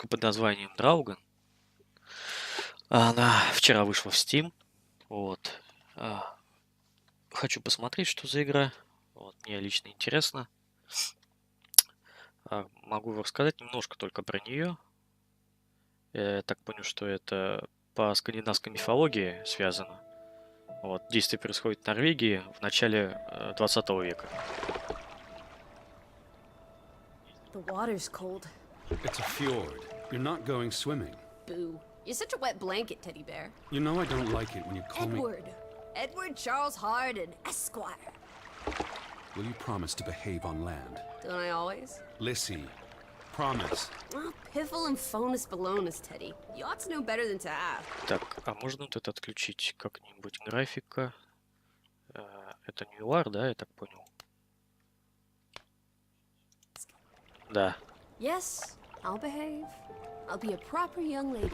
игрушка под названием Draugen. Она вчера вышла в Steam. Вот. Хочу посмотреть, что за игра. Вот, мне лично интересно. Могу рассказать немножко только про нее. Я так понял, что это по скандинавской мифологии связано. Вот, действие происходит в Норвегии в начале 20 века. The water's cold. It's a fjord. You're not going swimming. Boo. You're such a wet blanket, teddy bear. You know I don't like it when you call Edward. Edward Charles Harden, Esquire. me... Will you promise to behave on land? Don't I always? Lissy, promise. Oh, piffle and phonus balonus, Teddy. You ought to know better than to ask. Так, а можно вот это отключить как-нибудь? Графика. Это ньюар, да, я так понял? Да. Yes, I'll behave. I'll be a proper young lady.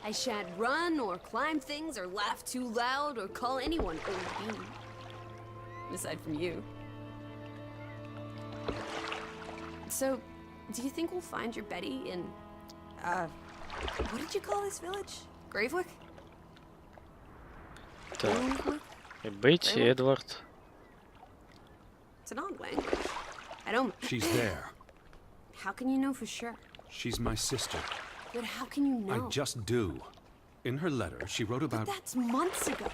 I shan't run or climb things or laugh too loud or call anyone old bean. Aside from you. So, do you think we'll find your Betty in, what did you call this village? Gravewick? Так. Gravewick? Бетти, Эдвард. It's an odd language. I don't... She's there. How can you know for sure? She's my sister. But how can you know? I just do. In her letter, she wrote But about... that's months ago.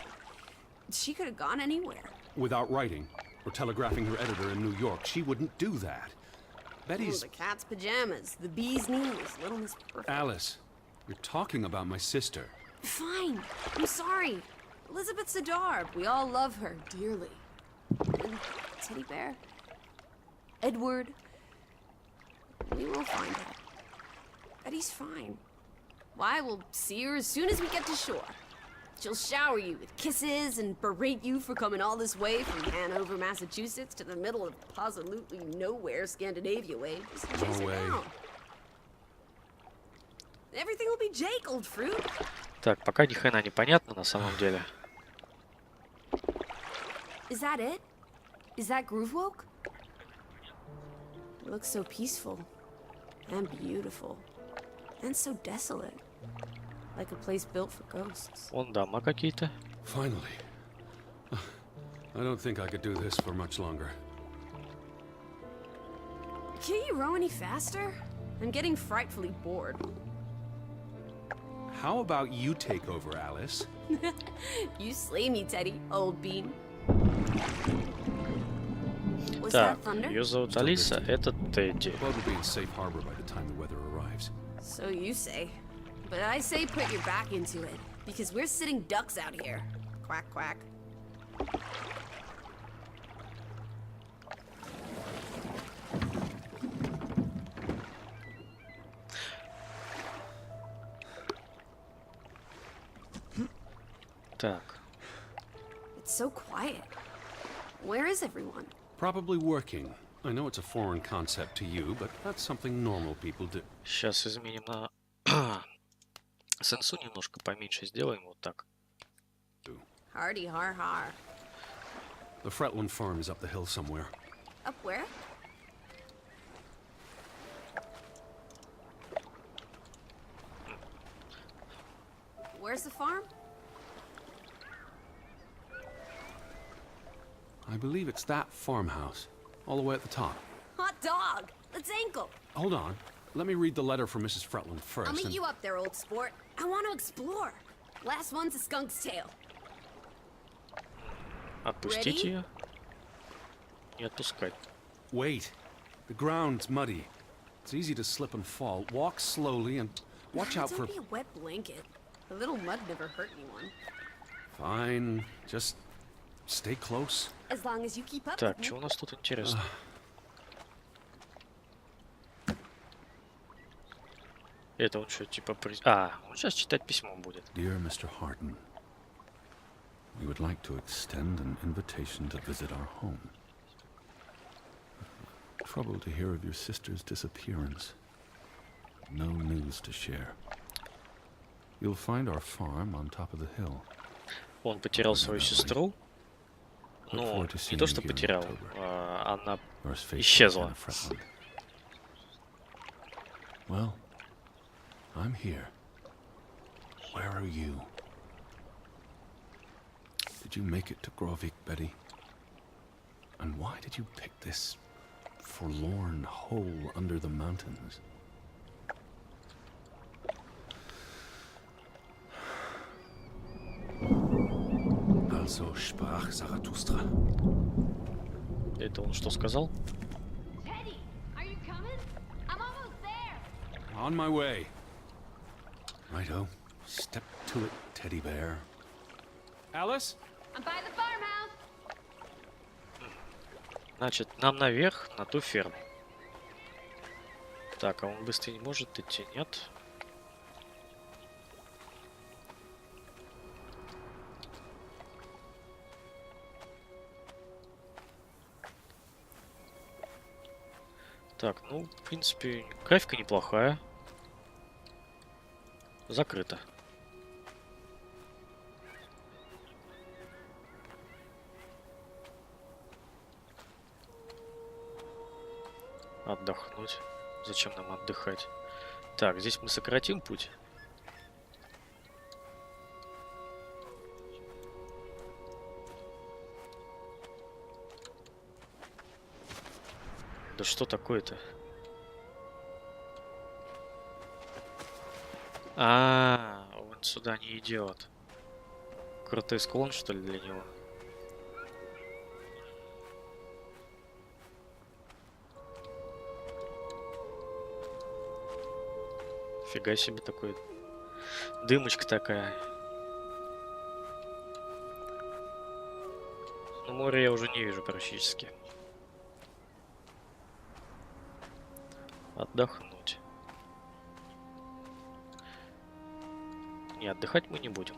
She could have gone anywhere. Without writing, or telegraphing her editor in New York, she wouldn't do that. Oh, Betty's... the cat's pajamas, the bee's knees, little Miss Perfect. Alice, you're talking about my sister. Fine. I'm sorry. Elizabeth Sidarb. We all love her dearly. And Teddy Bear. Edward. We will find her. Betty's fine. Why, we'll see her as soon as we get to shore. She'll shower you with kisses and berate you for coming all this way from Hanover, Massachusetts to the middle of absolutely nowhere Scandinavia way. Just chase her way. down. Everything will be Jake, old fruit. Так, пока ни хрена не понятно на самом деле. Is that it? Is that Groovewoke? It looks so peaceful and beautiful and so desolate, like a place built for ghosts. Вон дома какие-то. Finally. I don't think I could do this for much longer. Can't you row any faster? I'm getting frightfully bored. How about you take over, Alice? You slay me, Teddy, old bean. Was Так, that thunder? ее зовут Алиса, это Тедди. The boat will be in safe harbor by the time the weather arrives. So you say. But I say put your back into it, because we're sitting ducks out here. Quack, quack. Так, It's so quiet. Where is everyone? Probably working. I know it's a foreign concept to you, but that's something normal people do. сейчас изменим на сенсу немножко поменьше сделаем, вот так. Hardy har har. The Fretland farm is up the hill somewhere. Up where? Where's the farm? I believe it's that farmhouse, all the way at the top. Hot dog! Let's ankle! Hold on. Let me read the letter from Mrs. Fretland first. I'll meet and- you up there, old sport. I want to explore. Last one's a skunk's tail. Отпустить Ready? ее? Не отпускать. Wait. The ground's muddy. It's easy to slip and fall. Walk slowly and watch out Don't for... be a wet blanket. A little mud never hurt anyone. Fine. Just stay close. As long as you keep up Так, with что me. у нас тут интересно? Это он что, типа... он сейчас читать письмо будет. Dear Mr. Harden, we would like to extend an invitation to visit our home. Trouble to hear of your sister's disappearance. No news to share. You'll find our farm on top of the hill. Он потерял свою сестру. Look Ну, forward to не seeing то, you что here in потерял, October. она Yours faithfully, исчезла. Anna Fretland. Well, I'm here. Where are you? Did you make it to Grovik, Betty? And why did you pick this forlorn hole under the mountains? Also sprach Zarathustra. Это он что сказал? Teddy, are you coming? I'm almost there. On my way. Righto. Step to it, teddy bear. Alice? I'm by the farmhouse. Значит, нам наверх, на ту ферму. Так, а он быстрее не может идти, нет? Так, ну, в принципе, графика неплохая. Закрыто. Отдохнуть. Зачем нам отдыхать? Так, здесь мы сократим путь. Да что такое-то? Он сюда не идет. Крутой склон, что ли, для него? Фига себе такой. Дымочка такая. Но море я уже не вижу практически. Отдохнуть. Не, отдыхать мы не будем.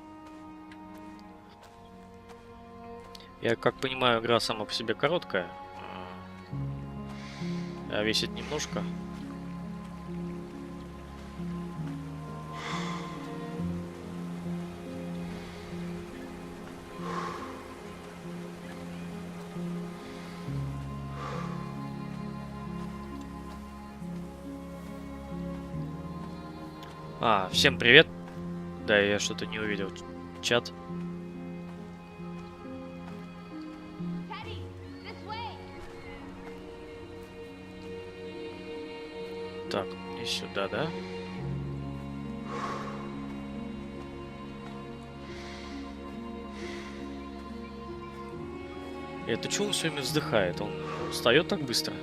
Я как понимаю, игра сама по себе короткая. А весит немножко. Всем привет. Да, я что-то не увидел чат. Teddy, this way. Так, и сюда, да? Это что он все время вздыхает? Он встает так быстро?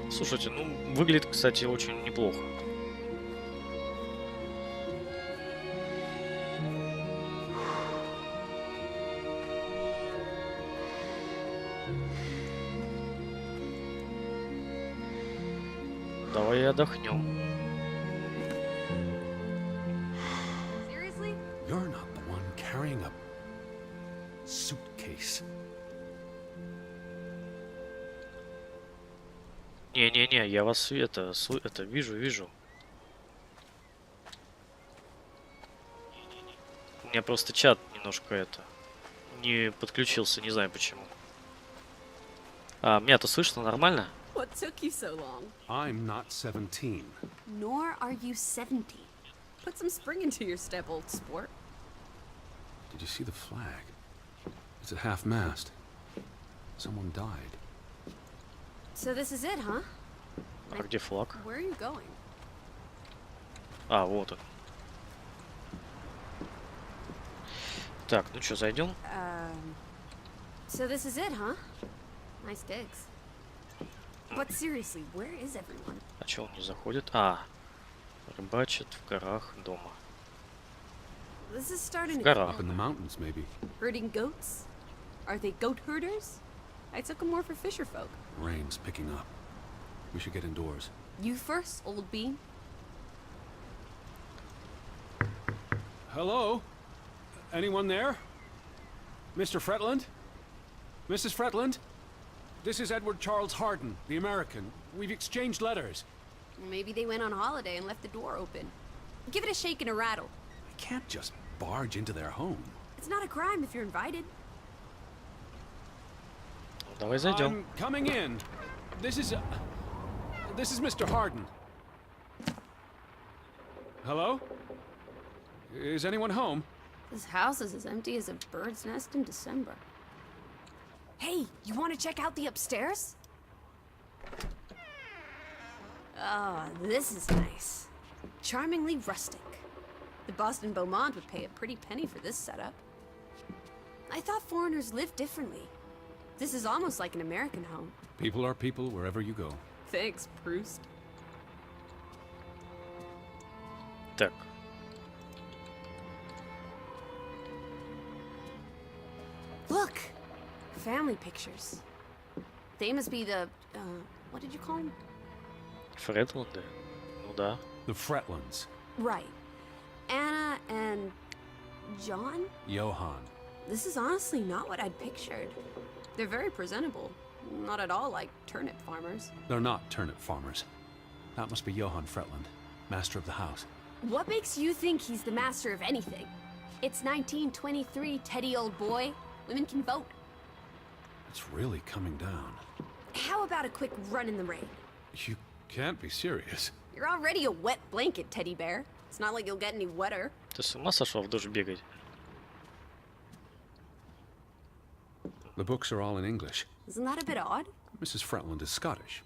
Слушайте, ну, выглядит, кстати, очень неплохо. Давай отдохнем. Seriously? You're not the one carrying a suitcase. Не-не-не, я вас это вижу. У меня просто чат немножко не подключился, не знаю почему. Меня-то слышно нормально? What took you so long? I'm not 17. Nor are you 70. Put some spring into your step, old sport. Did you see the flag? It's at half-mast. Someone died. So this is it, huh? А где флаг? Where are you going? Вот он. Так, ну что, зайдем? So this is it, huh? Nice digs. But seriously, where is everyone? А че он не заходит? Рыбачит в горах дома. This is starting В to горах. Up in the mountains, maybe. Herding goats? Are they goat herders? I took them more for fisher folk. Rain's picking up. We should get indoors. You first, old bean. Hello? Anyone there? Mr. Fretland? Mrs. Fretland? This is Edward Charles Harden, the American. We've exchanged letters. Maybe they went on holiday and left the door open. Give it a shake and a rattle. I can't just barge into their home. It's not a crime if you're invited. Давай зайдем. I'm coming in. This is Mr. Harden. Hello? Is anyone home? This house is as empty as a bird's nest in December. Hey, you want to check out the upstairs? Oh, this is nice. Charmingly rustic. The Boston Beaumont would pay a pretty penny for this setup. I thought foreigners lived differently. This is almost like an American home. People are people wherever you go. Thanks, Proust. Так. Look! Family pictures. They must be the, what did you call them? Фредланды? Ну да. The Fretlands. Right. Anna and John? Johann. This is honestly not what I'd pictured. They're very presentable. Not at all like turnip farmers. They're not turnip farmers. That must be Johann Fretland, master of the house. What makes you think he's the master of anything? It's 1923, Teddy, old boy. Women can vote. It's really coming down. How about a quick run in the rain? You can't be serious. You're already a wet blanket, teddy bear. It's not like you'll get any wetter. Ты с ума сошел в душ бегать? The books are all in English. Isn't that a bit odd? Mrs. Fretland is Scottish,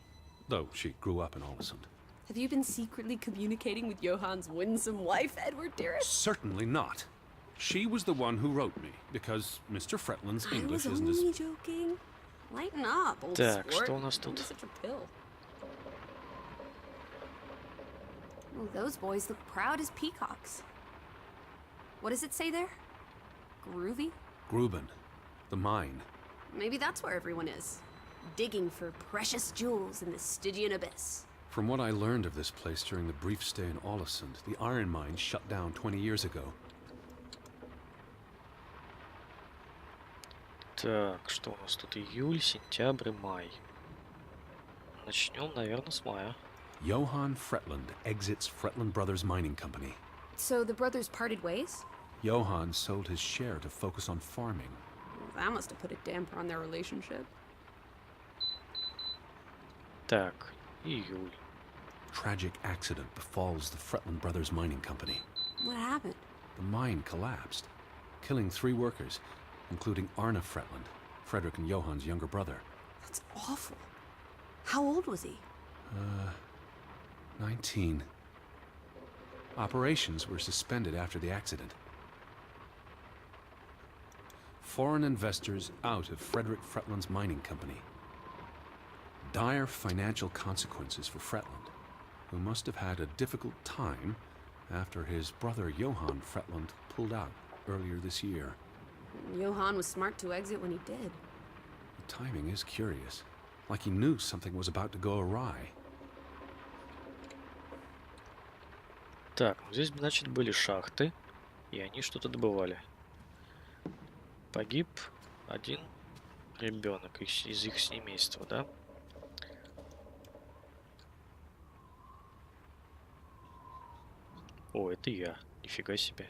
though she grew up in Olesund. Have you been secretly communicating with Johann's winsome wife, Edward, dearest? Certainly not. She was the one who wrote me, because Mr. Fretland's I English was isn't as... only joking. Lighten up, old Так, sport. что у нас тут? Don't be such a pill. Oh, those boys look proud as peacocks. What does it say there? Groovy? Gruben, the mine. Maybe that's where everyone is. Digging for precious jewels in the Stygian abyss. From what I learned of this place during the brief stay in Olesund, the iron mine shut down 20 years ago. Так, что у нас тут? Июль, сентябрь, май. Начнем, наверное, с мая. Johann Fretland exits Fretland Brothers Mining Company. So the brothers parted ways? Johann sold his share to focus on farming. That must have put a damper on their relationship. Так, июль. Tragic accident befalls the Fretland Brothers Mining Company. What happened? The mine collapsed, killing 3 workers, including Arne Fretland, Frederick and Johann's younger brother. That's awful. How old was he? 19. Operations were suspended after the accident. Foreign investors out of Frederick Fretland's mining company. Dire financial consequences for Fretland, who must have had a difficult time after his brother Johann Fretland pulled out earlier this year. Johann was smart to exit when he did. The timing is curious, like he knew something was about to go awry. Так, ну здесь, значит, были шахты, и они что-то добывали. Погиб один ребенок из их семейства, да? О, это я. Нифига себе.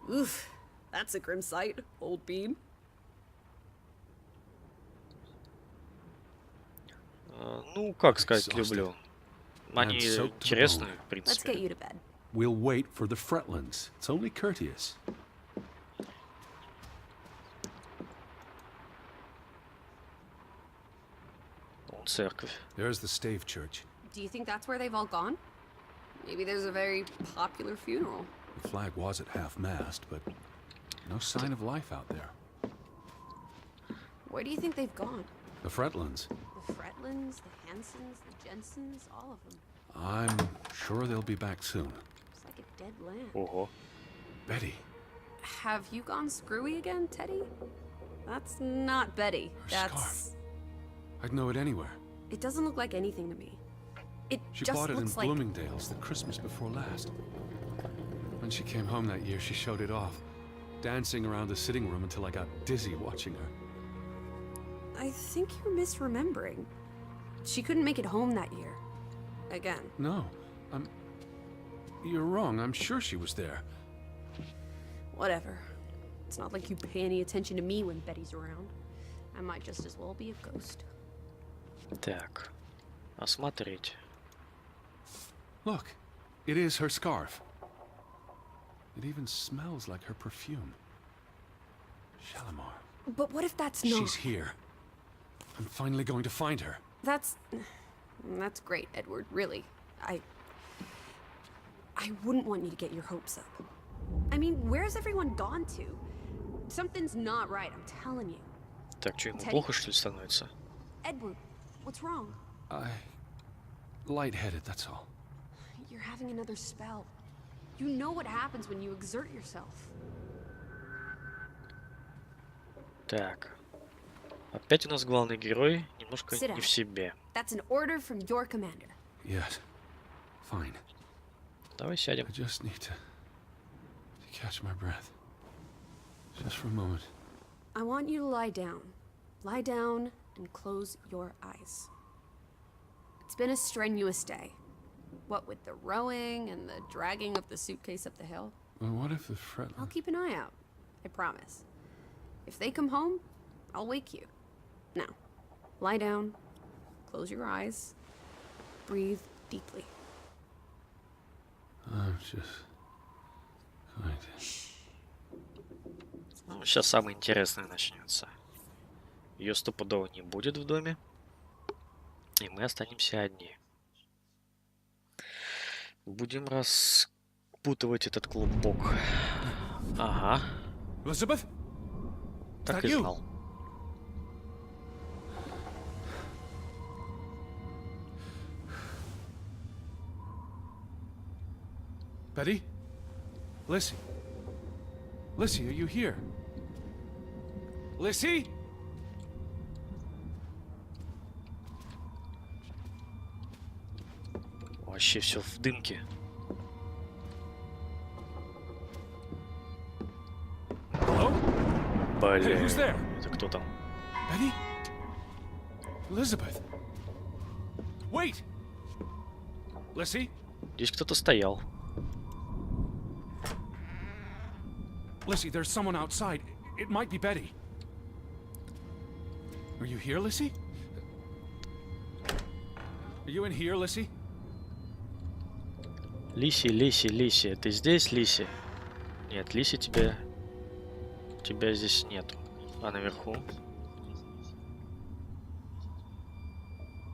Oof, that's a grim sight, old bean. Ну, как сказать, люблю. Они интересные, в Let's get принципе. you to bed. We'll wait for the Fretlands. It's only courteous. Вон церковь. There's the Stave Church. Do you think that's where they've all gone? Maybe there's a very popular funeral. The flag was at half-mast, but no sign of life out there. Where do you think they've gone? The Fretlands. The Fretlands, the Hansons, the Jensens, all of them. I'm sure they'll be back soon. It's like a dead land. Ого. Betty, Have you gone screwy again, Teddy? That's not Betty. Her That's... scarf. I'd know it anywhere. It doesn't look like anything to me. It She just bought it in looks like... Bloomingdale's the Christmas before last. When she came home that year, she showed it off, dancing around the sitting room until I got dizzy watching her. I think you're misremembering. She couldn't make it home that year. Again. No, you're wrong. I'm sure she was there. Whatever. It's not like you pay any attention to me when Betty's around. I might just as well be a ghost. Так, осмотреть. Look, it is her scarf. It even smells like her perfume. Shalimar. But what if that's not... She's here. I'm finally going to find her. That's great, Edward, really. I wouldn't want you to get your hopes up. I mean, where's everyone gone to? Something's not right, I'm telling you. Так, что, ему плохо, что ли, становится? Edward, what's wrong? Lightheaded, that's all. You're having another spell. You know what happens when you exert yourself. Так. Опять у нас главный герой немножко Sit не down. в себе. That's an order from your commander. Yes. Fine. Давай сядем. I just need to catch my breath. Just for a moment. I want you to lie down. Lie down and close your eyes. It's been a strenuous day. What with the rowing and the dragging of the suitcase up the hill. Well, what if the I'll keep an eye out. I promise. If they come home, I'll wake you. Now, lie down, close your eyes, breathe deeply. I'm just going to... Ну, сейчас самое интересное начнется. Ее стопудово не будет в доме. И мы останемся одни. Будем распутывать этот клубок. Ага. Elizabeth? Так и знал. Betty? Lissy? Lissy, are you here? Lissy? Вообще все в дымке. Hello? Hey, Блин. who's there? Это кто там? Betty? Elizabeth? Wait! Lissy? Здесь кто-то стоял. Lissy, there's someone outside. It might be Betty. Are you here, Lissy? Are you in here, Lissy? Лиси, Лиси, Лиси. Ты здесь, Лиси? Нет, Лиси тебя здесь нету. А наверху?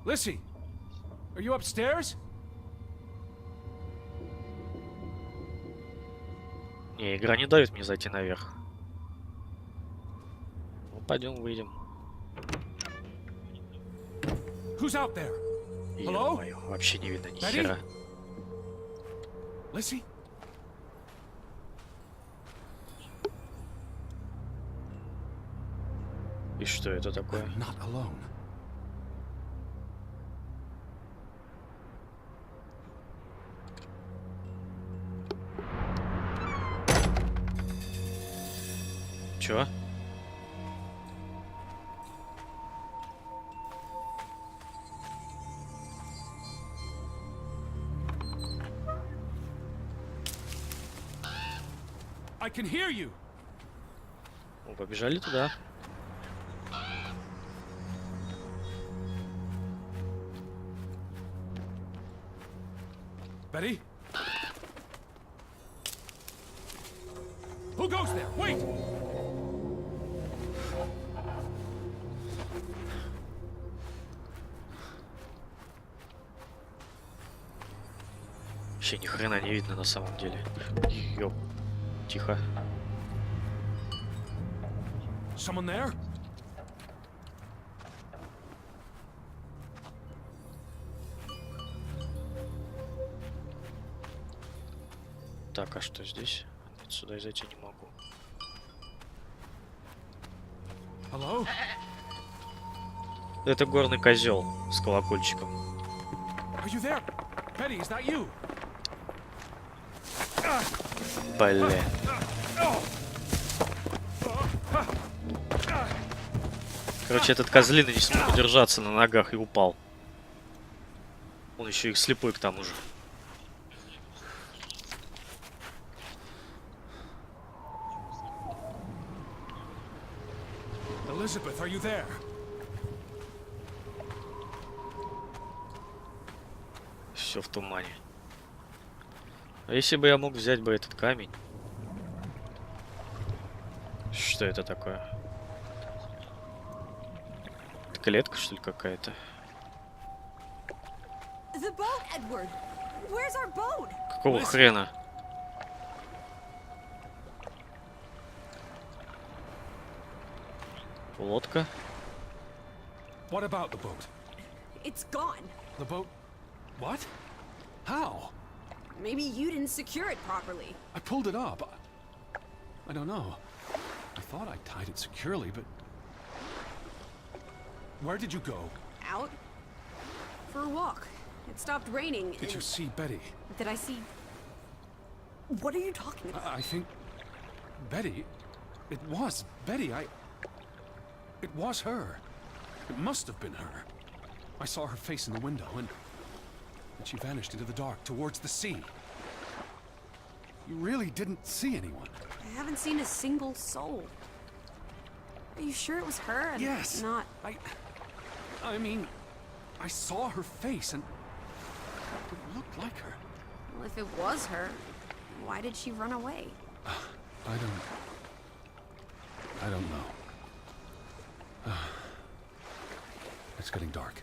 Lissy? Are you upstairs? Не, игра не дает мне зайти наверх. Ну, пойдем, выйдем. Who's out there? Hello? Ё-моё, вообще не видно ни Betty? хера. Lissy? И что это такое? I'm not alone. Чё? I can hear you. Ну, побежали туда. Betty? Who goes there? Wait! Вообще ни хрена не видно на самом деле. Ёп. Тихо. Someone there? Так, а что здесь? Нет, сюда я зайти не могу. Hello? Это горный козел с колокольчиком. Are you there? Betty, is that you? Бля. Короче, этот козлина не смог удержаться на ногах и упал. Он еще и слепой к тому же. Elizabeth, are you there? Все в тумане. А если бы я мог взять бы этот камень? Что это такое? Это клетка, что ли, какая-то? The boat, Edward! Where's our boat? Какого хрена? Лодка? What about the boat? It's gone. The boat? What? How? Maybe you didn't secure it properly. I pulled it up. I don't know. I thought I tied it securely, but... Where did you go? Out? For a walk. It stopped raining. Did you and- see Betty? Did I see... What are you talking about? I think... Betty? It was Betty. It was her. It must have been her. I saw her face in the window, and she vanished into the dark towards the sea. You really didn't see anyone? I haven't seen a single soul. Are you sure it was her and Yes. not... I mean, I saw her face, and it looked like her. Well, if it was her, why did she run away? I don't know. It's getting dark.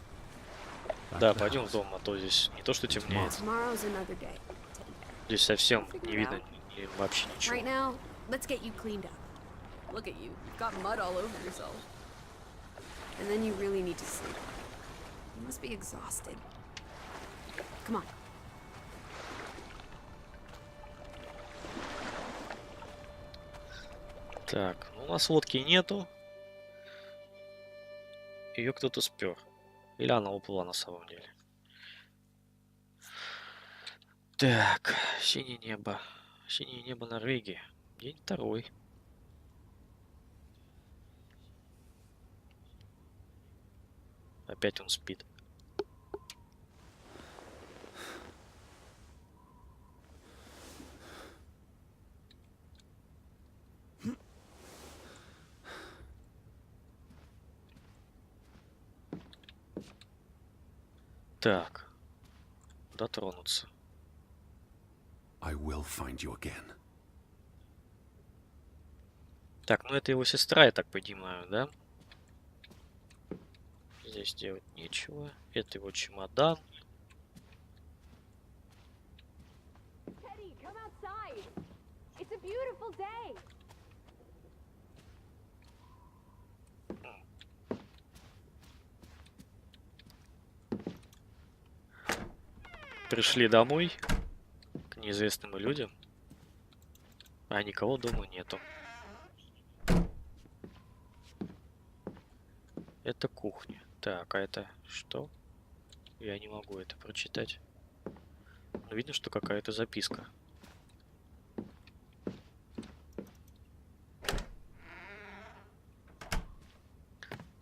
Back Да, to the пойдем в house. дом, а то здесь не то, что темнеет. Tomorrow's another day. Здесь совсем не видно вообще Right ничего. now, let's get you cleaned up. Look at you. You've got mud all over yourself. And then you really need to sleep. You must be exhausted. Come on. Так, ну, у нас лодки нету. Ее кто-то спер. Или она уплыла на самом деле. Так, синее небо. Синее небо Норвегии. День второй. Опять он спит. Так, дотронуться. I will find you again. Так, ну это его сестра, я так понимаю, да? Здесь делать нечего. Это его чемодан. Teddy, come outside. It's a beautiful day. Пришли домой к неизвестным людям. А никого дома нету. Это кухня. Так, а это что? Я не могу это прочитать. Но видно, что какая-то записка.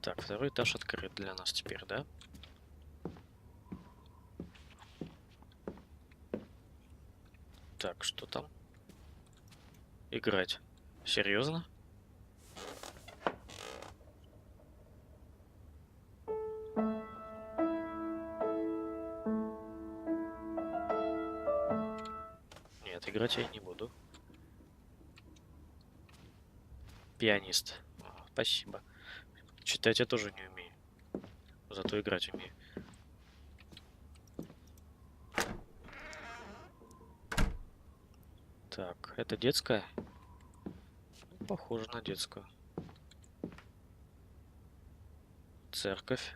Так, второй этаж открыт для нас теперь, да? Так, что там? Играть. Серьезно? Нет, играть я не буду. Пианист. Спасибо. Читать я тоже не умею. Зато играть умею. Так, это детская? Ну, похоже на детскую. Церковь.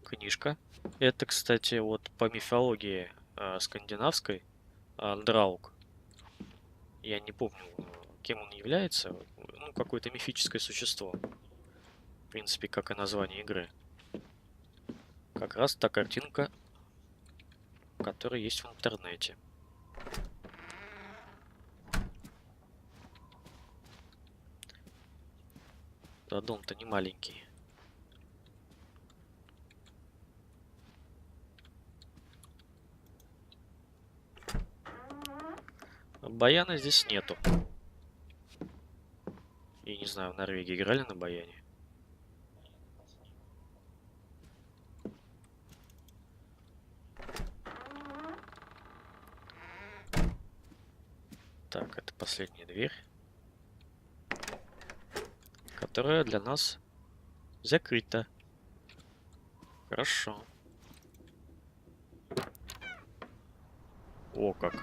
Книжка. Это, кстати, вот по мифологии скандинавской Драуг. Я не помню, кем он является. Ну, какое-то мифическое существо. В принципе, как и название игры. Как раз та картинка, которая есть в интернете. Да, дом-то не маленький. Баяна здесь нету. И не знаю, в Норвегии играли на баяне? Так, это последняя дверь, которая для нас закрыта. Хорошо. О, как.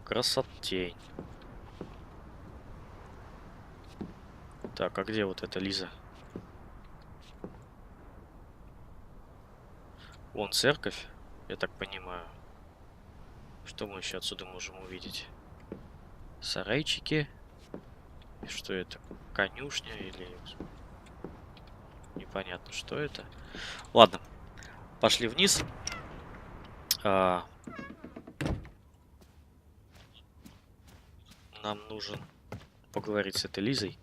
Красотень. Так, а где вот эта Лиза? Вон церковь, я так понимаю. Что мы еще отсюда можем увидеть? Сарайчики. И что это? Конюшня или... Непонятно, что это. Ладно, пошли вниз. Нам нужен поговорить с этой Лизой.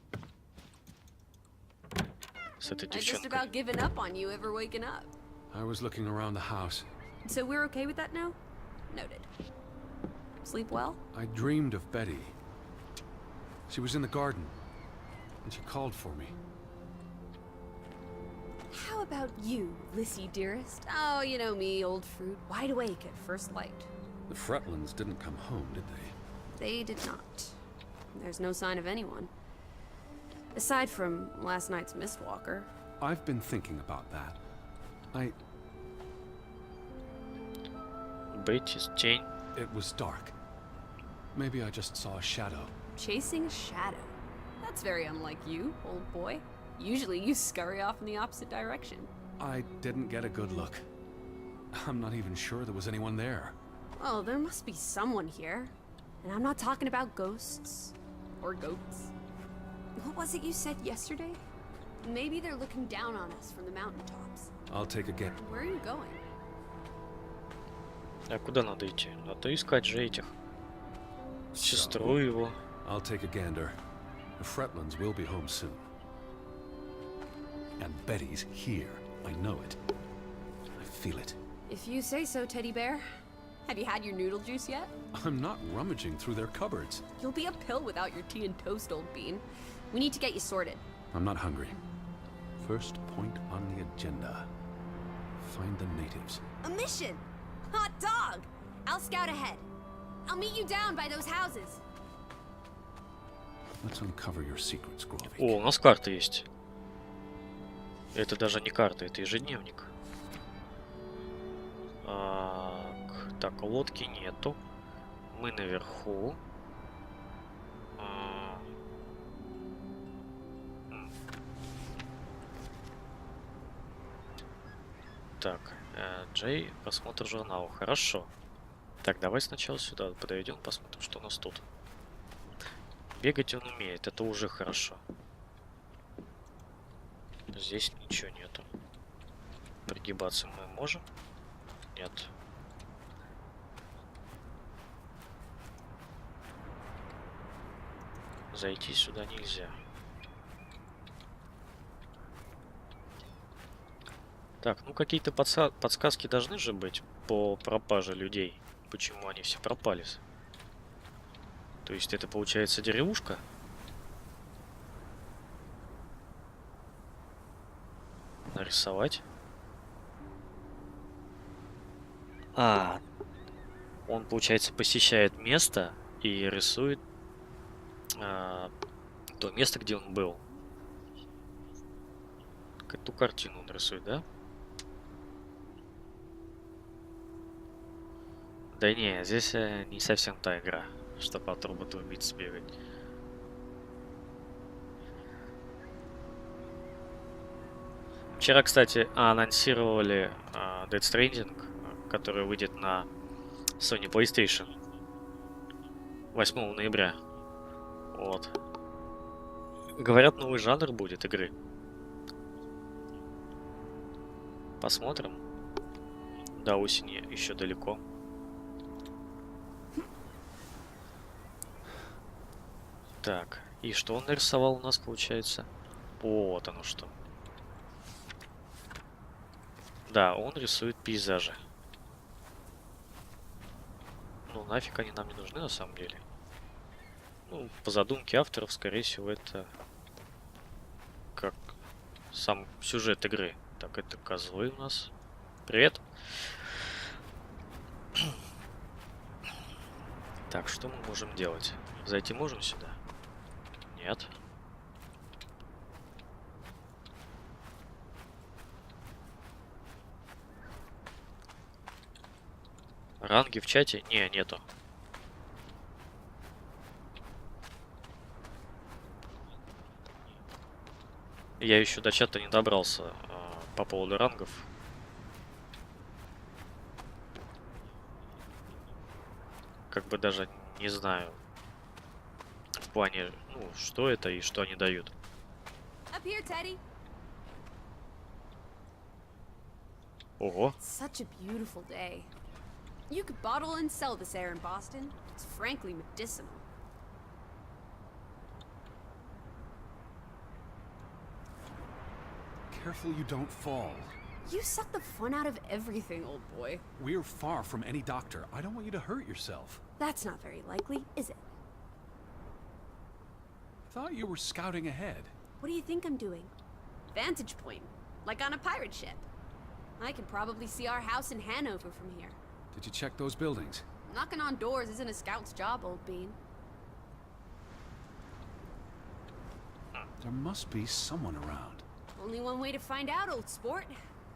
С этой I just девчонкой. about given up on you ever waking up. I was looking around the house. So we're okay with that now? Noted. Sleep well? I dreamed of Betty. She was in the garden, and she called for me. How about you, Lissy dearest? Oh, you know me, old fruit, wide awake at first light. The Fretlands didn't come home, did they? They did not. There's no sign of anyone. Aside from last night's Mistwalker. I've been thinking about that. Бетти, тень. It was dark. Maybe I just saw a shadow. Chasing a shadow. That's very unlike you, old boy. Usually you scurry off in the opposite direction. I didn't get a good look. I'm not even sure there was anyone there. Oh, there must be someone here. And I'm not talking about ghosts. Or goats. What was it you said yesterday? Maybe they're looking down on us from the mountaintops. I'll take a get. Where are you going? А куда надо идти? Надо искать же этих. Сестру его. I'll take a gander. The Fretlands will be home soon. And Betty's here. I know it. I feel it. If you say so, Teddy Bear. Have you had your noodle juice yet? I'm not rummaging through their cupboards. You'll be a pill without your tea and toast, old bean. We need to get you sorted. I'm not hungry. First point on the agenda. Find the natives. A mission! Hot dog! I'll scout ahead. I'll meet you down by those houses. Let's uncover your secrets, Grovik. О, у нас карта есть. Это даже не карта, это ежедневник. Так, лодки нету. Мы наверху. Так, Джей, просмотр журнала. Хорошо. Так, давай сначала сюда подойдем, посмотрим, что у нас тут. Бегать он умеет, это уже хорошо. Здесь ничего нету. Пригибаться мы можем? Нет. Зайти сюда нельзя. Так, ну какие-то подсказки должны же быть по пропаже людей. Почему они все пропали? То есть это получается деревушка? Нарисовать. Он, получается, посещает место и рисует то место, где он был. Эту картину он рисует, да? Да не, здесь не совсем та игра, чтобы от робота-убийц бегать. Вчера, кстати, анонсировали Dead Stranding, который выйдет на Sony PlayStation 8 ноября. Вот. Говорят, новый жанр будет игры. Посмотрим. До осени еще далеко. Так, и что он нарисовал у нас, получается? Вот оно что. Да, он рисует пейзажи. Ну, нафиг они нам не нужны на самом деле. Ну, по задумке авторов, скорее всего, это как сам сюжет игры. Так, это козлы у нас. Привет. Так, что мы можем делать? Зайти можем сюда? Нет. Ранги в чате? Не, нету. Я еще до чата не добрался по поводу рангов. Как бы даже не знаю в плане, ну, что это и что они дают. Up here, Teddy. Ого. It's such a beautiful day. You could bottle and sell this air in Boston. It's frankly medicinal. Careful you don't fall. You suck the fun out of everything, old boy. We're far from any doctor. I don't want you to hurt yourself. That's not very likely, is it? Thought you were scouting ahead. What do you think I'm doing? Vantage point, like on a pirate ship. I can probably see our house in Hanover from here. Did you check those buildings? Knocking on doors isn't a scout's job, old bean. There must be someone around. Only one way to find out, old sport.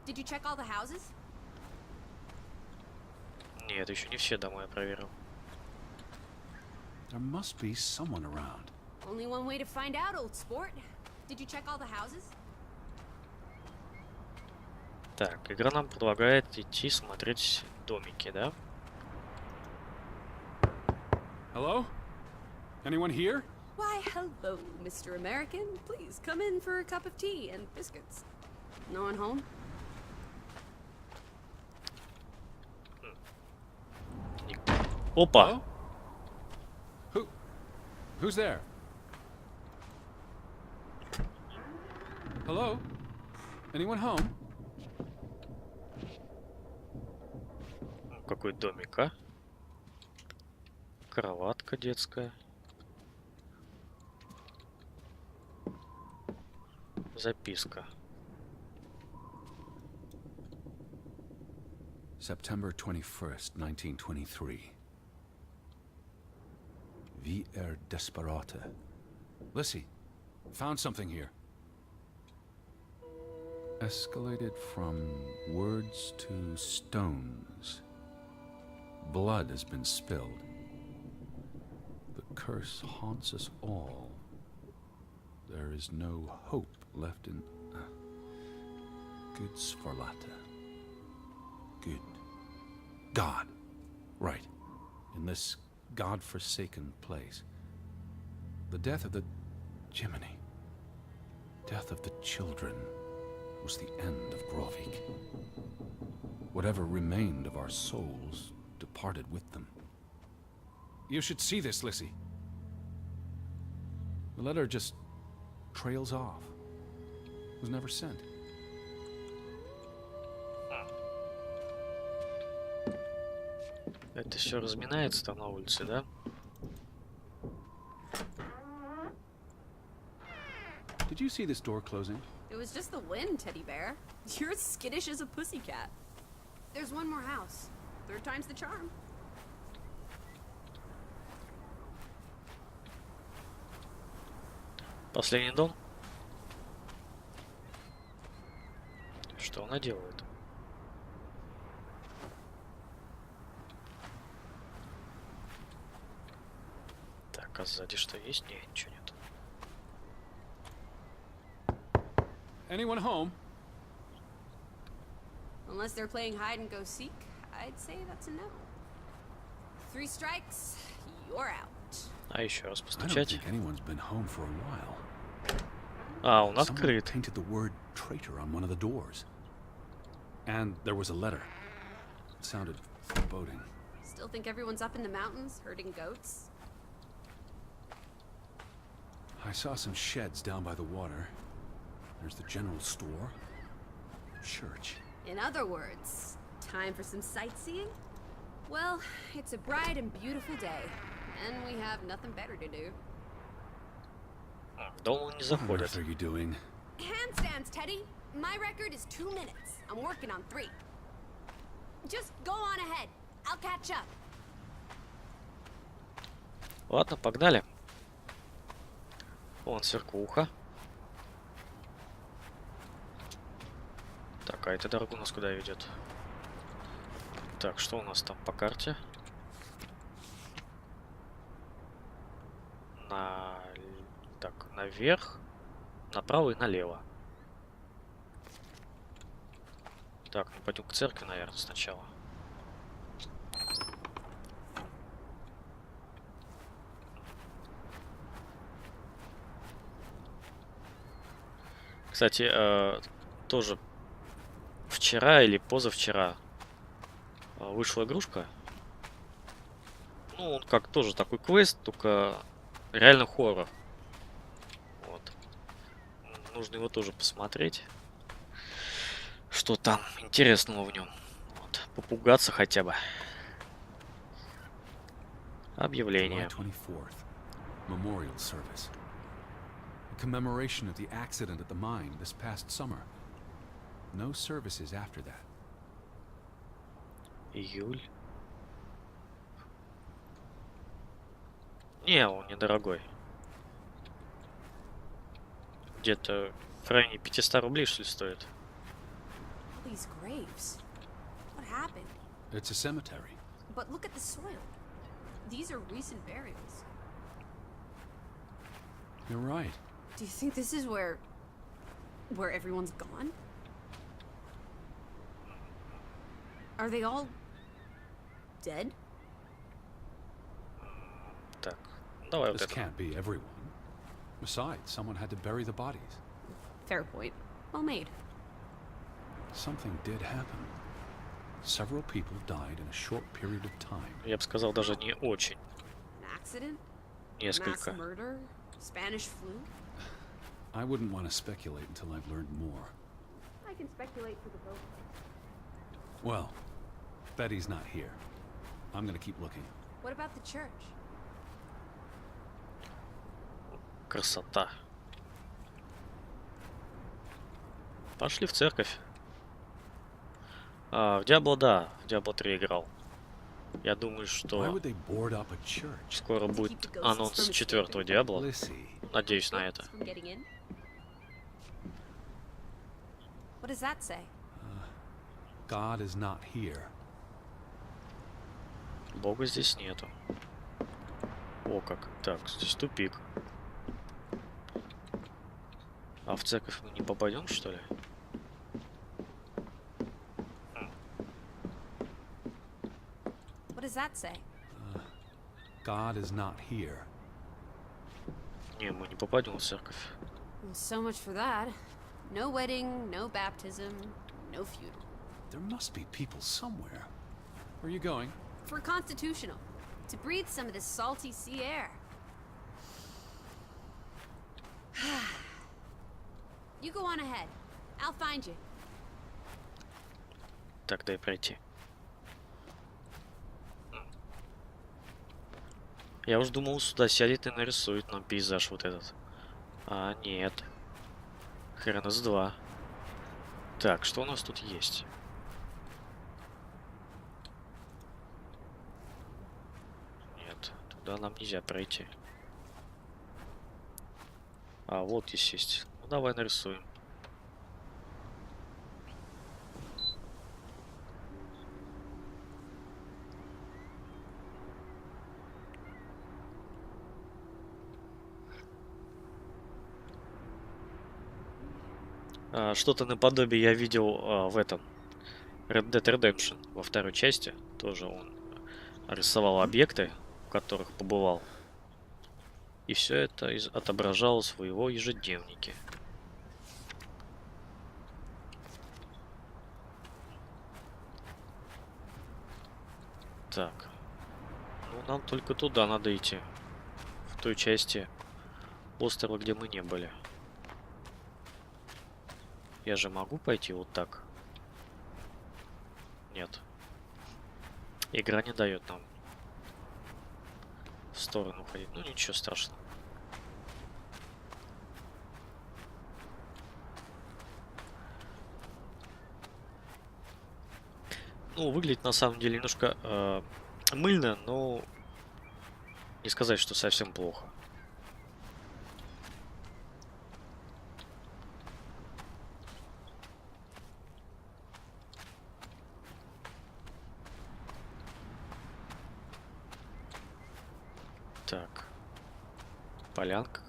Did you check all the houses? Нет, еще не все дома я проверил. There must be someone around. Only one way to find out, old sport. Did you check all the houses? Так, игра нам предлагает идти смотреть домики, да? Hello? Anyone here? Why, hello, Mr. American. Please come in for a cup of tea and biscuits. No one home? Опа! Hello? Who's there? Hello? Anyone home? Какой домик, а? Кроватка детская. Записка. September 21st, 1923. Vi desperata. Lissy, found something here. Escalated from words to stones. Blood has been spilled. The curse haunts us all. There is no hope left in... Good Sfarlata. Good. God. Right. In this God-forsaken place. The death of the... Jiminy. Death of the children was the end of Grovik. Whatever remained of our souls departed with them. You should see this, Lissy. The letter just trails off. Was never sent. Это все разминается там на улице, да? Did you see this door closing? It was just the wind, teddy bear. You're as skittish as a pussycat. There's one more house. Third time's the charm. Последний дом. Что она делает? Так, а сзади что есть? Нет, ничего нет. Anyone home? Unless they're playing hide and go seek, I'd say that's a no. 3 strikes, you're out. А еще раз I don't постучать. think anyone's been home for a while. А, он Someone открыт. painted the word traitor on one of the doors. And there was a letter. It sounded foreboding. Still think everyone's up in the mountains, herding goats? I saw some sheds down by the water. There's the general store, church. In other words, time for some sightseeing? Well, it's a bright and beautiful day, and we have nothing better to do. Дома не What on заходят. earth are you doing? Handstands, Teddy! My record is 2 minutes. I'm working on 3. Just go on ahead. I'll catch up. Ладно, погнали. Вон церквуха. Так, а эта дорога у нас куда ведет? Так, что у нас там по карте? Так, наверх, направо и налево. Так, ну пойдем к церкви, наверное, сначала. Кстати, тоже вчера или позавчера вышла игрушка. Ну, он как тоже такой квест, только реально хоррор. Вот. Нужно его тоже посмотреть. Что там интересного в нем. Вот. Попугаться хотя бы. Объявление. July 24th, memorial service. A commemoration of the accident at the mine this past summer. No services after that. Июль. Не, он недорогой. Где-то в районе 500 рублей, что ли, стоит. All these graves. What happened? It's a cemetery. But look at the soil. These are recent burials. You're right. Do you think this is where everyone's gone? Are they all dead? Так, давай вот This это. can't be everyone. Besides, someone had to bury the bodies. Fair point. Well made. Something did happen. Several people died in a short period of time. Я бы сказал, даже не очень. An accident? Mass Несколько. murder? Spanish flu? I wouldn't want to speculate until I've learned more. I can speculate for the both of us. Well, Betty's not here. I'm gonna keep looking. What about the church? Красота. Пошли в церковь. В Diablo, да, в Diablo 3 играл. Я думаю, Why что would they board up a church? скоро будет анонс 4-го Diablo. Lissy, Надеюсь на это. From getting in? What does that say? God is not here. Бога здесь нету. О как. Так, здесь тупик. А в церковь мы не попадем, что ли? What does that say? God is not here. Не, мы не попадем в церковь. Well, so much for that. No wedding, no baptism, no funeral. There must be people somewhere. Where are you going? For constitutional. To breathe some of this salty sea air. You go on ahead. I'll find you. Так, дай пройти. Я уж думал, сюда сядет и нарисует нам пейзаж вот этот. А, нет. Хрена с два. Так, что у нас тут есть? Нет, туда нам нельзя пройти. А, вот здесь есть. Ну, давай нарисуем. Что-то наподобие я видел в этом Red Dead Redemption во второй части. Тоже он рисовал объекты, в которых побывал. И все это отображалось в его ежедневнике. Так. Ну, нам только туда надо идти. В той части острова, где мы не были. Я же могу пойти вот так? Нет. Игра не дает нам в сторону ходить. Ну ничего страшного. Ну, выглядит на самом деле немножко мыльно, но не сказать, что совсем плохо. Так. Полянка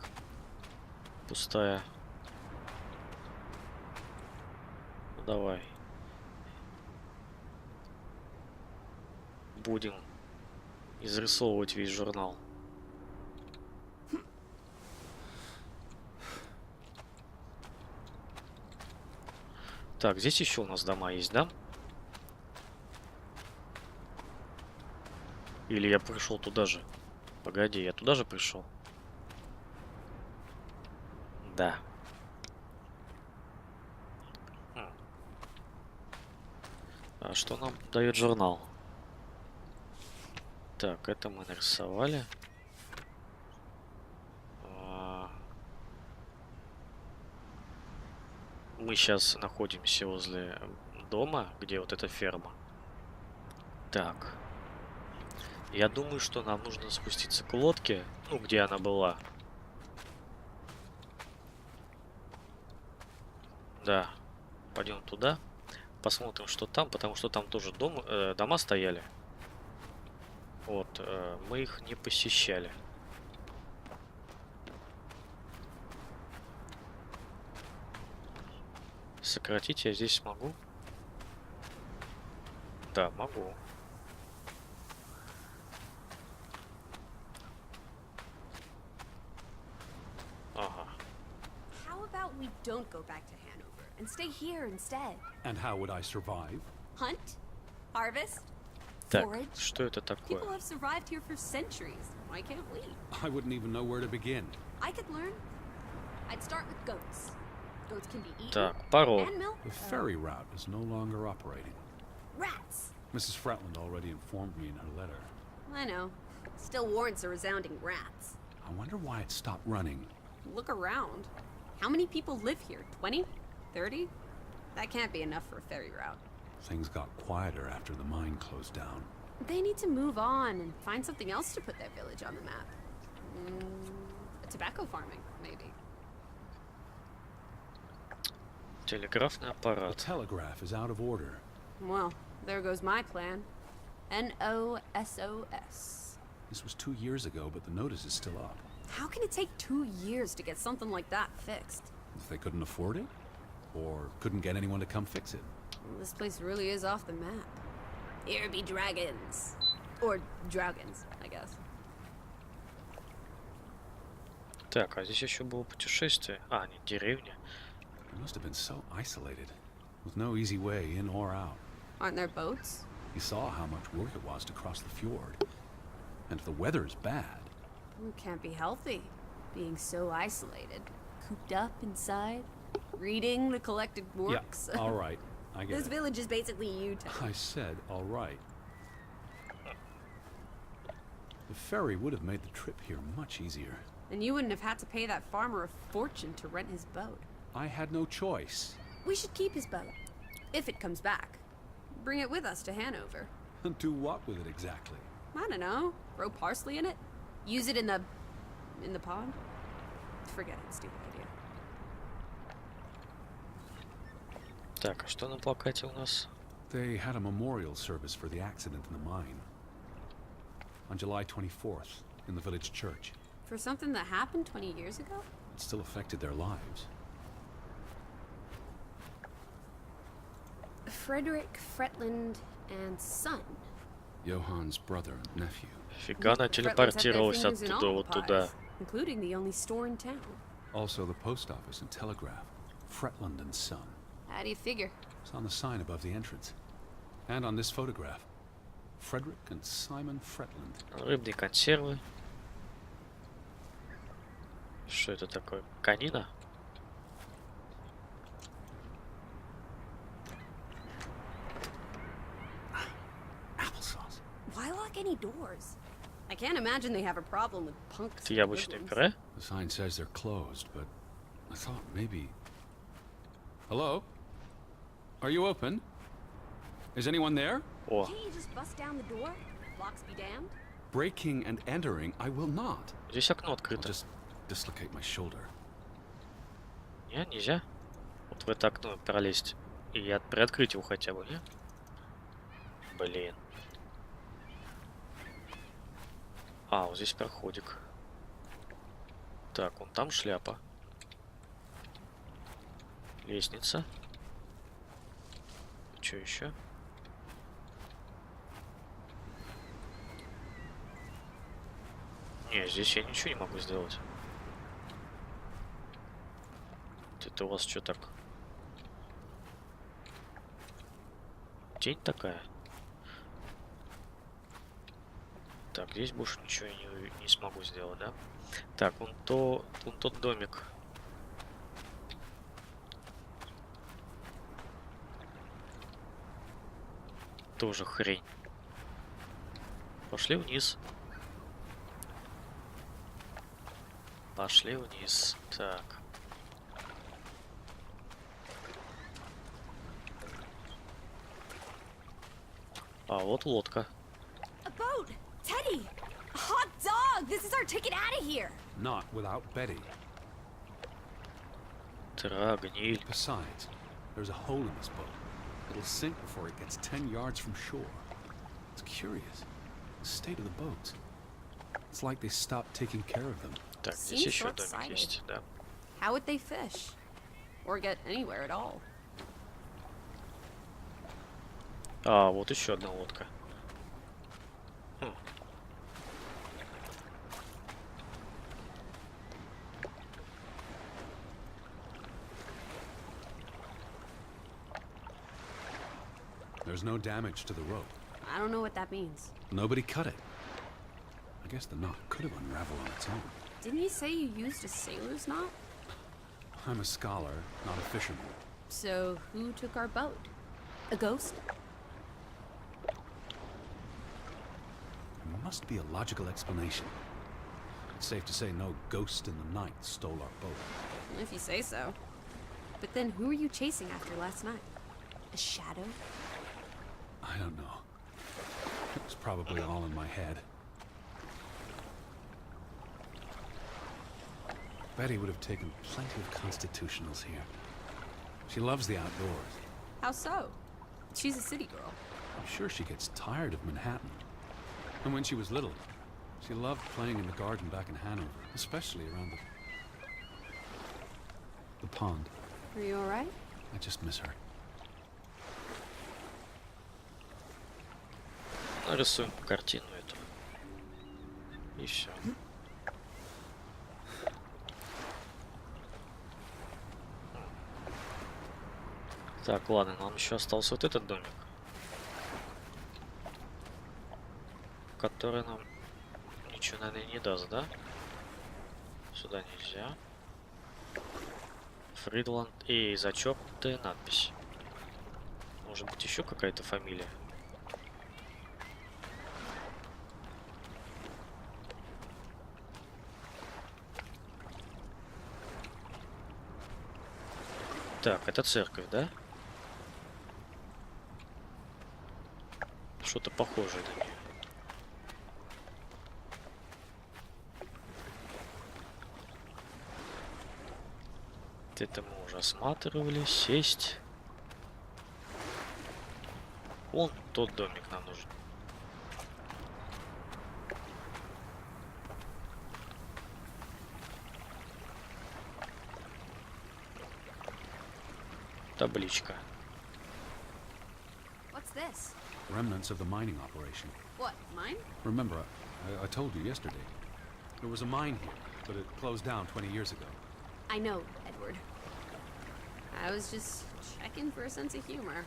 пустая. Ну, давай. Будем изрисовывать весь журнал. Так, здесь еще у нас дома есть, да? Или я пришел туда же? Погоди, я туда же пришел? Да. А что нам дает журнал? Так, это мы нарисовали. Мы сейчас находимся возле дома, где вот эта ферма. Так. Я думаю, что нам нужно спуститься к лодке, ну, где она была. Да. Пойдем туда. Посмотрим, что там, потому что там тоже дома стояли. Вот, мы их не посещали. Сократить я здесь могу? Да, могу. Ага. How about we don't go back to Hanover and stay here instead? And how would I survive? Hunt? Harvest? Так, Forage? что это такое? People have survived here for centuries. Why can't we? I wouldn't even know where to begin. I could learn. I'd start with goats. Goats can be eaten Так, пароль. and milk. The ferry route is no longer operating. Rats. Mrs. Fretland already informed me in her letter. I know. Still warrants a resounding rats. I wonder why it stopped running. Look around. How many people live here? 20? 30? That can't be enough for a ferry route. Things got quieter after the mine closed down. They need to move on and find something else to put their village on the map. Tobacco farming, maybe. Телеграфный The аппарат. telegraph is out of order. Well, there goes my plan. NOSOS. This was 2 years ago, but the notice is still up. How can it take 2 years to get something like that fixed? If they couldn't afford it? Or couldn't get anyone to come fix it? Well, this place really is off the map. Here be dragons. Or Draugans, I guess. Так, а здесь еще было путешествие. А, нет, деревня. It must have been so isolated, with no easy way in or out. Aren't there boats? You saw how much work it was to cross the fjord. And if the weather's bad, It can't be healthy. Being so isolated. Cooped up inside. Reading the collected works. yeah, all right, I get This it. village is basically Utah. I said all right. The ferry would have made the trip here much easier. And you wouldn't have had to pay that farmer a fortune to rent his boat. I had no choice. We should keep his boat. If it comes back. Bring it with us to Hanover. Do what with it exactly? I don't know. Grow parsley in it? Use it in the pond? Forget it, stupid idea. Так, а что на плакате у нас? They had a memorial service for the accident in the mine. On July 24th, in the village church. For something that happened 20 years ago? It still affected their lives. Frederick Fretland and son. Johann's brother and nephew. Фига она телепортировалась оттуда вот туда. Including the only store in town. Also the post office and telegraph. Fretland and Son. How do you figure? It's on the sign above the entrance. And on this photograph. Frederick and Simon Fretland. Рыбные консервы. Что это такое? Конина? any doors. I can't imagine they have a problem with punks. Это in яблочное woodlands. пюре? The sign says they're closed, but I thought maybe... Hello? Are you open? Is anyone there? О, Can't you just bust down the door? Locks be damned. Breaking and entering, I will not. здесь окно I'll открыто. just dislocate my shoulder. Не, нельзя. Вот в это окно пролезть. И приоткрыть его хотя бы, не? Блин. А, вот здесь проходик. Так, вон там шляпа. Лестница. Что еще? Не, здесь я ничего не могу сделать. Это у вас что так? Тень такая. Так, здесь больше ничего не смогу сделать, да? Так, вон тот домик. Тоже хрень. Пошли вниз. Пошли вниз. Так. А вот лодка. A boat! Teddy! A hot dog! This is our ticket out of here! Not without Betty. Гниль. Besides, there's a hole in this boat. It'll sink before it gets 10 yards from shore. It's curious. The state of the boats. It's like they stopped taking care of them. Так, здесь Seems еще домик short-sighted. есть, да. How would they fish? Or get anywhere at all? А, вот еще одна лодка. Хм. There's no damage to the rope. I don't know what that means. Nobody cut it. I guess the knot could have unraveled on its own. Didn't you say you used a sailor's knot? I'm a scholar, not a fisherman. So who took our boat? A ghost? There must be a logical explanation. It's safe to say no ghost in the night stole our boat. If you say so. But then who were you chasing after last night? A shadow? I don't know. It was probably all in my head. Betty would have taken plenty of constitutionals here. She loves the outdoors. How so? She's a city girl. I'm sure she gets tired of Manhattan. And when she was little, she loved playing in the garden back in Hanover, especially around the pond. Are you alright? I just miss her. Нарисуем картину эту. И все. Так, ладно, нам еще остался вот этот домик, который нам ничего, наверное, не даст, да? Сюда нельзя. Фридланд и зачеркнутая надпись. Может быть, еще какая-то фамилия? Так, это церковь, да? Что-то похожее на нее. Это мы уже осматривали. Сесть. Вон тот домик нам нужен. Табличка. What's this? Remnants of the mining operation. What, mine? Remember, I told you yesterday. There was a mine here, but it closed down 20 years ago. I know, Edward. I was just checking for a sense of humor.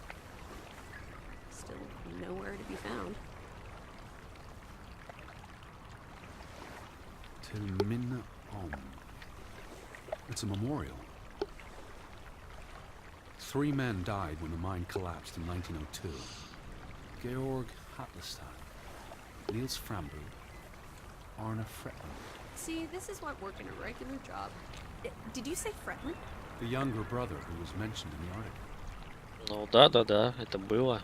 Still nowhere to be found. Tilminna Om. It's a memorial. 3 men died when the mine collapsed in 1902. Georg Hatlestein, Niels Framberg, Arne Fretland. See, this is what working a regular job. Did you say Fretland? The younger brother who was mentioned in the article. Ну да, это было.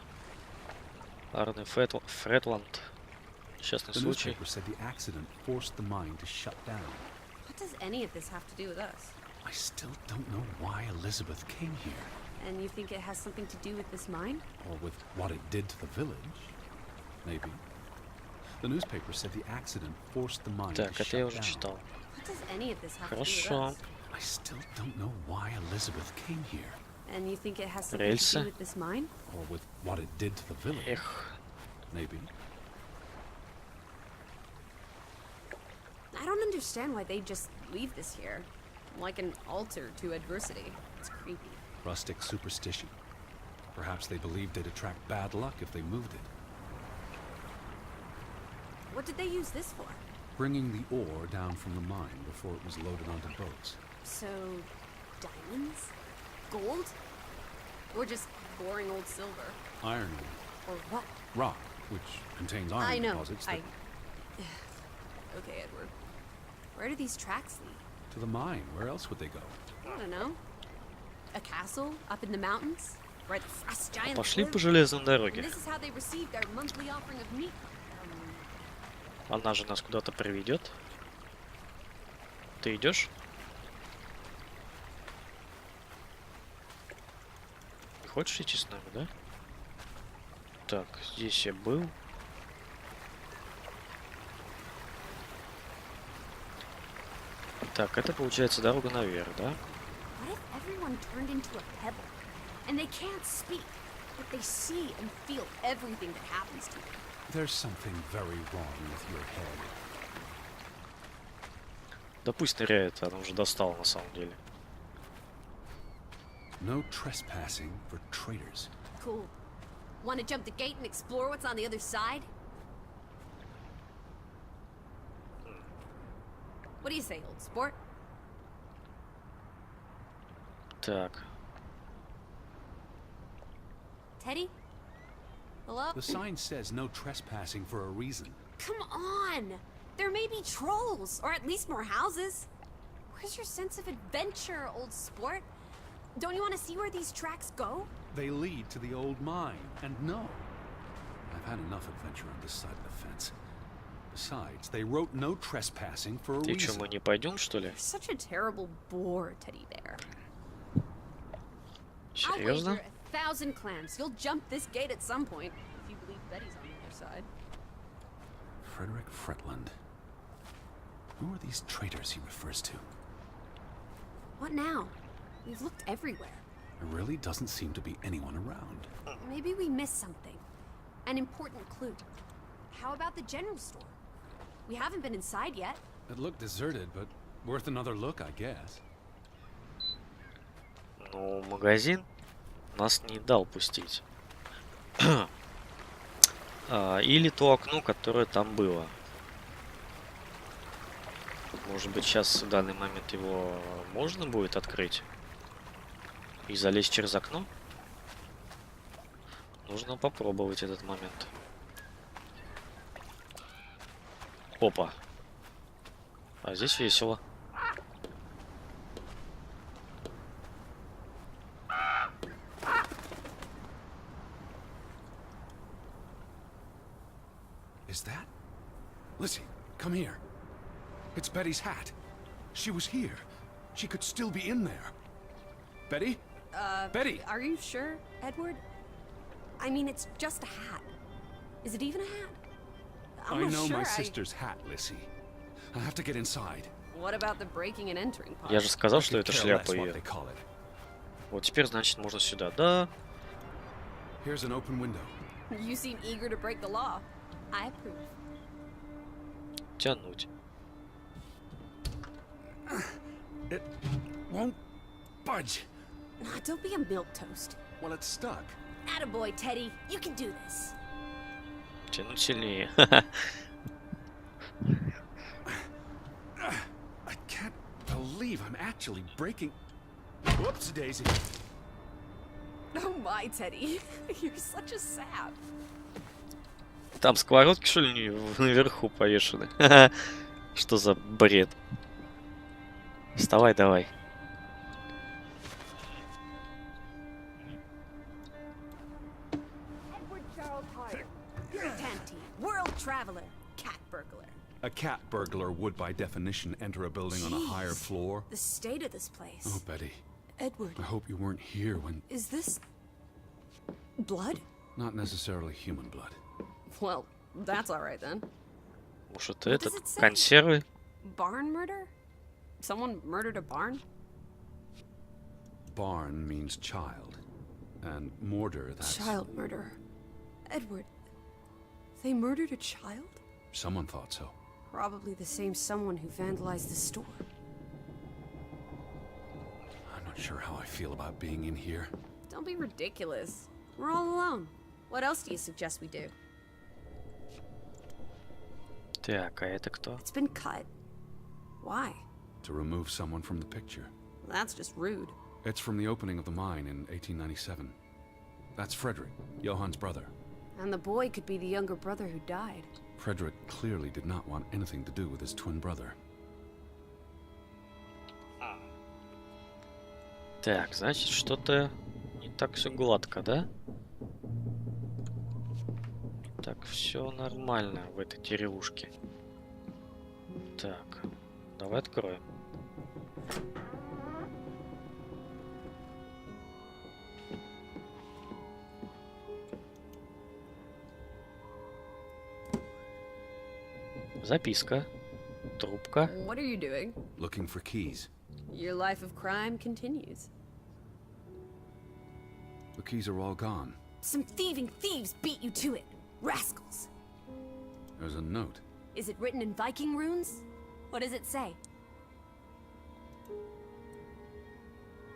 Арне Фретланд. Несчастный The случай. newspaper said the accident forced the mine to shut down. What does any of this have to do with us? I still don't know why Elizabeth came here, And you think it has something to do with this mine? or with what it did to the village. Maybe. The newspaper said the accident forced the mine Так, to это я shut уже down. читал. What does any of this have to do with Хорошо. us? I still don't know why Elizabeth came here, And you think it has something to Рельсы. do with this mine? or with what it did to the village. Эх, Maybe. I don't understand why they just leave this here. Like an altar to adversity. It's creepy. Rustic superstition. Perhaps they believed they'd attract bad luck if they moved it. What did they use this for? Bringing the ore down from the mine before it was loaded onto boats. So, diamonds? Gold? Or just boring old silver? Iron ore. Or what? Rock, which contains iron I know. deposits that Okay, Edward. Where do these tracks lead? to the mine. Where else would they go? I don't know. A castle up in the mountains? Where the frost giants пошли live? по железной And дороге. this is how they receive their monthly offering of meat. Она же нас куда-то приведет. Ты идешь? Не хочешь идти с нами, да? Так, здесь я был. Так, это получается дорога наверх, да? What if everyone turned into a pebble? And they can't speak, but they see and feel everything that happens to them. There's something very wrong with your head. Да пусть ныряет, она уже достала на самом деле. No trespassing for traitors. Cool. Want to jump the gate and explore what's on the other side? What do you say, old sport? Так, Teddy? Hello? The sign says no trespassing for a reason. Come on! There may be trolls, or at least more houses. Where's your sense of adventure, old sport? Don't you want to see where these tracks go? They lead to the old mine, and no. I've had enough adventure on this side of the fence. Besides, they wrote no trespassing for a и что, reason. мы не пойдем, что ли? You're such a terrible bore, Teddy Bear. I'll Серьезно? wager 1,000 clams. You'll jump this gate at some point, if you believe Betty's on the other side. Frederick Fretland. Who are these traitors he refers to? What now? We've looked everywhere. There really doesn't seem to be anyone around. Maybe we missed something. An important clue. How about the general store? We haven't been inside yet. It looked deserted, but worth another look, I guess. Ну, магазин нас не дал пустить. Или то окно, которое там было. Может быть, сейчас в данный момент его можно будет открыть и залезть через окно? Нужно попробовать этот момент. Опа. А здесь весело. Is that? Lizzie, come here. It's Betty's hat. She was here. She could still be in there. Betty? Betty! Are you sure, Edward? I mean, it's just a hat. Is it even a hat? I'm I not know sure. my sister's hat, Lizzie. I have to get inside. What about the breaking and entering part? Я же сказал, I что could это care шляпа less what ее. they call it. Вот теперь, значит, можно сюда. Да. Here's an open window. You seem eager to break the law. I approve. Тянуть. It won't budge. Nah, don't be a milquetoast. Well, it's stuck. Attaboy, Teddy. You can do this. Тянуть сильнее. I can't believe I'm actually breaking. Whoops, Daisy. Oh my, Teddy. You're such a sap. Там сковородки, что ли, наверху повешены? Что за бред? Вставай, давай. Edward Charles Hardy. Tanty, world traveler, cat burglar. A cat burglar would, by definition, enter a building on a higher Jeez. floor. The state of this place. Oh, Betty, Edward, I hope you weren't here when... is this blood? Not necessarily human blood. Well, that's all right then. Может, What этот, does it say? консервы? Barn murder? Someone murdered a barn? Barn means child, and mortar, that's... Child murder. Edward, they murdered a child? Someone thought so. Probably the same someone who vandalized the store. I'm not sure how I feel about being in here. Don't be ridiculous. We're all alone. What else do you suggest we do? Так, а это кто? It's been cut. Why? To remove someone from the picture. That's just rude. It's from the opening of the mine in 1897. That's Frederick, Johan's brother. And the boy could be the younger brother who died. Frederick clearly did not want anything to do with his twin brother. Так, значит, что-то не так все гладко, да? Так, все нормально в этой деревушке. Так, давай откроем. Записка. Трубка. What are you doing? Looking for keys. Your life of crime continues. The keys are all gone. Some thieving thieves beat you to it. Rascals. There's a note. Is it written in Viking runes? What does it say?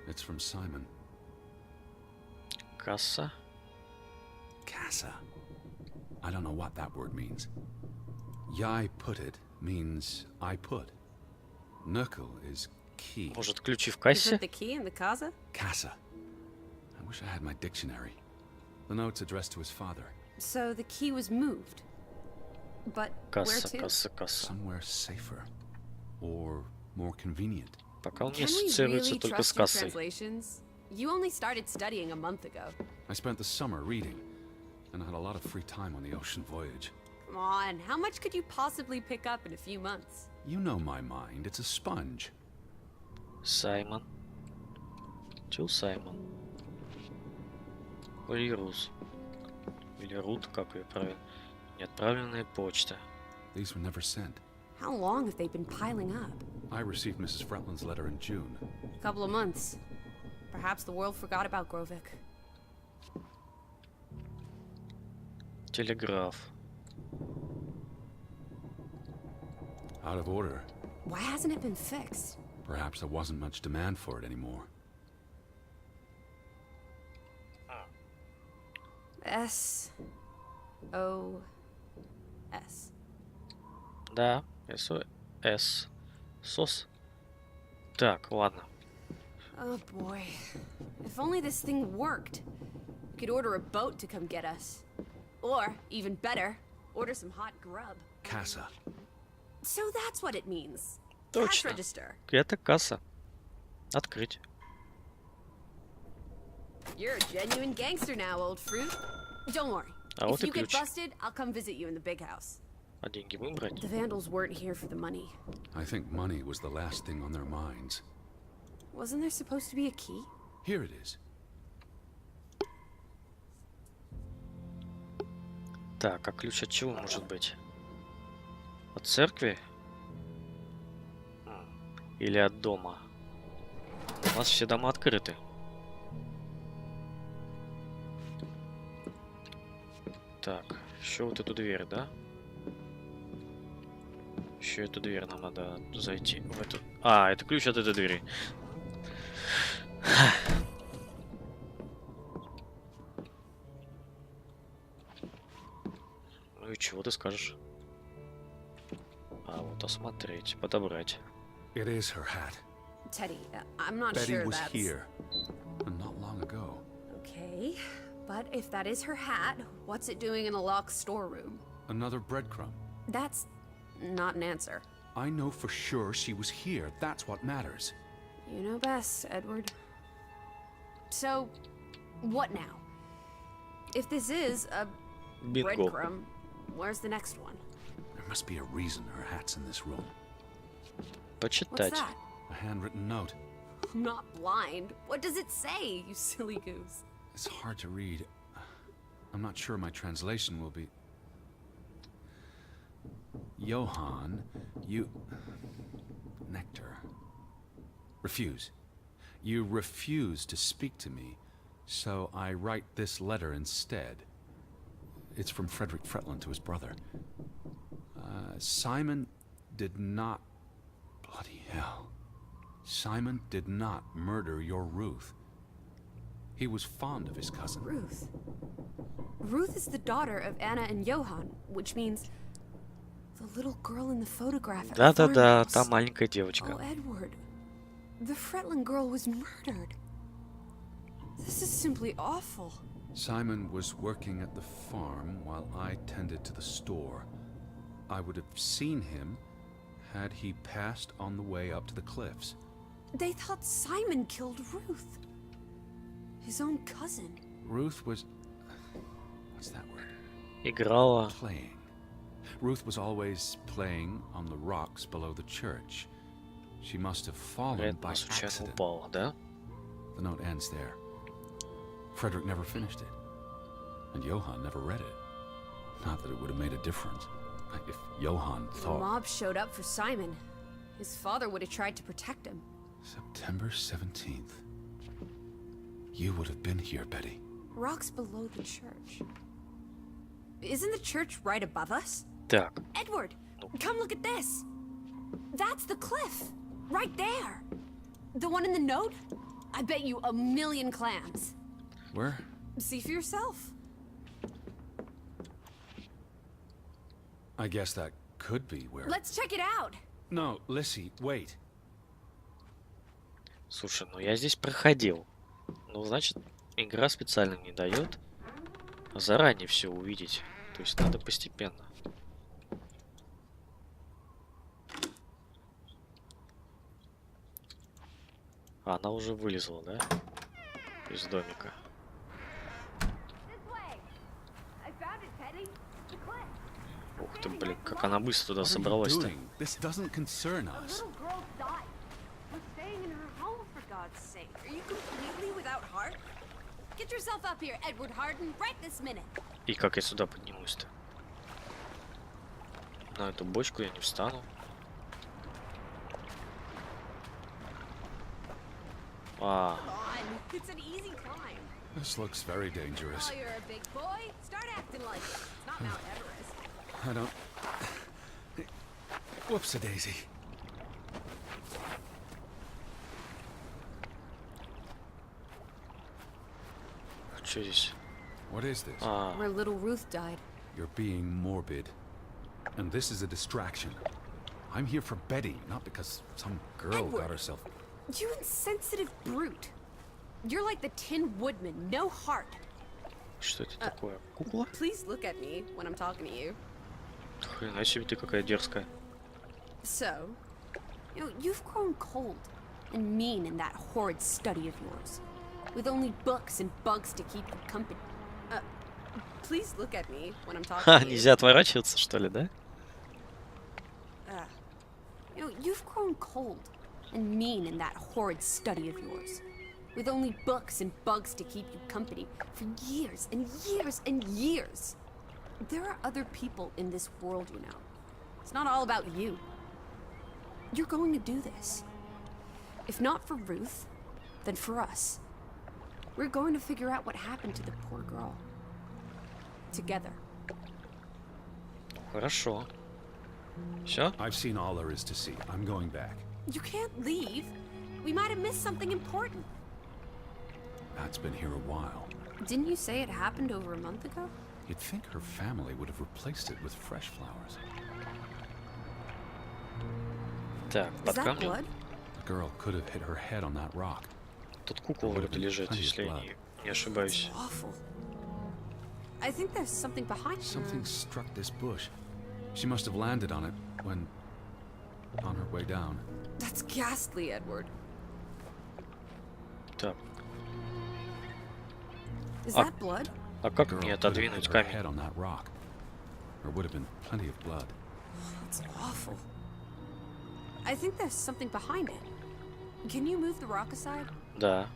It's from Simon. Касса. Casa. I don't know what that word means. Yai put it means I put. Knuckle is key. Может, ключи в You кассе? put the key in the casa? Casa. I wish I had my dictionary. The note's addressed to his father. So the key was moved. But where Касса, to? касса, касса. Somewhere safer. Or more convenient. Пока он не Can we ассоциируется really только с trust your кассой. translations? You only started studying a month ago. I spent the summer reading, and I had a lot of free time on the ocean voyage. Come on, how much could you possibly pick up in a few months? You know my mind, it's a sponge. Саймон. Чил Саймон. Рус. Или Рут, как ее правильно. Неотправленная почта. These were never sent. How long have they been piling up? I received Mrs. Fretland's letter in June. A couple of months. Perhaps the world forgot about Grovik. Телеграф. Out of order. Why hasn't it been fixed? Perhaps there wasn't much demand for it anymore. S-O-S. Да, СОС. СОС. Так, ладно. Oh boy. If only this thing worked. We could order a boat to come get us. Or, even better, order some hot grub. Casa. So that's what it means. Cash Точно. register. Это касса. Открыть. You're a genuine gangster now, old fruit. Don't worry. А If вот и you get ключ. busted, I'll come visit you in the big house. А деньги будем брать? The vandals weren't here for the money. I think money was the last thing on their minds. Wasn't there supposed to be a key? Here it is. Так, а ключ от чего может быть? От церкви? Или от дома? У нас все дома открыты. Так, еще вот эту дверь, да? Еще эту дверь нам надо зайти в эту. А, это ключ от этой двери. Ну и чего ты скажешь? А вот осмотреть, подобрать. It is her hat. Teddy, I'm not Betty sure was that's... here. Not long ago. Okay, but if that is her hat, what's it doing in a locked storeroom? Another breadcrumb. That's not an answer. I know for sure she was here. That's what matters. You know best, Edward. So, what now? If this is a Бинго. breadcrumb, where's the next one? There must be a reason her hat's in this room. What's Почитать. that? A handwritten note. I'm not blind. What does it say, you silly goose? It's hard to read. I'm not sure my translation will be... Johann, you... Nectar. Refuse. You refuse to speak to me, so I write this letter instead. It's from Frederick Fretland to his brother. Simon did not... Bloody hell. Simon did not murder your Ruth. He was fond of his cousin. Ruth. Ruth is the daughter of Anna and Johann, which means the little girl in the photograph at the Да-да-да, farmhouse. та маленькая Oh, девочка. Edward. The Fretland girl was murdered. This is simply awful. Simon was working at the farm while I tended to the store. I would have seen him had he passed on the way up to the cliffs. They thought Simon killed Ruth. His own cousin. Ruth was... What's that word? Играла. Playing. Ruth was always playing on the rocks below the church. She must have fallen Вероятно, by случайно accident. упала, да? The note ends there. Frederick never finished it. And Johann never read it. Not that it would have made a difference. If Johann The thought... mob showed up for Simon. His father would have tried to protect him. September 17th. You would have been here, Betty. Rocks below the church. Isn't the church right above us? Так, Edward, come look at this. That's the cliff. Right there. The one in the note? I bet you 1,000,000 clams. Where? See for yourself. I guess that could be where... Let's check it out. No, Lissy, wait. слушай, ну я здесь проходил. Ну, значит, игра специально не дает заранее все увидеть. То есть надо постепенно. А, она уже вылезла, да? Из домика. This way. I found it, Teddy. The cliff. Ух ты, блин, как она быстро туда What are you собралась-то. doing? This doesn't concern A us. little girl died. We're staying in her home, for God's sake. Are you completely without heart? Get yourself up here, Edward Harden, right this minute. И как я сюда поднимусь-то? На эту бочку я не встану. А, Come on, it's an easy climb. This looks very dangerous. Oh, you're a big boy. Start acting like it. It's not Mount Everest. I don't... Whoops-a-daisy. что здесь? What is this? А, Where little Ruth died. You're being morbid. And this is a distraction. I'm here for Betty, not because some girl Edward. got herself... You insensitive brute. You're like the Tin Woodman, no heart. что это такое? Кукла? Please look at me when I'm talking to you. Хрена себе ты какая дерзкая. So, you've grown cold and mean in that horrid study of yours, with only books and bugs to keep you company. Please look at me when I'm talking Ха, to you. нельзя отворачиваться, что ли, да? You've grown cold and mean in that horrid study of yours, with only books and bugs to keep you company for years and years and years. There are other people in this world, you know. It's not all about you. You're going to do this. If not for Ruth, then for us. We're going to figure out what happened to the poor girl. Together. Хорошо. Все? I've seen all there is to see. I'm going back. You can't leave. We might have missed something important. Pat's been here a while. Didn't you say it happened over a month ago? You'd think her family would have replaced it with fresh flowers. Так, Is под that камнем. blood? The girl could have hit her head on that rock. Тут кукла вроде лежит, если я не ошибаюсь. Awful. I think there's something behind. Something struck this bush. She must have landed on it when... on her way down. That's ghastly, Edward. Так, Is Ah. that blood? а как Girl мне could have отодвинуть hit her head камень? on that rock. There would have been plenty of blood. That's awful. I think there's something behind it. Can you move the rock aside? Да.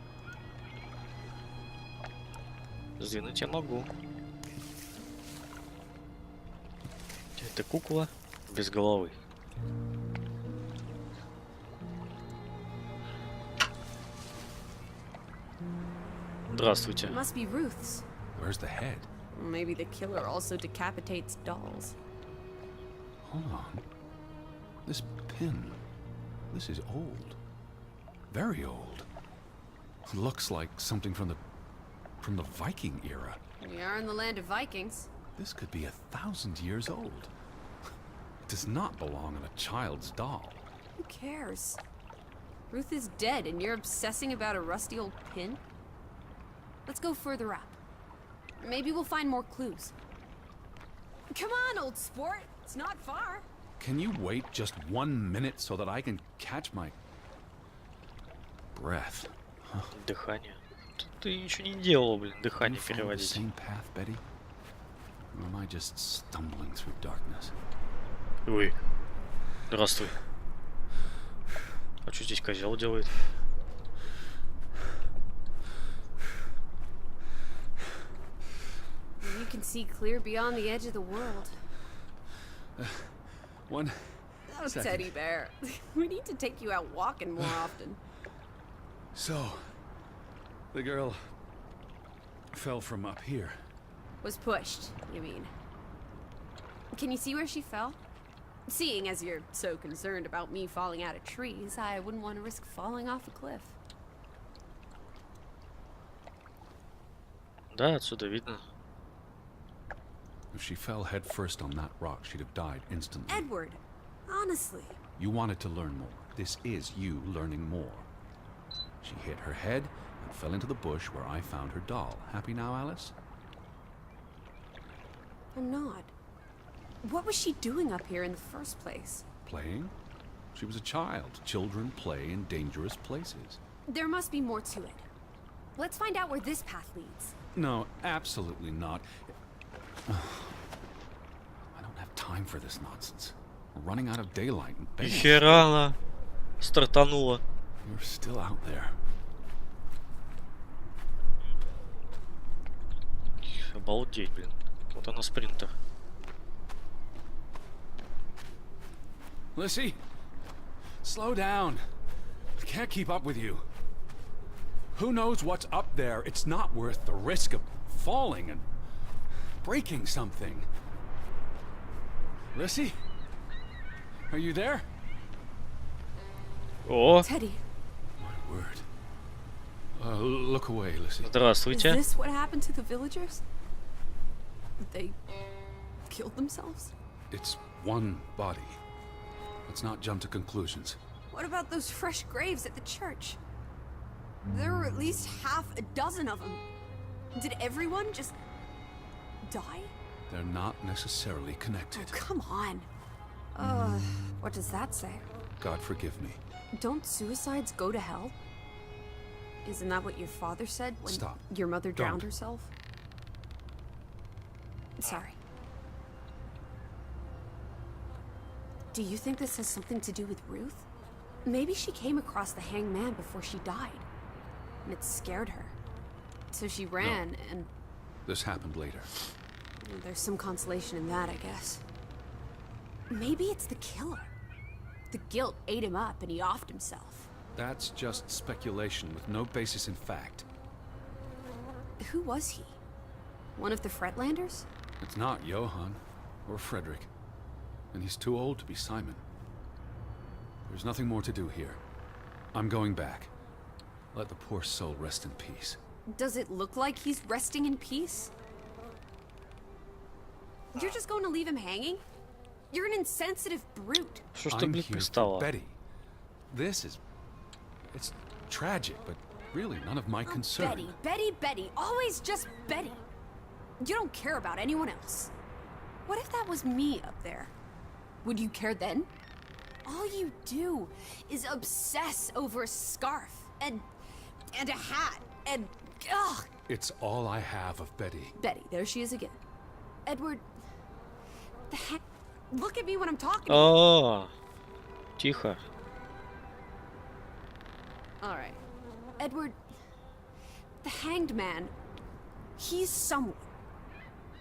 Сдвинуть я могу. Это кукла без головы. Здравствуйте. It must be Ruth's. Where's the head? Maybe the killer also decapitates dolls. Hold on. This pin. This is old. Very old. Looks like something from the Viking era. We are in the land of Vikings. This could be 1,000 years old. It does not belong in a child's doll. Who cares? Ruth is dead and you're obsessing about a rusty old pin? Let's go further up. Maybe we'll find more clues. Come on, old sport. It's not far. Can you wait just 1 minute so that I can catch my breath? Дыхание. Ты ничего не делал, блин, Are you дыхание following the переводить. same path, Betty? Or am I just stumbling through darkness? Ой. Здравствуй. А что здесь козел делает? You can see clear beyond the edge of the world. One Oh, second. teddy bear. We need to take you out walking more often. So, the girl fell from up here. Was pushed, you mean? Can you see where she fell? Seeing as you're so concerned about me falling out of trees, I wouldn't want to risk falling off a cliff. Да, отсюда видно. If she fell head first on that rock, she'd have died instantly. Edward, honestly. You wanted to learn more. This is you learning more. She hit her head and fell into the bush where I found her doll. Happy now, Alice? I'm not. What was she doing up here in the first place? Playing? She was a child. Children play in dangerous places. There must be more to it. Let's find out where this path leads. No, absolutely not. I don't have time for this nonsense. We're running out of daylight. And И Betty, хера она стартанула. you're still out there. Обалдеть, блин. Вот она спринтер. Lissy, slow down. I can't keep up with you. Who knows what's up there? It's not worth the risk of falling and breaking something. Lissy? Are you there? О, Teddy, My word. Look away, Lissy. is здравствуйте. this what happened to the villagers? They killed themselves? It's one body. Let's not jump to conclusions. What about those fresh graves at the church? There were at least half a dozen of them. Did everyone just die? They're not necessarily Oh, connected. come on. What does that say? God forgive me. Don't suicides go to hell? Isn't that what your father said when Stop. your mother drowned Don't. herself? Sorry. Do you think this has something to do with Ruth? Maybe she came across the hanged man before she died, and it scared her. So she ran, and This happened later. there's some consolation in that, I guess. Maybe it's the killer. The guilt ate him up, and he offed himself. That's just speculation with no basis in fact. Who was he? One of the Fretlanders? It's not Johann or Frederick. And he's too old to be Simon. There's nothing more to do here. I'm going back. Let the poor soul rest in peace. Does it look like he's resting in peace? You're just going to leave him hanging? You're an insensitive brute. Что ж ты, I'm блин, here for пристала? Betty. This is... It's tragic, but really none of my concern. Betty, Betty, Betty. Always just Betty. You don't care about anyone else. What if that was me up there? Would you care then? All you do is obsess over a scarf and a hat and ugh. It's all I have of Betty. Betty, there she is again. Edward, the heck? Look at me when I'm talking. О, тихо. All right, Edward, the hanged man. He's someone.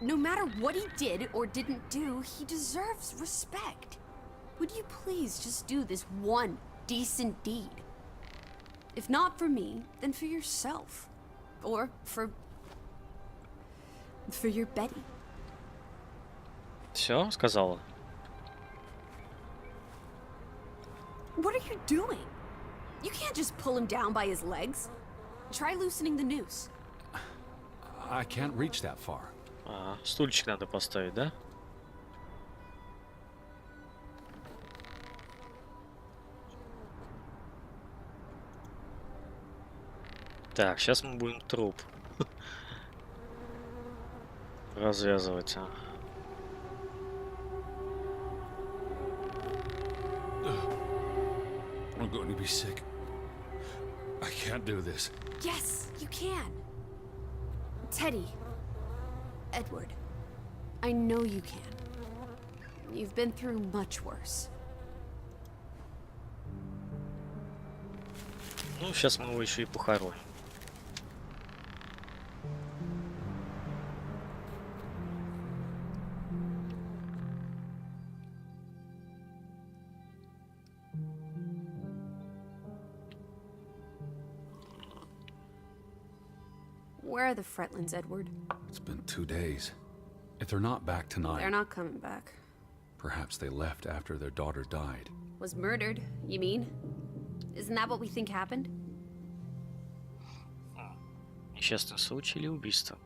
No matter what he did or didn't do, he deserves respect. Would you please just do this one decent deed? If not for me, then for yourself. Or for your Betty. Все, сказала. What are you doing? You can't just pull him down by his legs. Try loosening the noose. I can't reach that far. А, стульчик надо поставить, да? Так, сейчас мы будем труп развязывать. I'm going to be sick. I can't do this. Yes, you can. Teddy. Edward. I know you can. You've been through much worse. Ну, сейчас мы его еще и похороним. Where are the Fretlands, Edward? It's been 2 days. If they're not back tonight, They're not coming back. perhaps they left after their daughter died. Was murdered, you mean? Isn't that what we think happened? Несчастный случай или убийство?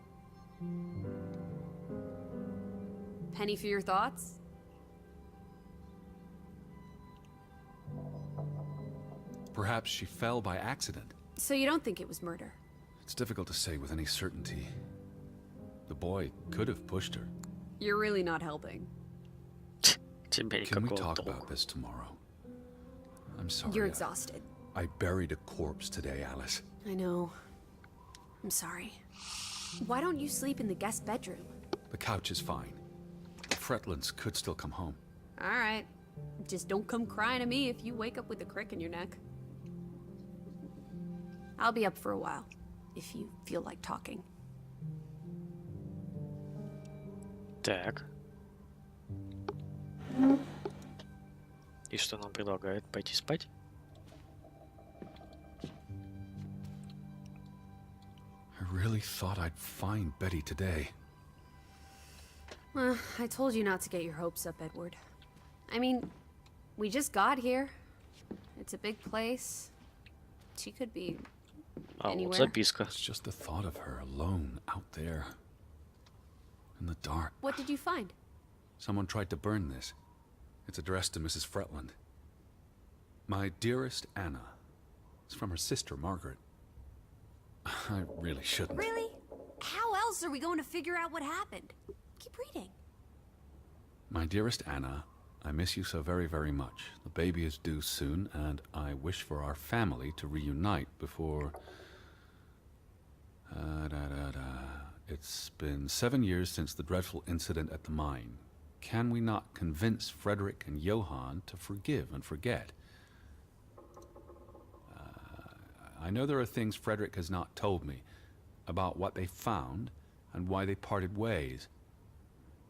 Penny for your thoughts? Perhaps she fell by accident. So you don't think it was murder? It's difficult to say with any certainty. The boy could have pushed her. You're really not helping. Тебе Can we никакого talk толку. about this tomorrow? I'm sorry. You're exhausted. I buried a corpse today, Alice. I know. I'm sorry. Why don't you sleep in the guest bedroom? The couch is fine. The Fretlands could still come home. All right. Just don't come crying to me if you wake up with a crick in your neck. I'll be up for a while, if you feel like talking. Так. И что нам предлагает? Пойти спать? I really thought I'd find Betty today. Well, I told you not to get your hopes up, Edward. I mean, we just got here. It's a big place. She could be А, вот anywhere. записка. It's just the thought of her alone out there. In the dark. What did you find? Someone tried to burn this. It's addressed to Mrs. Fretland. My dearest Anna. It's from her sister, Margaret. I really shouldn't. Really? How else are we going to figure out what happened? Keep reading. My dearest Anna, I miss you so very, very much. The baby is due soon, and I wish for our family to reunite before... It's been 7 years since the dreadful incident at the mine. Can we not convince Frederick and Johann to forgive and forget? I know there are things Frederick has not told me about what they found and why they parted ways.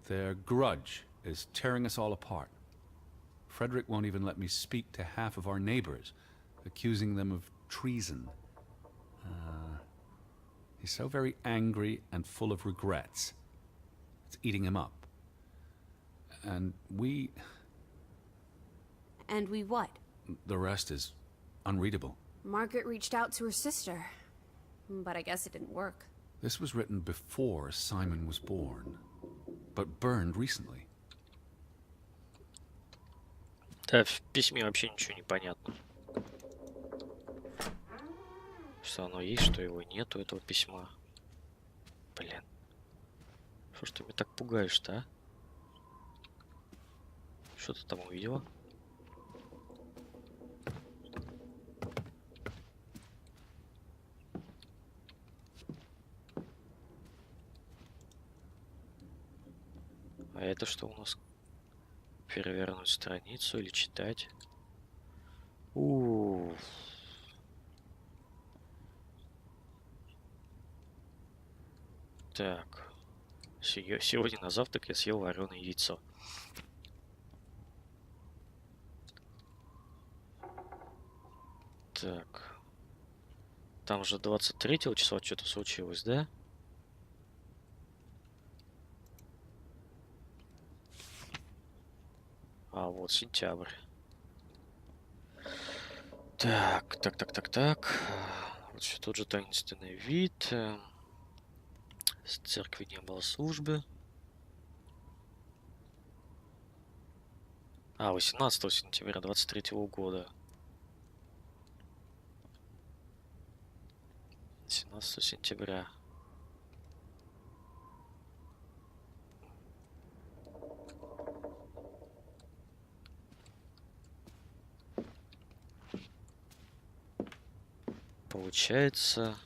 Their grudge is tearing us all apart. Frederick won't even let me speak to half of our neighbors, accusing them of treason. He's so very angry and full of regrets. It's eating him up. And we... And we what? The rest is unreadable. Margaret reached out to her sister, but I guess it didn't work. This was written before Simon was born, but burned recently. Да, в письме вообще ничего не понятно. Что оно есть, что его нету, этого письма. Блин. Что ж ты меня так пугаешь-то, а? Что ты там увидела? А это что у нас? Перевернуть страницу или читать? У. Так. Сегодня на завтрак я съел вареное яйцо. Так. Там же 23 числа что-то случилось, да? А вот сентябрь. Так. Вот все тот же таинственный вид. С церкви не было службы. 18 сентября 23 года. 17 сентября. Получается,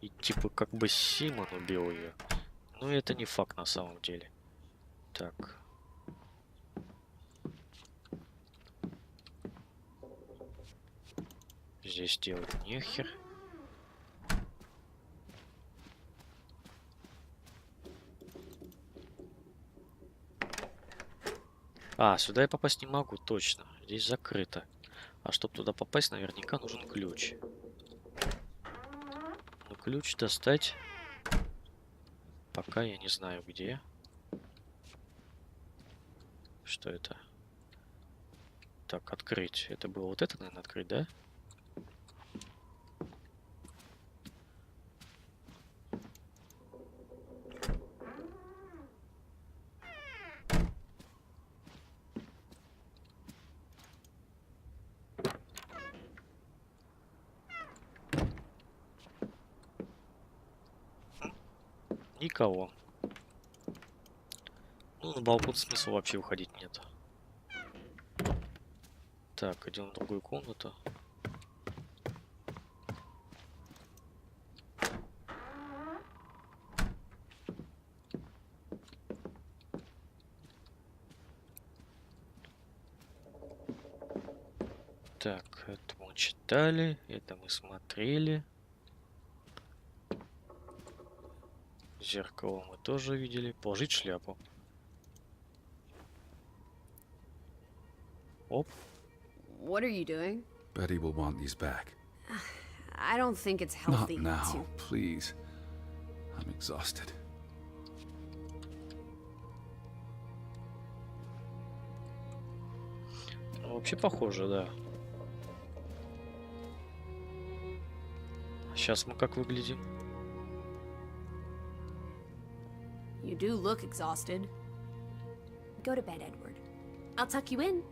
и типа как бы Симон убил ее. Но это не факт на самом деле. Так. Здесь делать нехер. Сюда я попасть не могу, точно. Здесь закрыто. А чтобы туда попасть, наверняка нужен ключ. Ну, ключ достать. Пока я не знаю где. Что это? Так, открыть. Это было вот это, наверное, открыть, да? Никого. Ну, на балкон смысла вообще выходить нет. Так, идем в другую комнату. Так, это мы читали, это мы смотрели. Зеркало мы тоже видели. Положить шляпу. Оп. What are you doing? Betty will want these back. I don't think it's Not healthy now, to. please. I'm exhausted. Ну, вообще похоже, да. Сейчас мы как выглядим? You do look exhausted. Go to bed, Edward. I'll tuck you in.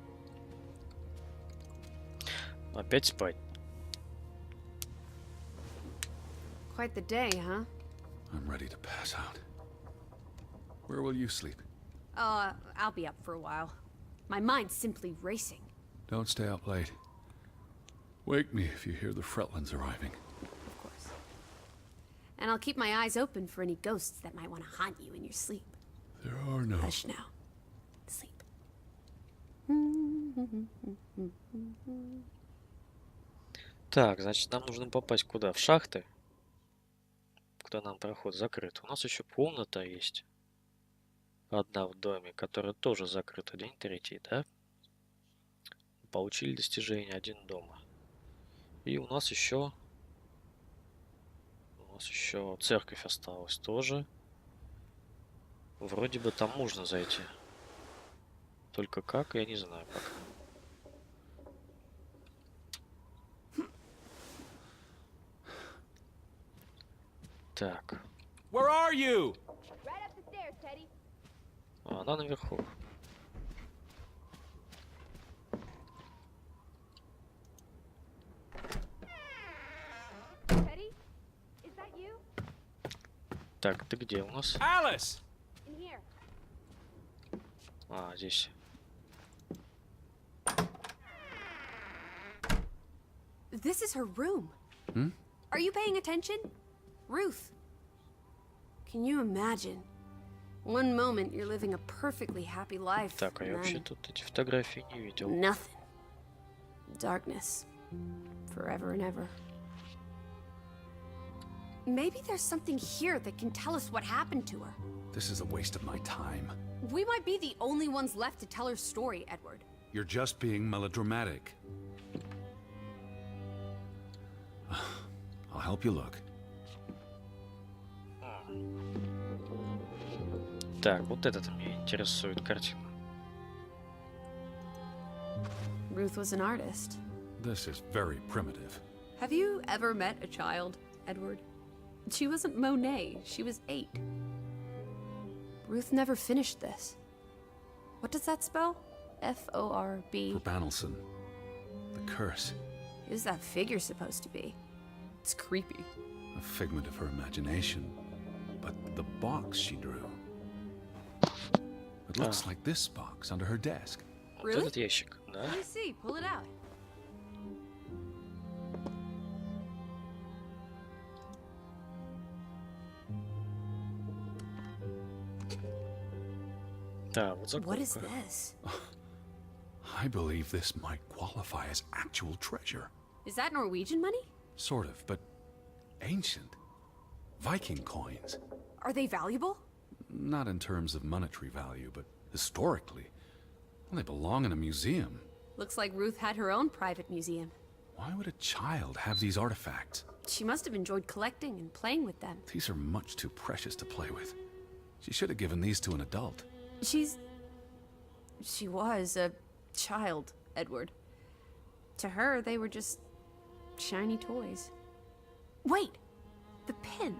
Опять спать. Quite the day, huh? I'm ready to pass out. Where will you sleep? I'll be up for a while. My mind's simply racing. Don't stay up late. Wake me if you hear the Fretlands arriving. Of course. And I'll keep my eyes open for any ghosts that might want to haunt you in your sleep. There are no... Hush now. Sleep. Так, значит, нам нужно попасть куда? В шахты? Куда нам проход закрыт. У нас еще комната есть. Одна в доме, которая тоже закрыта. День третий, да? Получили достижение один дома. И у нас еще церковь осталась тоже. Вроде бы там можно зайти. Только как, я не знаю как. Так. Where are you? Right up the stairs, Teddy. Она наверху. Teddy? Is that you? Так, ты где у нас? Alice! А, здесь. This is her room. Hmm? Are you paying attention? Ruth. Can you imagine? One moment you're living a perfectly happy life. Так, а я and вообще then тут эти фотографии не видел. nothing. Darkness. Forever and ever. Maybe there's something here that can tell us what happened to her. This is a waste of my time. We might be the only ones left to tell her story, Edward. You're just being melodramatic. I'll help you look. Так, вот этот меня интересует картина. Ruth was an artist. This is very primitive. Have you ever met a child, Edward? She wasn't Monet, she was 8. Ruth never finished this. What does that spell? F-O-R-B. For Banelson. The curse. Who's that figure supposed to be? It's creepy. A figment of her imagination. But the box she drew. It looks like this box under her desk. Вот Really? этот ящик, да? Let me see, pull it out. Да, вот What is закупка. this? I believe this might qualify as actual treasure. Is that Norwegian money? Sort of, but ancient. Viking coins. Are they valuable? Not in terms of monetary value, but historically. Well, they belong in a museum. Looks like Ruth had her own private museum. Why would a child have these artifacts? She must have enjoyed collecting and playing with them. These are much too precious to play with. She should have given these to an adult. She was a child, Edward. To her, they were just shiny toys. Wait! The pin!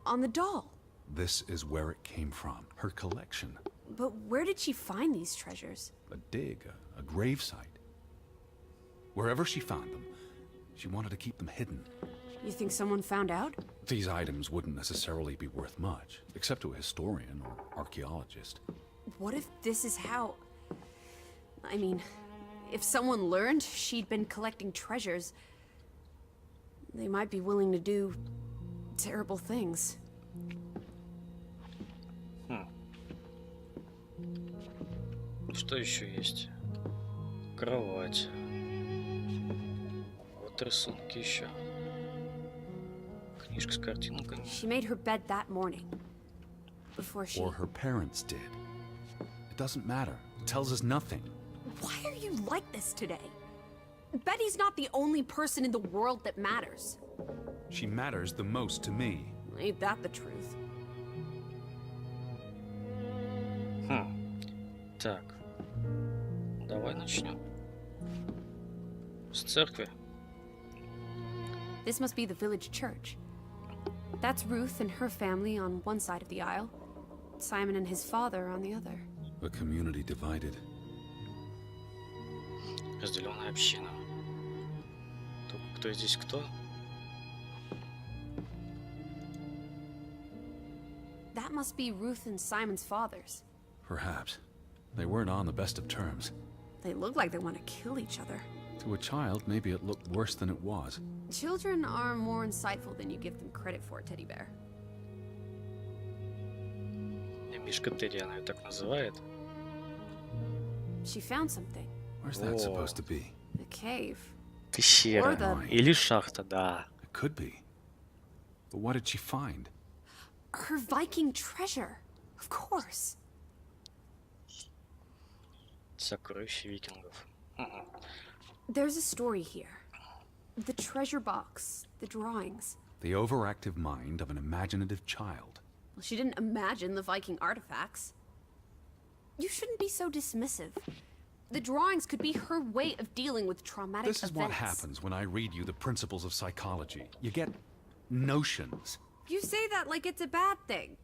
On the doll! This is where it came from, her collection. But where did she find these treasures? A dig, a grave site. Wherever she found them, she wanted to keep them hidden. You think someone found out? These items wouldn't necessarily be worth much, except to a historian or archaeologist. What if this is how... I mean, if someone learned she'd been collecting treasures, they might be willing to do terrible things. Что еще есть? Кровать. Вот рисунки еще. Книжка с картинками. She made her bed that morning. Before she... Or her parents did. It doesn't matter. It tells us nothing. Why are you like this today? Betty's not the only person in the world that matters. She matters the most to me. Ain't that the truth? Так. Давай начнем. С церкви. This must be the village church. That's Ruth and her family on one side of the aisle. Simon and his father on the other. A community divided. Разделенная община. Кто здесь кто? That must be Ruth and Simon's fathers. Perhaps. They weren't on the best of terms. They look like they want to kill each other. To a child, maybe it looked worse than it was. Children are more insightful than you give them credit for, Teddy Bear. Мишка Тедди, она ее так называет. She found something. Where's that supposed to be? A cave. Пещера. Or the- Или шахта, да. It could be. But what did she find? Her Viking treasure. Of course. Сокровища викингов. There's a story here. The treasure box, the drawings. The overactive mind of an imaginative child. Well, she didn't imagine the Viking artifacts. You shouldn't be so dismissive. The drawings could be her way of dealing with traumatic This is events. what happens when I read you the principles of psychology. You get notions. You say that like it's a bad thing.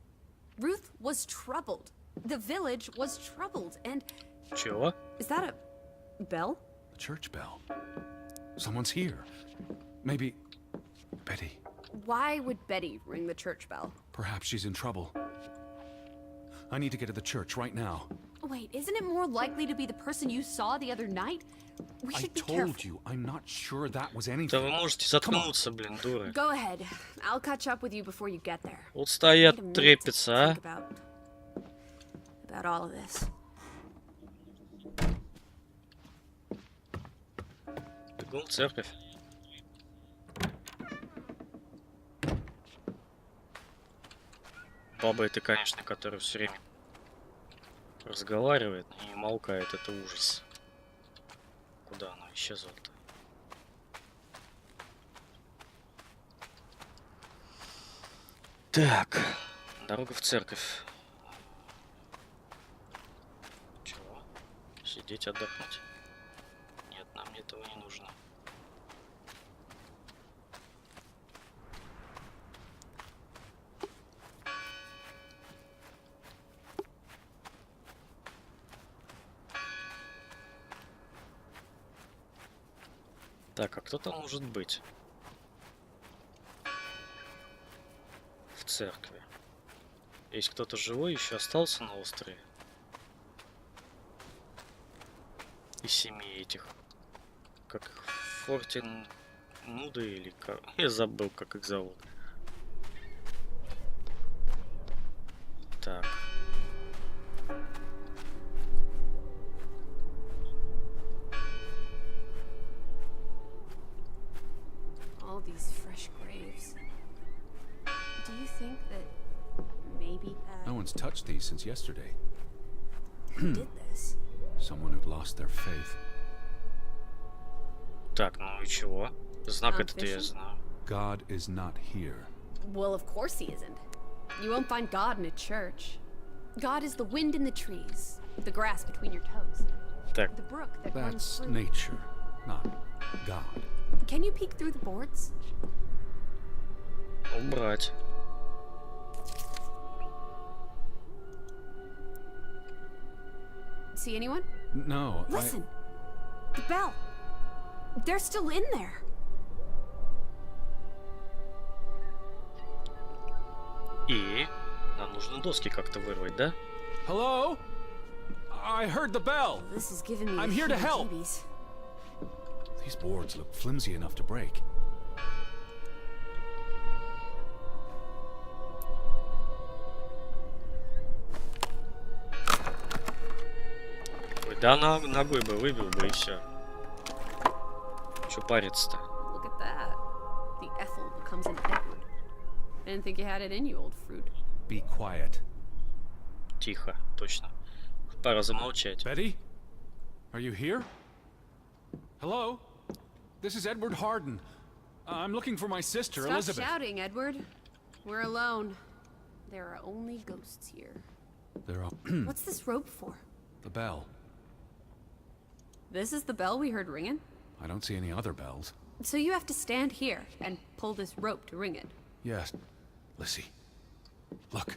Ruth was troubled. The village was troubled, and... Чего? Is that a bell? The church bell. Someone's here. Maybe... Betty. Why would Betty ring the church bell? Perhaps she's in trouble. I need to get to the church right now. Wait, isn't it more likely to be the person you saw the other night? We I should be told careful. you, I'm not sure that was Да anything. вы можете заткнуться, блин, дуры. Go ahead. I'll catch up with you before you get there. Вот Need a стоят, minute to трепятся, а? think about all of this. Бегом в церковь. Баба это, конечно, которая все время разговаривает и не молкает, это ужас. Куда она исчезла-то? Так, дорога в церковь. Чего? Сидеть, отдохнуть? Нет, нам этого не нужно. Так, а кто там может быть? В церкви. Есть кто-то живой еще остался на острове? Из семьи этих. Как их? Фортин Нуды или как? Я забыл, как их зовут. Так. All these fresh graves. Do you think that maybe No one's touched these since yesterday. who did this? Someone who'd lost their faith. Так, ну и чего? Знак этот я Fishing? знаю. God is not here. Well, of course he isn't. You won't find God in a church. God is the wind in the trees, the grass between your toes, Так, the brook that runs That's through. nature, not God. Can you peek through the boards? убрать. See anyone? No, Listen! The bell! They're still in there! И нам нужно доски как-то вырвать, да? Hello? I heard the bell. This is giving me I'm the here to help. heebie-jeebies. These boards look flimsy enough to break. Ой, да ногой бы выбил бы и все. Че париться-то? Look at that. The Ethel becomes an Edward. Didn't think you had it in you, old fruit. Be quiet. Тихо, точно. Пора замолчать. Betty? Are you here? Hello? This is Edward Harden. I'm looking for my sister, Stop Elizabeth. shouting, Edward. We're alone. There are only ghosts here. They're all What's this rope for? the bell. This is the bell we heard ringing? I don't see any other bells. So you have to stand here and pull this rope to ring it. Yes. Lissy. Look.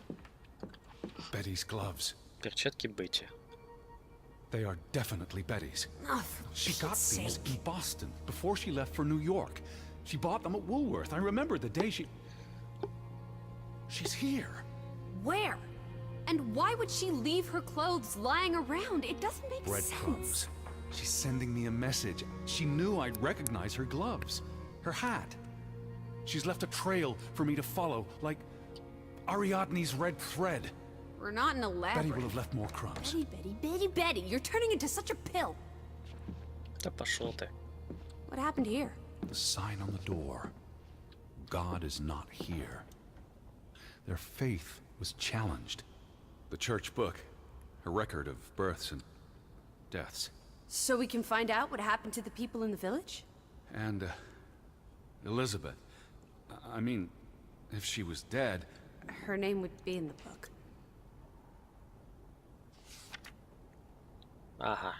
Betty's gloves. Перчатки Бетти. They are definitely Betty's. Oh, for She got Pete's these sake. in Boston before she left for New York. She bought them at Woolworth. I remember the day she... She's here. Where? And why would she leave her clothes lying around? It doesn't make Breadcrumbs. sense. She's sending me a message. She knew I'd recognize her gloves. Her hat. She's left a trail for me to follow, like Ariadne's red thread. We're not in a Betty will labyrinth. have left more crumbs. Betty, you're turning into such a pill. Да пошел ты. What happened here? The sign on the door. God is not here. Their faith was challenged. The church book, a record of births and deaths. So we can find out what happened to the people in the village? And Elizabeth. I mean, if she was dead, Her name would be in the book. Ага.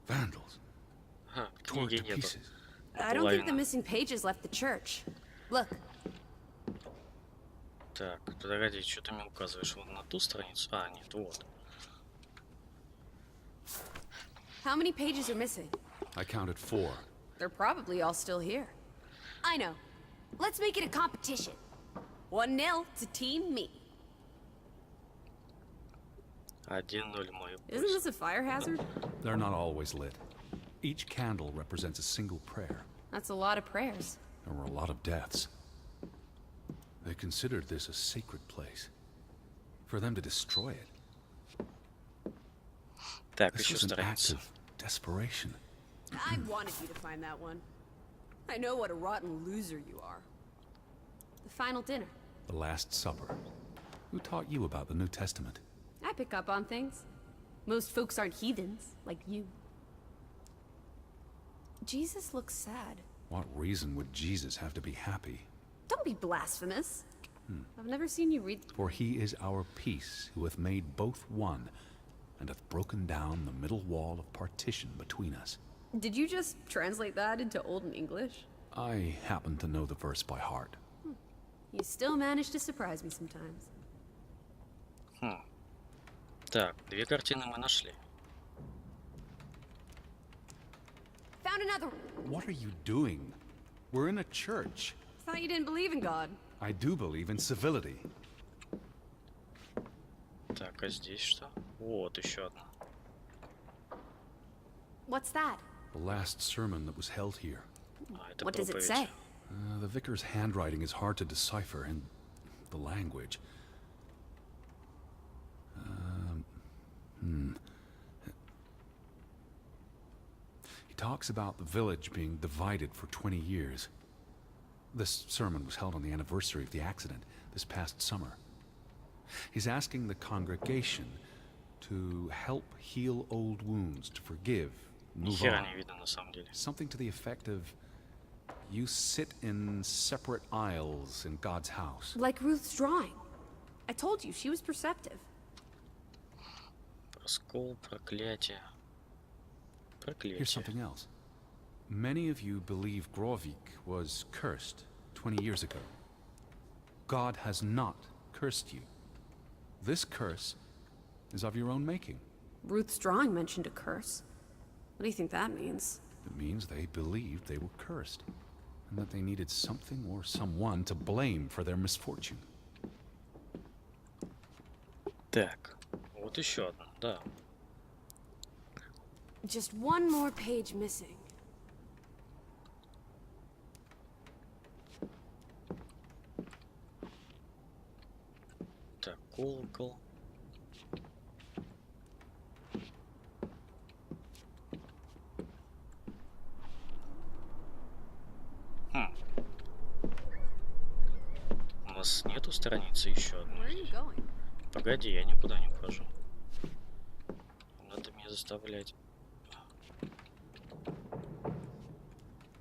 vandals Ха, tore книги to нету. pieces. I don't think the Половина. missing pages left the church. Look, Так, подожди, что ты мне указываешь? Вот на ту страницу? А, нет, вот. how many pages are missing? I counted 4. They're probably all still here. I know. Let's make it a competition. 1-0 to Team Me. 1-0 мою Isn't пользу. this a fire hazard? They're not always lit. Each candle represents a single prayer. That's a lot of prayers. There were a lot of deaths. They considered this a sacred place. For them to destroy it, Так, this еще was an act страница. of desperation. I wanted you to find that one. I know what a rotten loser you are. The final dinner. The Last Supper. Who taught you about the New Testament? I pick up on things. Most folks aren't heathens, like you. Jesus looks sad. What reason would Jesus have to be happy? Don't be blasphemous. I've never seen you read. For he is our peace, who hath made both one, and hath broken down the middle wall of partition between us. Did you just translate that into Old English? I happen to know the verse by heart. You still manage to surprise me sometimes. Так, 2 картины мы нашли. Found another one. What are you doing? We're in a church. Thought you didn't believe in God. I do believe in civility. Так, а здесь что? Вот еще одна. What's that? The last sermon that was held here. А, это What does it проповедь. say? The vicar's handwriting is hard to decipher, and the language. He talks about the village being divided for 20 years. This sermon was held on the anniversary of the accident this past summer. He's asking the congregation to help heal old wounds, to forgive, move Нихера on. не видно на самом деле. Something to the effect of, you sit in separate aisles in God's house. Like Ruth's drawing. I told you, she was perceptive. Раскол, проклятие. Here's Проклятие. something else. Many of you believe Grovik was cursed 20 years ago. God has not cursed you. This curse is of your own making. Ruth's drawing mentioned a curse. What do you think that means? It means they believed they were cursed, and that they needed something or someone to blame for their misfortune. Так, вот еще одна, да. Just one more page missing. Так, колокол. У нас нету страницы еще Where are одной. you going? Погоди, я никуда не ухожу. Надо меня заставлять.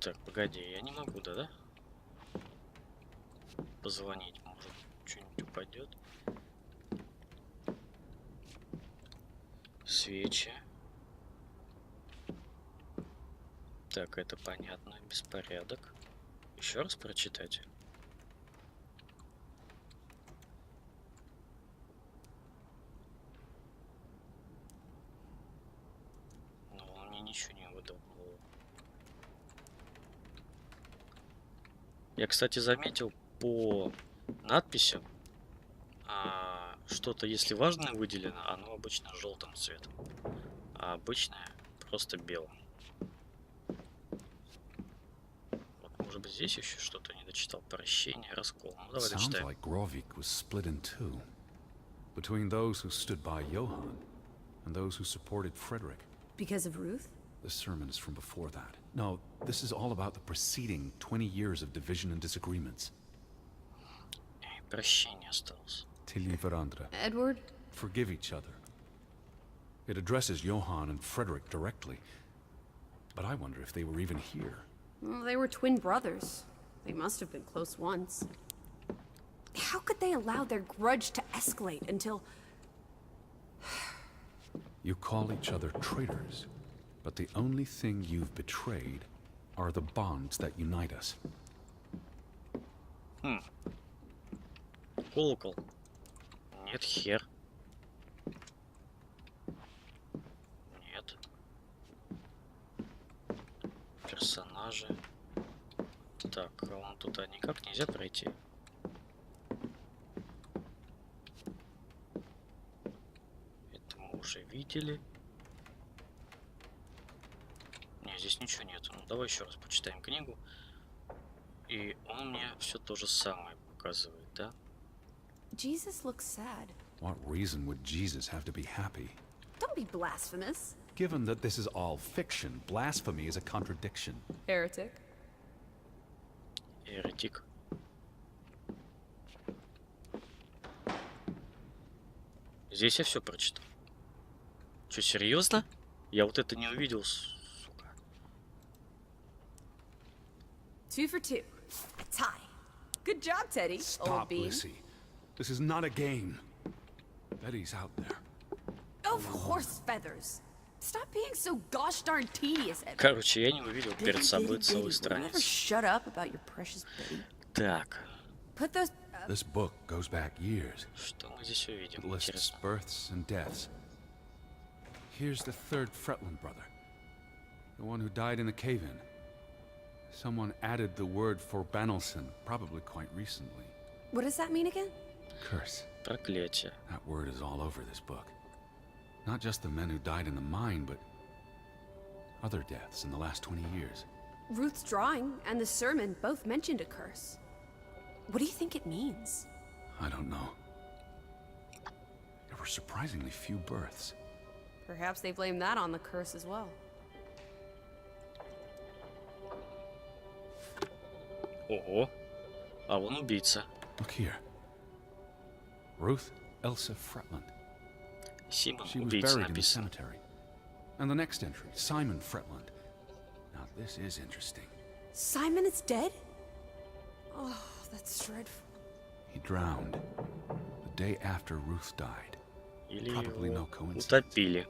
Так, погоди, я не могу, да? Позвонить, может, что-нибудь упадет. Свечи. Так, это понятно, беспорядок. Еще раз прочитать. Но он мне ничего не выдал. Я, кстати, заметил по надписям, что-то, если важное выделено, оно обычно желтым цветом, а обычное просто белым. Вот, может быть, здесь еще что-то не дочитал. Прощение, раскол. Ну, давай Sounds дочитаем. like Grovik was split in two, between those who stood by Johann and those who supported Frederick. Because of Ruth? This sermon is from before that. No, this is all about the preceding 20 years of division and disagreements. Прощение осталось. Tilly Verandra. Edward? Forgive each other. It addresses Johann and Frederick directly. But I wonder if they were even here. Well, they were twin brothers. They must have been close once. How could they allow their grudge to escalate until... You call each other traitors, but the only thing you've betrayed are the bonds that unite us. Колокол. Нет, хер. Нет. Персонажи. Так, а вон туда никак нельзя пройти. Это уже видели. Не, здесь ничего нет. Ну, давай еще раз почитаем книгу. И он мне все то же самое показывает, да? Jesus looks sad. What reason would Jesus have to be happy? Don't be blasphemous. Given that this is all fiction, blasphemy is a contradiction. Heretic. Еретик. Здесь я все прочитал. Че, серьезно? Я вот это не увидел, сука. 2 for 2. A tie. Good job, Teddy. Old Stop, bean. Lissy. This is not a game. Betty's out there. Of horse feathers. Stop being so gosh darn tedious, Edward. Короче, я не увидел перед собой целой Will you ever страницы. shut up about your precious Betty? Так, Put those. This book goes back years. что мы здесь увидим? It lists Интересно. births and deaths. Here's the third Fretland brother. The one who died in the cave-in. Someone added the word for Banelson, probably quite recently. What does that mean again? Curse. Проклятие. That word is all over this book. Not just the men who died in the mine, but other deaths in the last 20 years. Ruth's drawing and the sermon both mentioned a curse. What do you think it means? I don't know. There were surprisingly few births. Perhaps they blame that on the curse as well. Ого. А вон убийца. Look here. Ruth Elsa Fretland. Симон, She was убийца buried in the написано. cemetery. And the next entry, Simon Fretland. Now this is interesting. Simon is dead? Oh, that's dreadful. He drowned the day after Ruth died. Или Probably его no coincidence. утопили.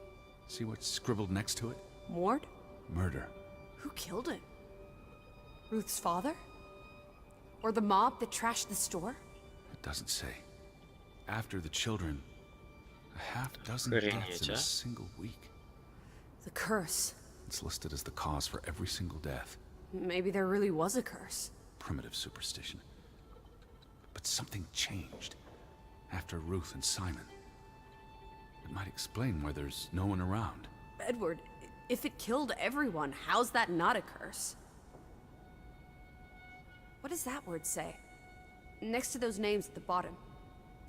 See what's scribbled next to it? Mord? Murder. Who killed him? Ruth's father? Or the mob that trashed the store? It doesn't say. After the children, a half dozen Охренеть, deaths in а? a single week. The curse. It's listed as the cause for every single death. Maybe there really was a curse. Primitive superstition. But something changed after Ruth and Simon. It might explain why there's no one around. Edward, if it killed everyone, how's that not a curse? What does that word say? Next to those names at the bottom.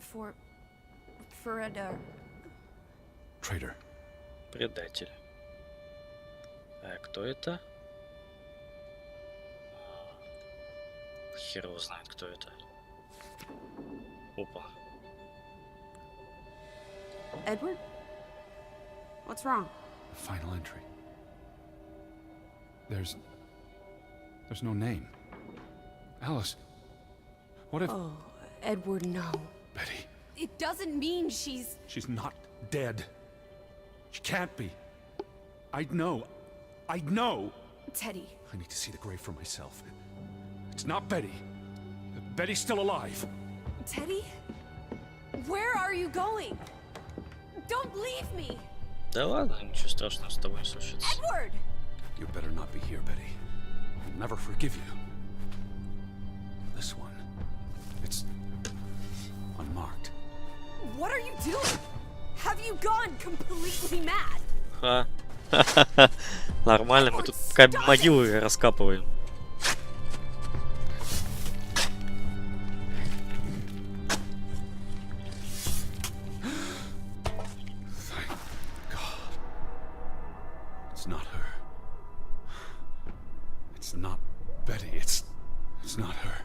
For a Traitor. Предатель. А кто это? Хер его знает, кто это. Опа. Edward? What's wrong? The final entry. There's no name. Alice, what if... Oh, Edward, no. Betty, It doesn't mean she's... she's not dead. She can't be. I'd know. I'd know. Teddy. I need to see the grave for myself. It's not Betty. Betty's still alive. Teddy? Where are you going? Don't leave me! Да ладно, ничего страшного с тобой не случится. Edward! You better not be here, Betty. I'll never forgive you. This one. It's unmarked. What are you doing? Have you gone completely mad? Ха. Нормально, мы тут могилы раскапываем. Thank God. It's not her. It's not Betty. It's not her.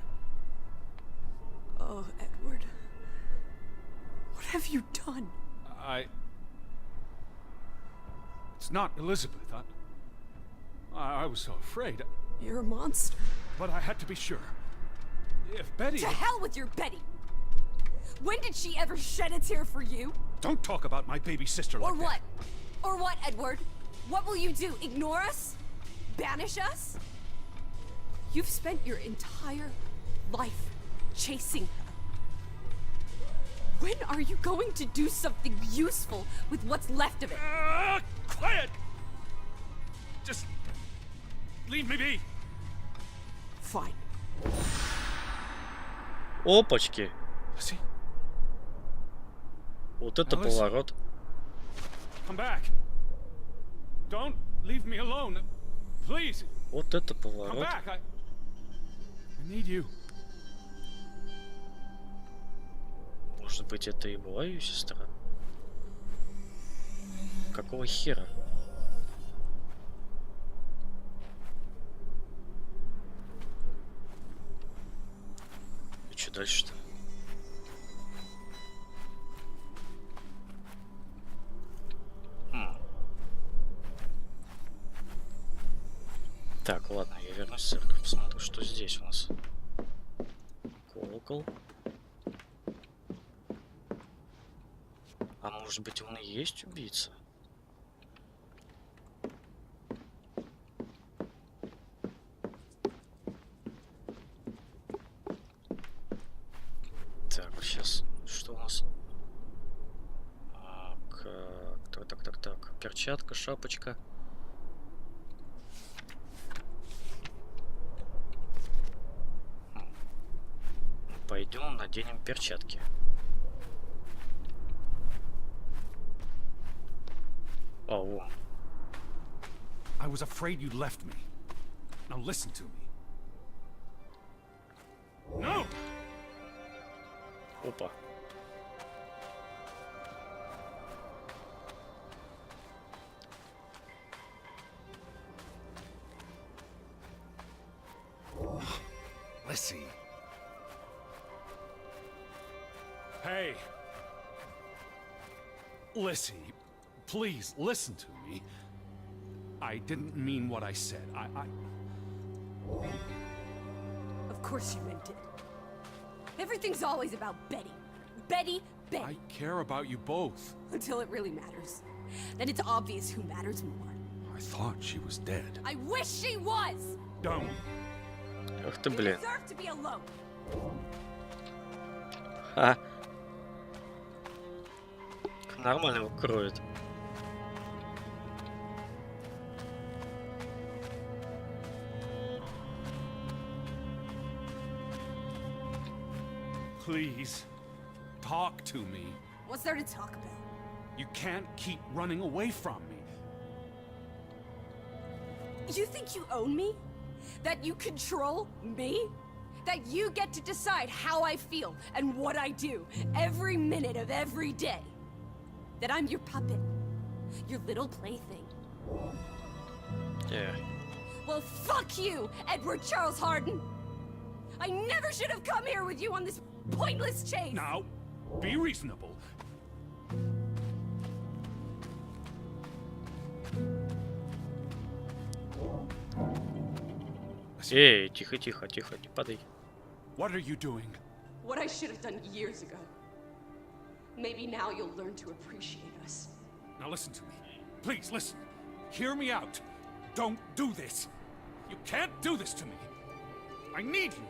Oh, Edward. What have you done? It's not Elizabeth. I was so afraid. You're a monster. But I had to be sure. If Betty... To hell with your Betty! When did she ever shed a tear for you? Don't talk about my baby sister like Or that. what? Or what, Edward? What will you do? Ignore us? Banish us? You've spent your entire life chasing her. When are you going to do something useful with what's left of it? Quiet! Just leave me be. Fine. Опачки. See? Вот это Alice? поворот. Come back. Don't leave me alone. Please, Вот это come поворот. back. I need you. Может быть, это и была ее сестра? Какого хера? И что дальше-то? Так, ладно, я вернусь в церковь, посмотрю, что здесь у нас. Колокол. А может быть, он и есть убийца? Так, сейчас, что у нас? Так. Перчатка, шапочка. Пойдем наденем перчатки. О, I was afraid you'd left me. Now listen to me. No! опа. Lissy. Hey. Lissy, please listen to me. I didn't mean what I said. Of course you meant it. Everything's always about Betty. Betty. I care about you both. Until it really matters. Then it's obvious who matters more. I thought she was dead. I wish she was! Don't. Ах ты, You блин. deserve to be alone. Ха. Нормально его кроет. Please, talk to me. What's there to talk about? You can't keep running away from me. You think you own me? That you control me? That you get to decide how I feel and what I do every minute of every day? That I'm your puppet? Your little plaything? Yeah. Well, fuck you, Edward Charles Harden! I never should have come here with you on this pointless chase! Now, be reasonable. Эй, тихо, не падай. What are you doing? What I should have done years ago. Maybe now you'll learn to appreciate us. Now listen to me. Please, listen. Hear me out. Don't do this. You can't do this to me. I need you.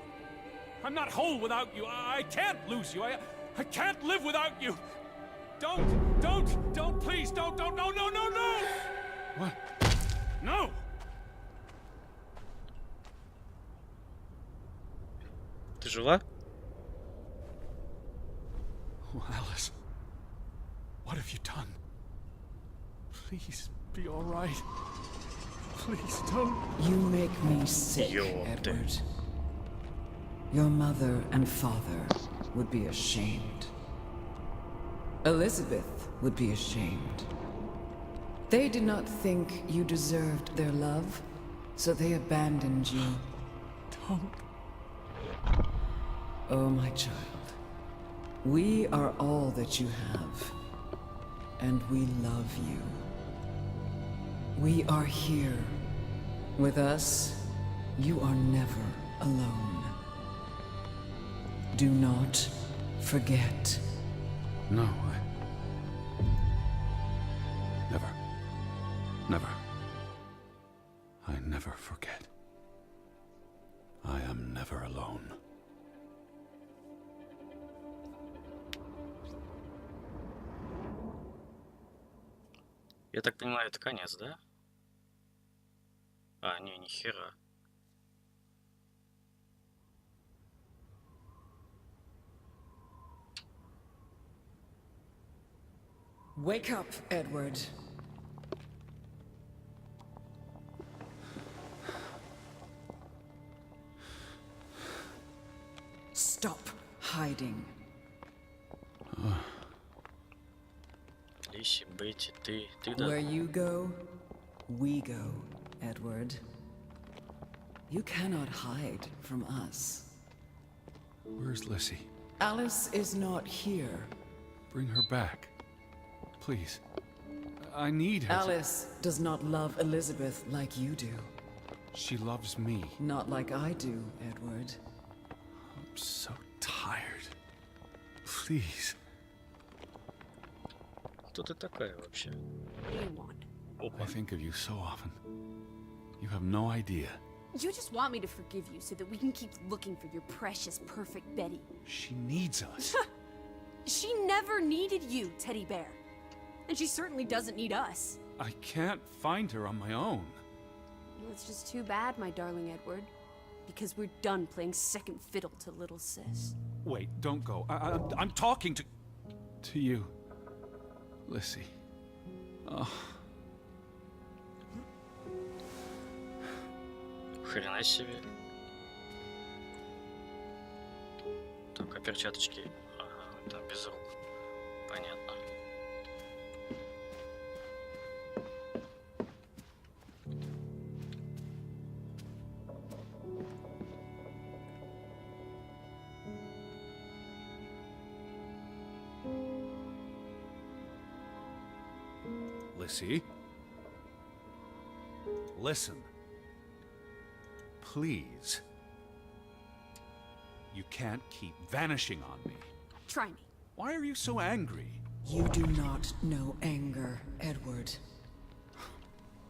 I'm not whole without you. I can't lose you. I can't live without you. Don't, please, don't, no. What? No! Ты жива? Oh, Alice. What have you done? Please, be all right. Please, don't. You make me sick, Ёпты. Edward. Your mother and father would be ashamed. Elizabeth would be ashamed. They did not think you deserved their love, so they abandoned you. Don't. Oh, my child. We are all that you have, and we love you. We are here. With us, you are never alone. Do not forget. No, Never. I never forget. I am never alone. Я так понимаю, это конец, да? А, не, ни хера. Wake up, Edward. hiding. Лиси, Бетти, ты Where да. you go, we go, Edward. You cannot hide from us. Where's Lissy? Alice is not here. Bring her back. Please. I need her. Alice does not love Elizabeth like you do. She loves me. Not like I do, Edward. I'm so tired. Please. Кто ты такая вообще? What do you want? I think of you so often. You have no idea. You just want me to forgive you so that we can keep looking for your precious, perfect Betty. She needs us. She never needed you, Teddy Bear. And she certainly doesn't need us. I can't find her on my own. Well, it's just too bad, my darling Edward. Because we're done playing second fiddle to little sis. Wait, don't go. I'm talking to you, Lissy. Oh. Хрена себе. Так, перчаточки. Ага, там без рук. Понятно. Lissy? Listen. Please. You can't keep vanishing on me. Try me. Why are you so angry? You do not know anger, Edward.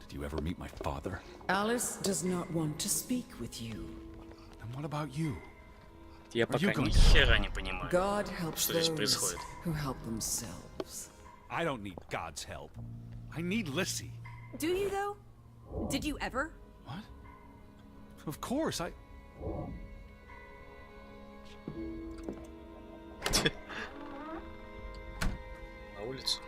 Did you ever meet my father? Alice does not want to speak with you. And what about you? Я Are you пока ни going- хера не понимаю. God helps Что здесь those происходит? who help themselves. I don't need God's help. I need Lissy. Do you, though? Did you ever? What? Of course, I... На улицу.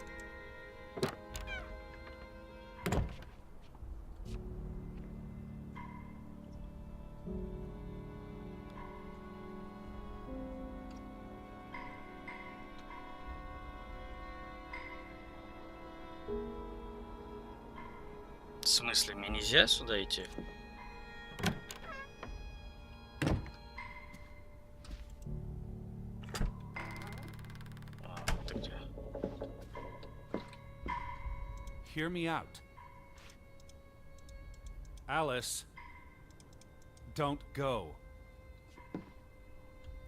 В смысле, мне нельзя сюда идти? Ты где? Hear me out. Alice, don't go.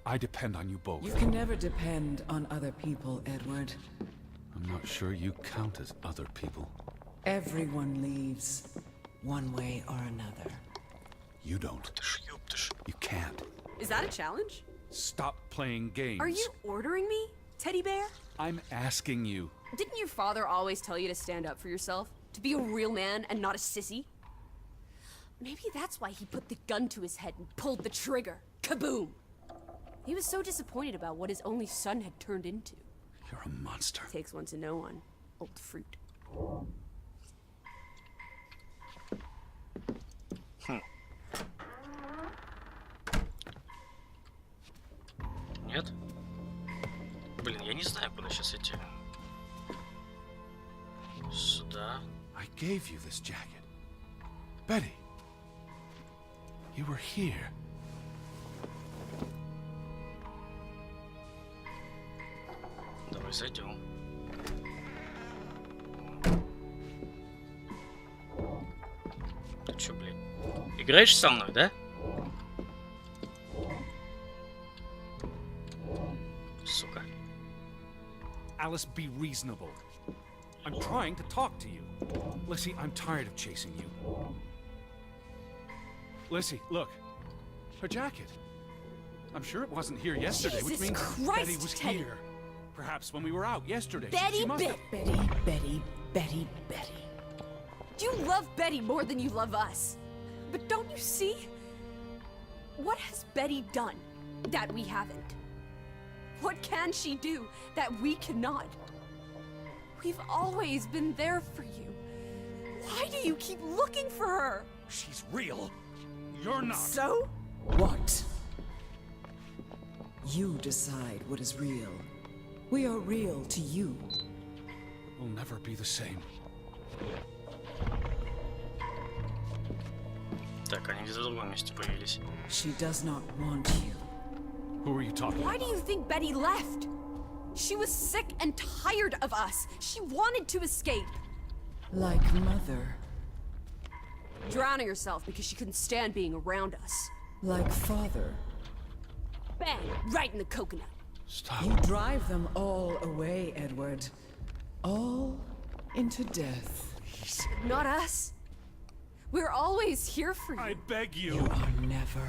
I depend on you both. You can never depend on other people, Edward. I'm not sure you count as other people. Everyone leaves, one way or another. You don't. Ты ж, ёптыш. You can't. Is that a challenge? Stop playing games. Are you ordering me, Teddy Bear? I'm asking you. Didn't your father always tell you to stand up for yourself? To be a real man and not a sissy? Maybe that's why he put the gun to his head and pulled the trigger. Kaboom! He was so disappointed about what his only son had turned into. You're a monster. Takes one to know one. Old fruit. Нет? Блин, я не знаю, куда сейчас идти. Сюда. I gave you this jacket. Betty. You were here. Давай зайдем. Ты чё, блин? Играешь со мной, да? Сука. Alice, be reasonable. I'm trying to talk to you. Lissy, I'm tired of chasing you. Lissy, look. Her jacket. I'm sure it wasn't here yesterday, which Jesus means Christ, Betty was Teddy. here. Perhaps when we were out yesterday. Betty she must have... Betty. You love Betty more than you love us. But don't you see? What has Betty done that we haven't? What can she do that we cannot? We've always been there for you. Why do you keep looking for her? She's real. You're not. So? What? You decide what is real. We are real to you. We'll never be the same. Так, они где-то в другом месте появились. She does not want you. Who are you talking Why do you think Betty left? She was sick and tired of us. She wanted to escape. Like mother. Drowning herself because she couldn't stand being around us. Like father. Bang! Right in the coconut. Stop. You drive them all away, Edward. All into death. Not us. We're always here for you. I beg you. You are never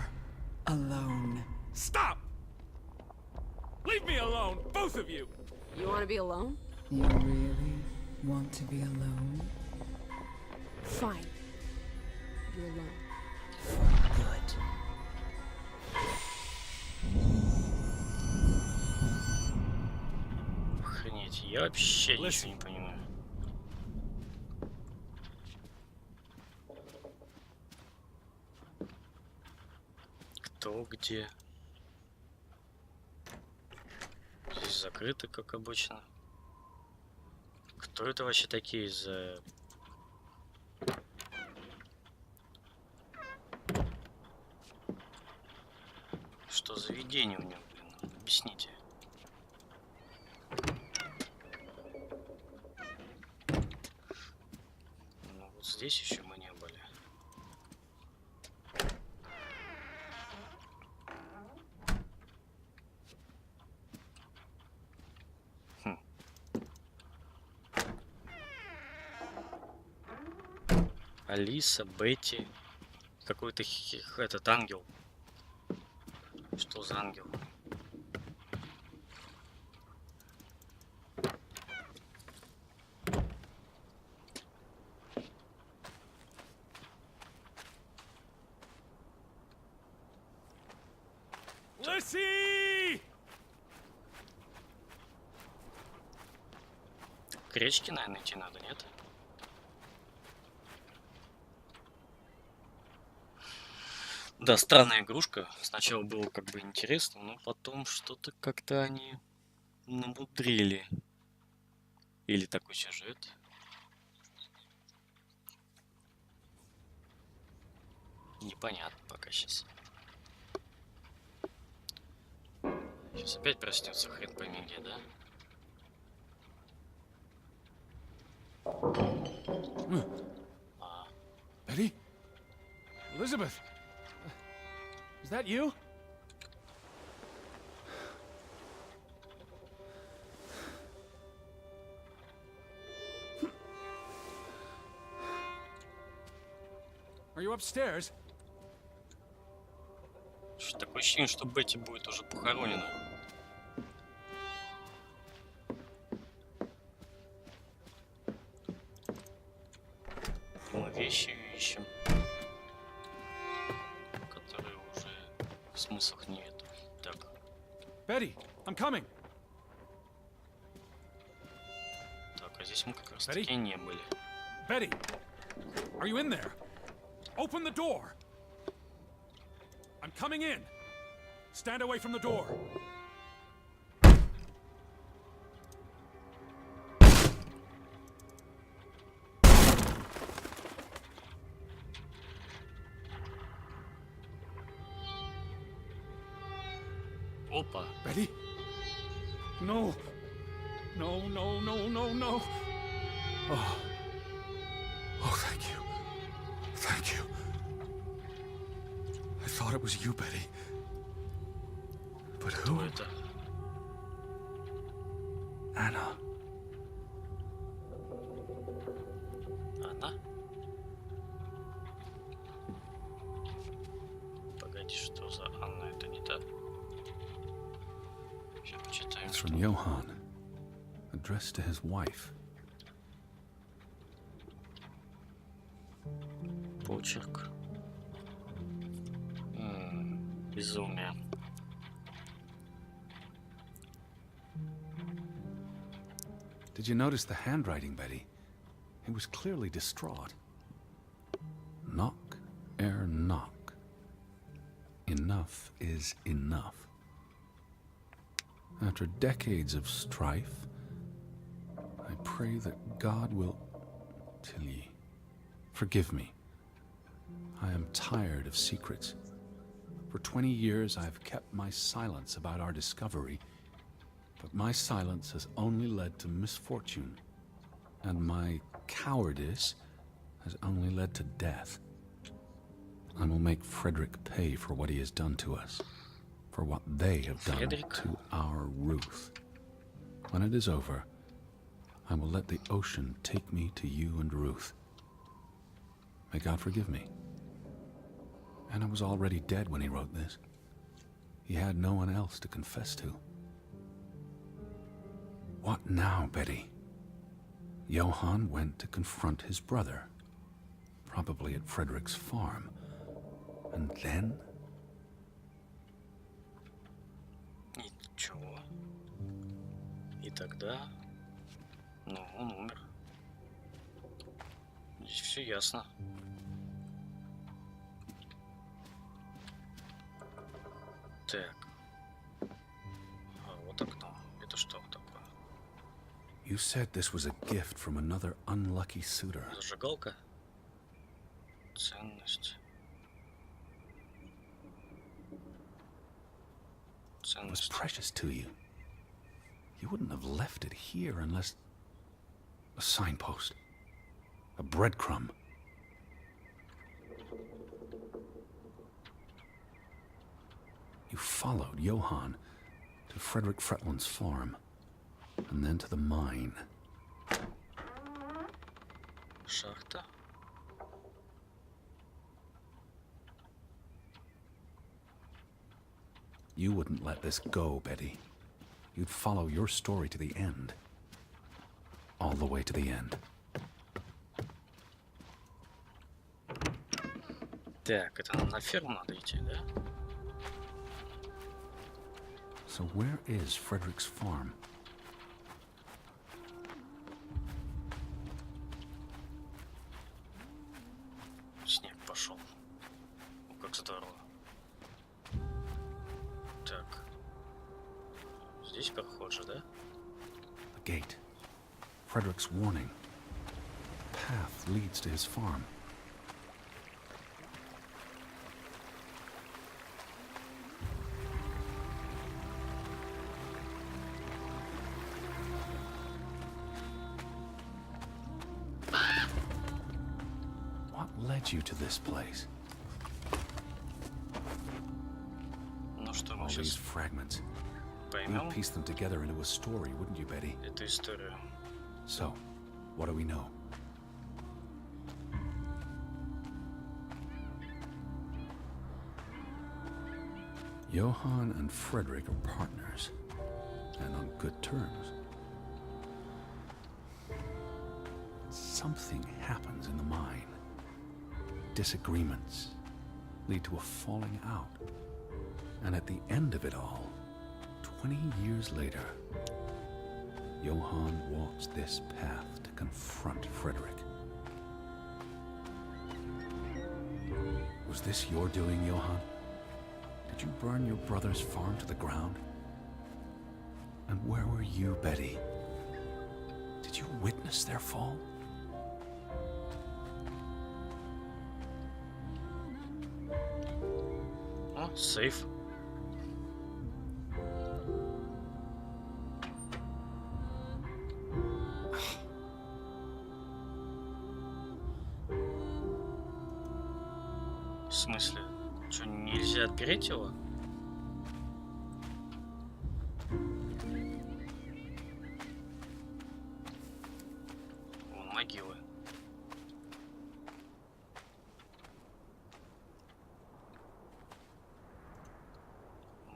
alone. Stop! Leave me alone, both of you! You want to be alone? You really want to be alone? Fine. You're alone. Good. Охренеть, я вообще ничего не понимаю. Кто где? Здесь закрыто, как обычно. Кто это вообще такие за... Что за видение у него, блин? Объясните. Ну вот здесь еще мы не были. Алиса, Бетти, какой-то этот ангел. Что за ангел? Lissy! К речке, наверное, идти надо, нет? Да, странная игрушка. Сначала было как бы интересно, но потом что-то как-то они намудрили. Или такой сюжет. Непонятно пока сейчас. Сейчас опять проснется хрен пойми где, да? Betty? Elizabeth? Is that you? Are you upstairs? Что такое ощущение, что Бетти будет уже похоронена. Мы вещи ищем, которые уже в смыслах нет. Так, Betty, I'm coming. так, а здесь мы как раз Betty? таки не были. Betty, are you in there? Open the door. I'm coming in. Stand away from the door. Опа! Betty? No. No, no, no, no, no. Oh. Oh, thank you. Thank you. I thought it was you, Betty. But who? Кто это? Anna. Она? Погоди, что за Анна? Это не та? Сейчас почитаем. It's from Johann, addressed to his wife. Почерк. Безумие. Did you notice the handwriting, Betty? It was clearly distraught. Knock, ere knock. Enough is enough. After decades of strife, I pray that God will... Tilly, forgive me. I am tired of secrets. For 20 years, I've kept my silence about our discovery, but my silence has only led to misfortune, and my cowardice has only led to death. I will make Frederick pay for what he has done to us, for what they have done to our Ruth. When it is over, I will let the ocean take me to you and Ruth. May God forgive me. Anna was already dead when he wrote this. He had no one else to confess to. What now, Betty? Johann went to confront his brother, probably at Frederick's farm. And then? Ничего. И тогда... Ну, он умер. Здесь все ясно. Так. А вот окно. Это что такое? You said this was a gift from another unlucky suitor. Зажигалка? Ценность. It was precious to you. You wouldn't have left it here unless... A signpost. A breadcrumb. You followed Johann to Frederick Fretland's farm, and then to the mine. Шахта. You wouldn't let this go, Betty. You'd follow your story to the end. All the way to the end. Так, это нам на ферму надо идти, да? So where is Frederick's farm? Снег пошел. Ну, как здорово. Так. Здесь проход же, да? The gate. Frederick's warning. The path leads to his farm. What led you to this place? Ну что, мы All these сейчас fragments. поймем You'd piece them together into a story, wouldn't you, Betty? эту историю. So, what do we know? Johann and Frederick are partners, and on good terms. Something happens in the mine. Disagreements lead to a falling out. And at the end of it all, 20 years later, Johann walks this path to confront Frederick. Was this your doing, Johann? Did you burn your brother's farm to the ground? And where were you, Betty? Did you witness their fall? О, сейф. В смысле? Что, нельзя отпереть его? Вон могилы.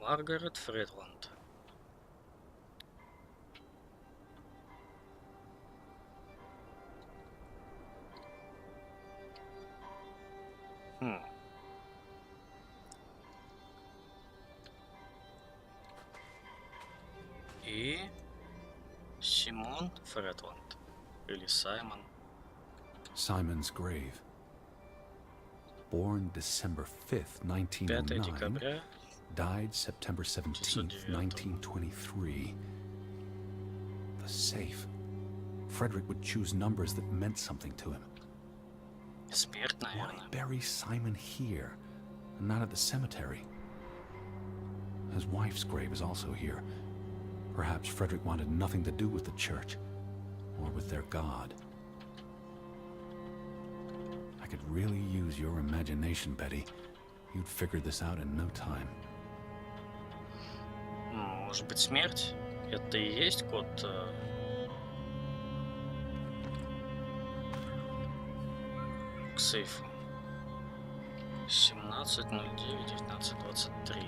Маргарет Фредланд. Хм. И Симон Фредланд. Или Саймон. Simon's grave. Born December 5th, 5 1909, декабря Died September 17th, 1923. The safe. Frederick would choose numbers that meant something to him. Смерть, Why наверное. bury Simon here, and not at the cemetery? His wife's grave is also here. Perhaps Frederick wanted nothing to do with the church, or with their God. I could really use your imagination, Betty. You'd figure this out in no time. Может быть, смерть? Это и есть код к сейфу. 17:09:19:23.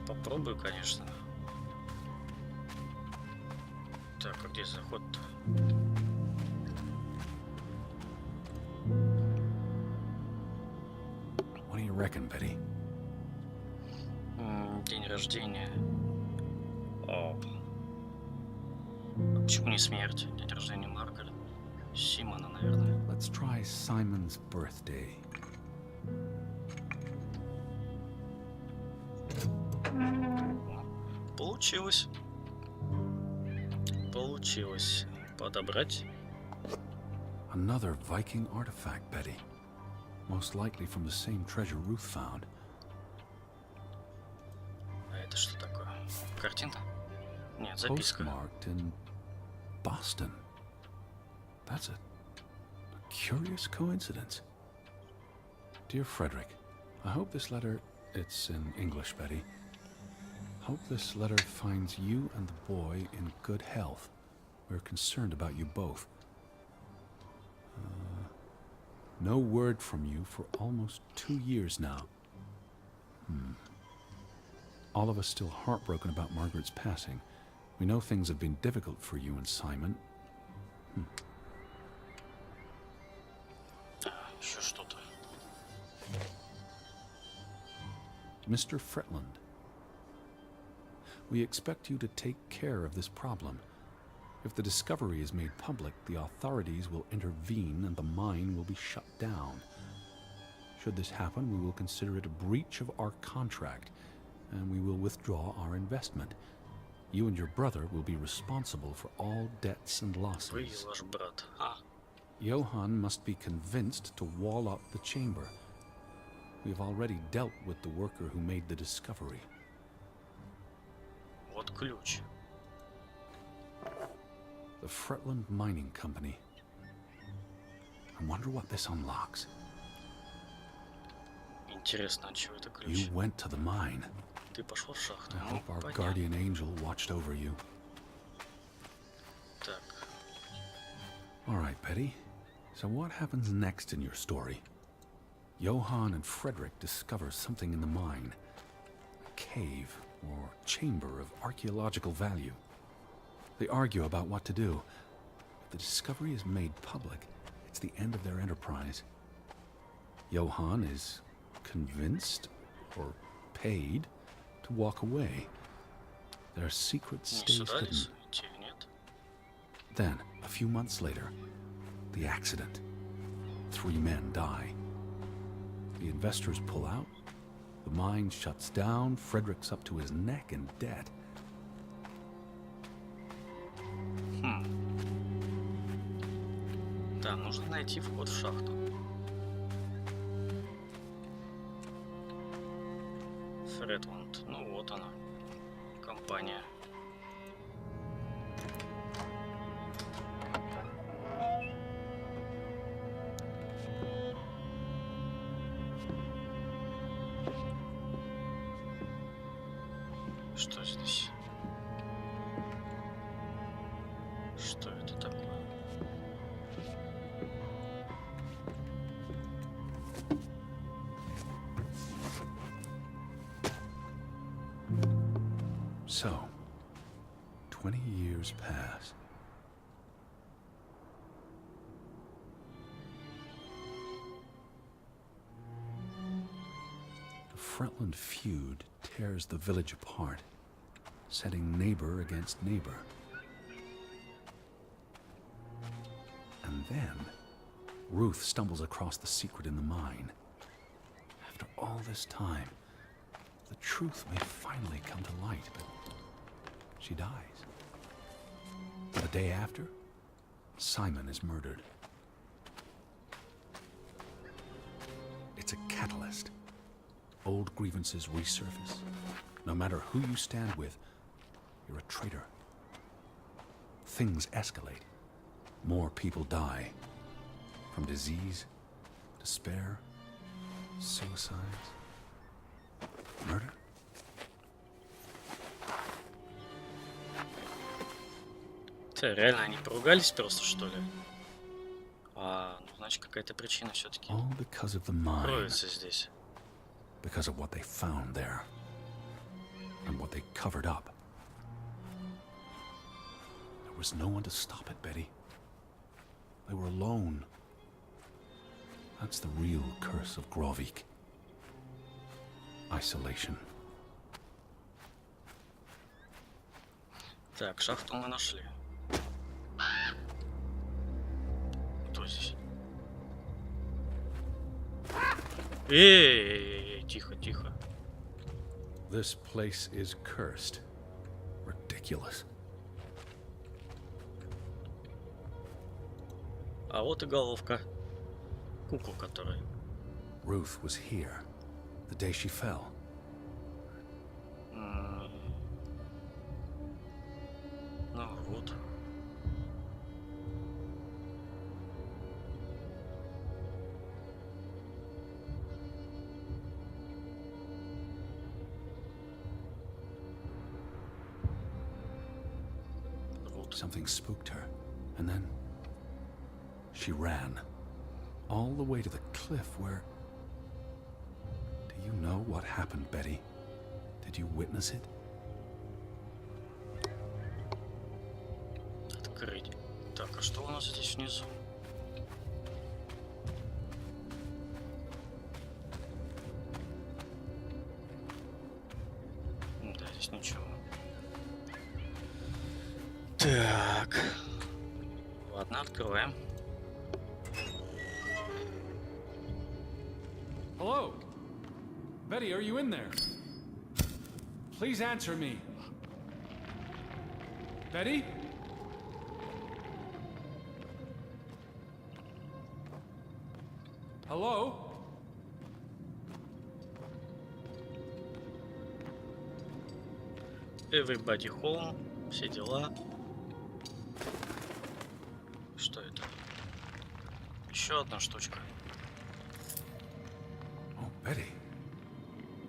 Попробую, конечно. Так, а где заход-то? What do you reckon, Betty? День рождения. О. Почему не смерть? День рождения Маргарет. Симона, наверное. Let's try Simon's birthday. Получилось. Получилось. Подобрать. Another Viking artifact, Betty. Most likely from the same treasure Ruth found. А это что такое? Картина? Нет, записка. Postmarked in Boston. That's a curious coincidence. Dear Frederick, I hope this letter, it's in English, Betty. Hope this letter finds you and the boy in good health. We're concerned about you both. No word from you for almost 2 years now. All of us still heartbroken about Margaret's passing. We know things have been difficult for you and Simon. Еще что-то. Mr. Fretland, we expect you to take care of this problem. If the discovery is made public, the authorities will intervene and the mine will be shut down. Should this happen, we will consider it a breach of our contract, and we will withdraw our investment. You and your brother will be responsible for all debts and Вы и losses. ваш брат. А, Johann must be convinced to wall up the chamber. We have already dealt with the worker who made the discovery. вот ключ. The Fretland Mining Company. I wonder what this unlocks. Интересно, от чего это ключ? You went to the mine. Ты пошел в шахту. I Ну, hope our понятно. guardian angel watched over you. Так, All right, Betty. So what happens next in your story? Johann and Frederick discover something in the mine. A cave or chamber of archaeological value. They argue about what to do. If the discovery is made public, it's the end of their enterprise. Johann is convinced or paid to walk away. Their secret не stays сюда ли hidden. идти или нет? Then, a few months later, the accident. 3 men die. The investors pull out. The mine shuts down. Frederick's up to his neck in debt. Да, нужно найти вход в шахту. Фредланд. Ну вот она. Компания. Что здесь? Что это такое? So, 20 years pass. The Fretland feud tears the village apart, setting neighbor against neighbor. And then, Ruth stumbles across the secret in the mine. After all this time, the truth may finally come to light, but she dies. The day after, Simon is murdered. It's a catalyst. Old grievances resurface. No matter who you stand with, you're a traitor. Things escalate. More people die. From disease, despair, suicides, murder. Реально они поругались просто, что ли? Ну, значит, какая-то причина все-таки All because of the mine. кроется здесь. Because of what they found there. And what they covered up. There was no one to stop it, Betty. They were alone. That's the real curse of Grovik. Isolation. Так, шахту мы нашли. Кто здесь? Эй, тихо, тихо. This place is cursed. Ridiculous. А вот и головка. Кукла, которая. Ruth was here the day she fell. Ну вот. Something spooked her, and then she ran all the way to the cliff where... Do you know what happened, Betty? Did you witness it? Открыть. Так, а что у нас здесь внизу? Да, здесь ничего. Так. Ладно, открываем. Hello? Betty, are you in there? Please answer me. Betty? Hello? Everybody home. Все дела. Что это? Еще одна штучка. Oh, Betty.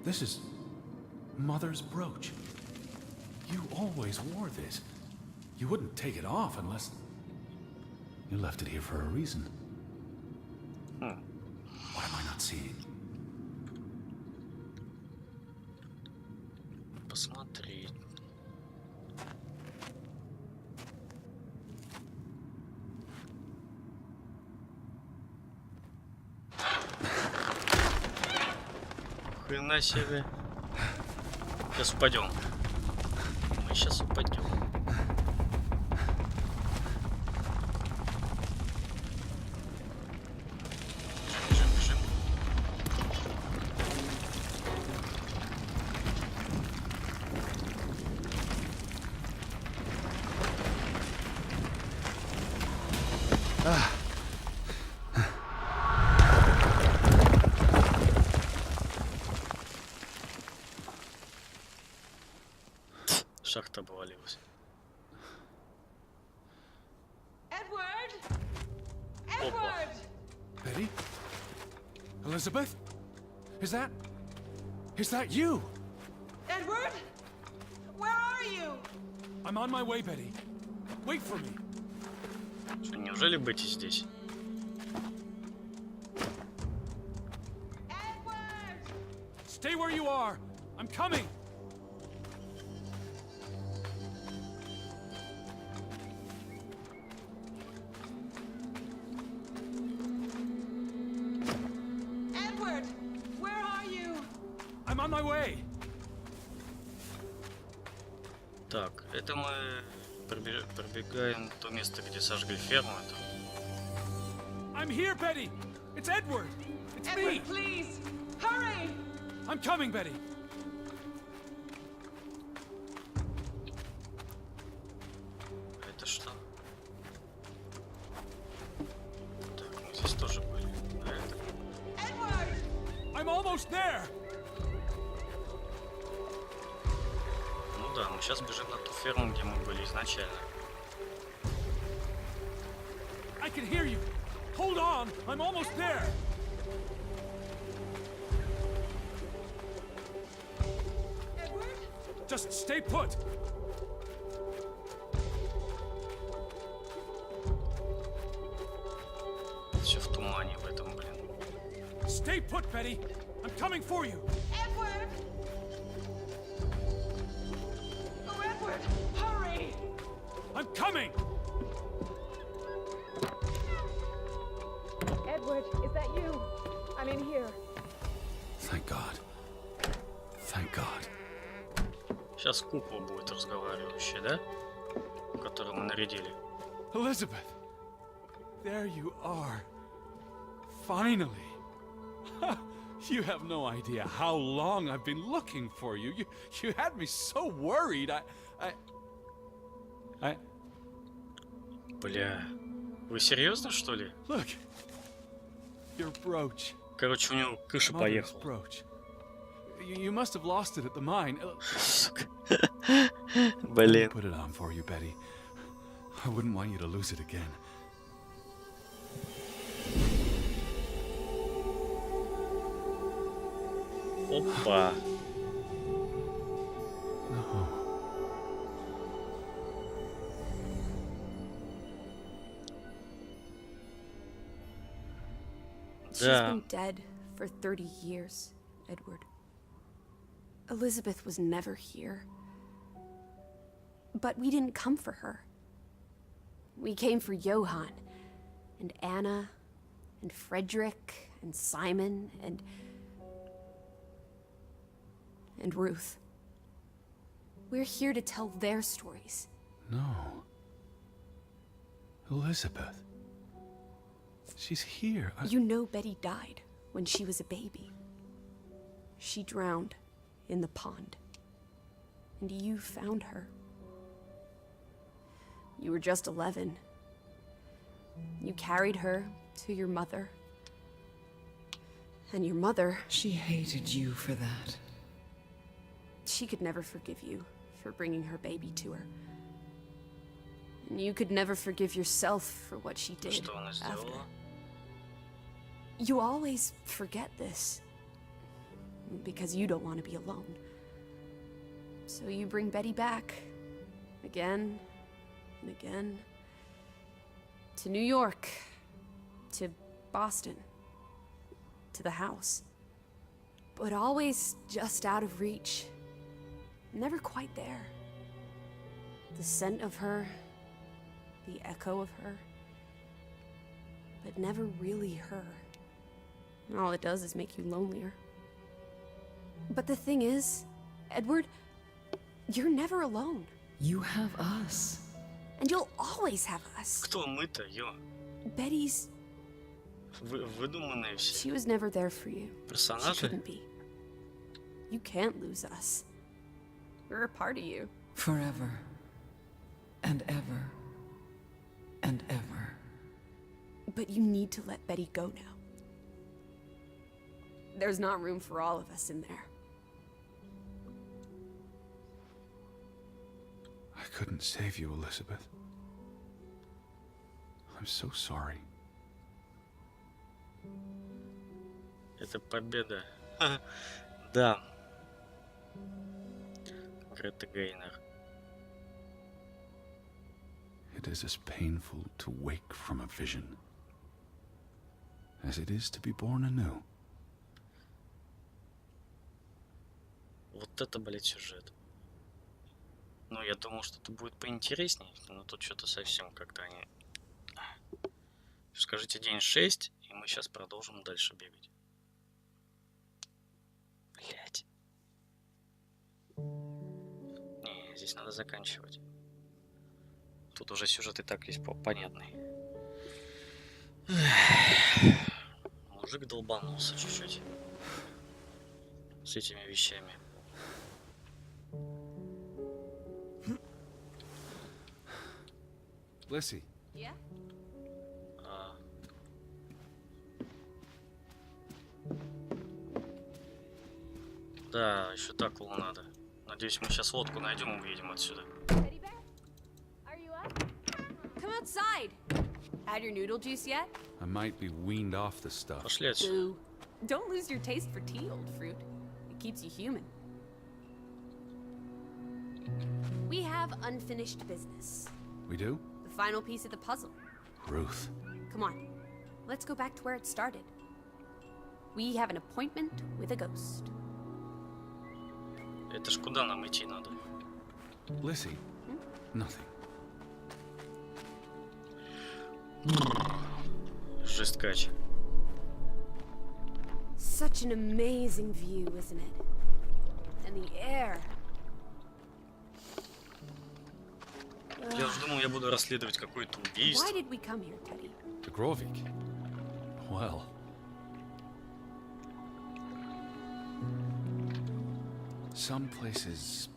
This is Mother's brooch. You always wore this. You wouldn't take it off unless... You left it here for a reason. What am I not seeing? Посмотреть. Хрена себе. Сейчас упадем. Мы сейчас упадем. Бежим, бежим. Шахта обвалилась. Edward! Опа. Edward! Betty? Elizabeth? Is that you? Edward? Where are you? I'm on my way, Betty. Wait for me. Что, неужели Бетти здесь? Edward! Stay where you are. I'm coming. Edward! Where are you? I'm on my way. Так, это мы пробегаем то место, где сожгли ферму. Это... I'm here, Betty! It's Edward! It's me! Please, hurry! I'm coming, Betty! Это что? Так, мы здесь тоже были. А это... I'm almost there! Ну да, мы сейчас бежим на ту ферму, где мы были изначально. I can hear you! Hold on! I'm almost there! Just stay put! Все в тумане в этом, блин. Stay put, Betty! I'm coming for you! Edward! Oh, Edward, hurry! I'm coming! Edward, is that you? I'm in here. Thank God. Thank God. Сейчас кукла будет разговаривающая, да? Которую мы нарядили. Elizabeth! There you are. Finally. You have no idea how long I've been looking for you. You had me so worried. I... Бля. Вы серьезно, что ли? Look. Your brooch. Короче, у него крыша Mother's поехала. brooch. You must have lost it at the mine. Сука. Let me Блин. put it on for you, Betty. I wouldn't want you to lose it again. Опа. No. She's Да. been dead for 30 years, Edward. Elizabeth was never here. But we didn't come for her. We came for Johann, and Anna, and Frederick, and Simon, and Ruth. We're here to tell their stories. No. Elizabeth. She's here. You know Betty died when she was a baby. She drowned in the pond. And you found her. You were just 11. You carried her to your mother. And your mother, She hated you for that. she could never forgive you for bringing her baby to her. And you could never forgive yourself for what she did Что она after. сделала? You always forget this. Because you don't want to be alone. So you bring Betty back. Again and again. To New York. To Boston. To the house. But always just out of reach. Never quite there. The scent of her. The echo of her. But never really her. And all it does is make you lonelier. But the thing is, Edward, you're never alone. You have us. And you'll always have us. Кто мы-то, ё? Betty's, Выдуманные все she was never there for you. She персонажи. couldn't be. You can't lose us. We're a part of you. Forever. And ever. And ever. But you need to let Betty go now. There's not room for all of us in there. I couldn't save you, Elizabeth. I'm so sorry. Это победа. Да. Грета Гейнер. It is as painful to wake from a vision as it is to be born anew. Вот это, блядь, сюжет. Ну, я думал, что это будет поинтересней, но тут что-то совсем как-то они... Скажите день 6, и мы сейчас продолжим дальше бегать. Блять. Не, здесь надо заканчивать. Тут уже сюжет и так есть понятный. Мужик долбанулся чуть-чуть с этими вещами. Lissy, Yeah? А, да, еще такого надо. Надеюсь, мы сейчас лодку найдем и уедем отсюда. Teddy bear? Are you up? Come outside. Had your noodle juice yet? I might be weaned off the stuff. Пошли отсюда. Boo. Don't lose your taste for tea, old fruit. It keeps you human. We have unfinished business. We do? The final piece of the puzzle. Ruth. Come on. Let's go back to where it started. We have an appointment with a ghost. Это ж куда нам идти надо? Lissy. Nothing. Жесткач. Such an amazing view, isn't it? And the air. Я уже думал, я буду расследовать какое-то убийство. Why did we come here, Teddy? To Grovik. Well. Some places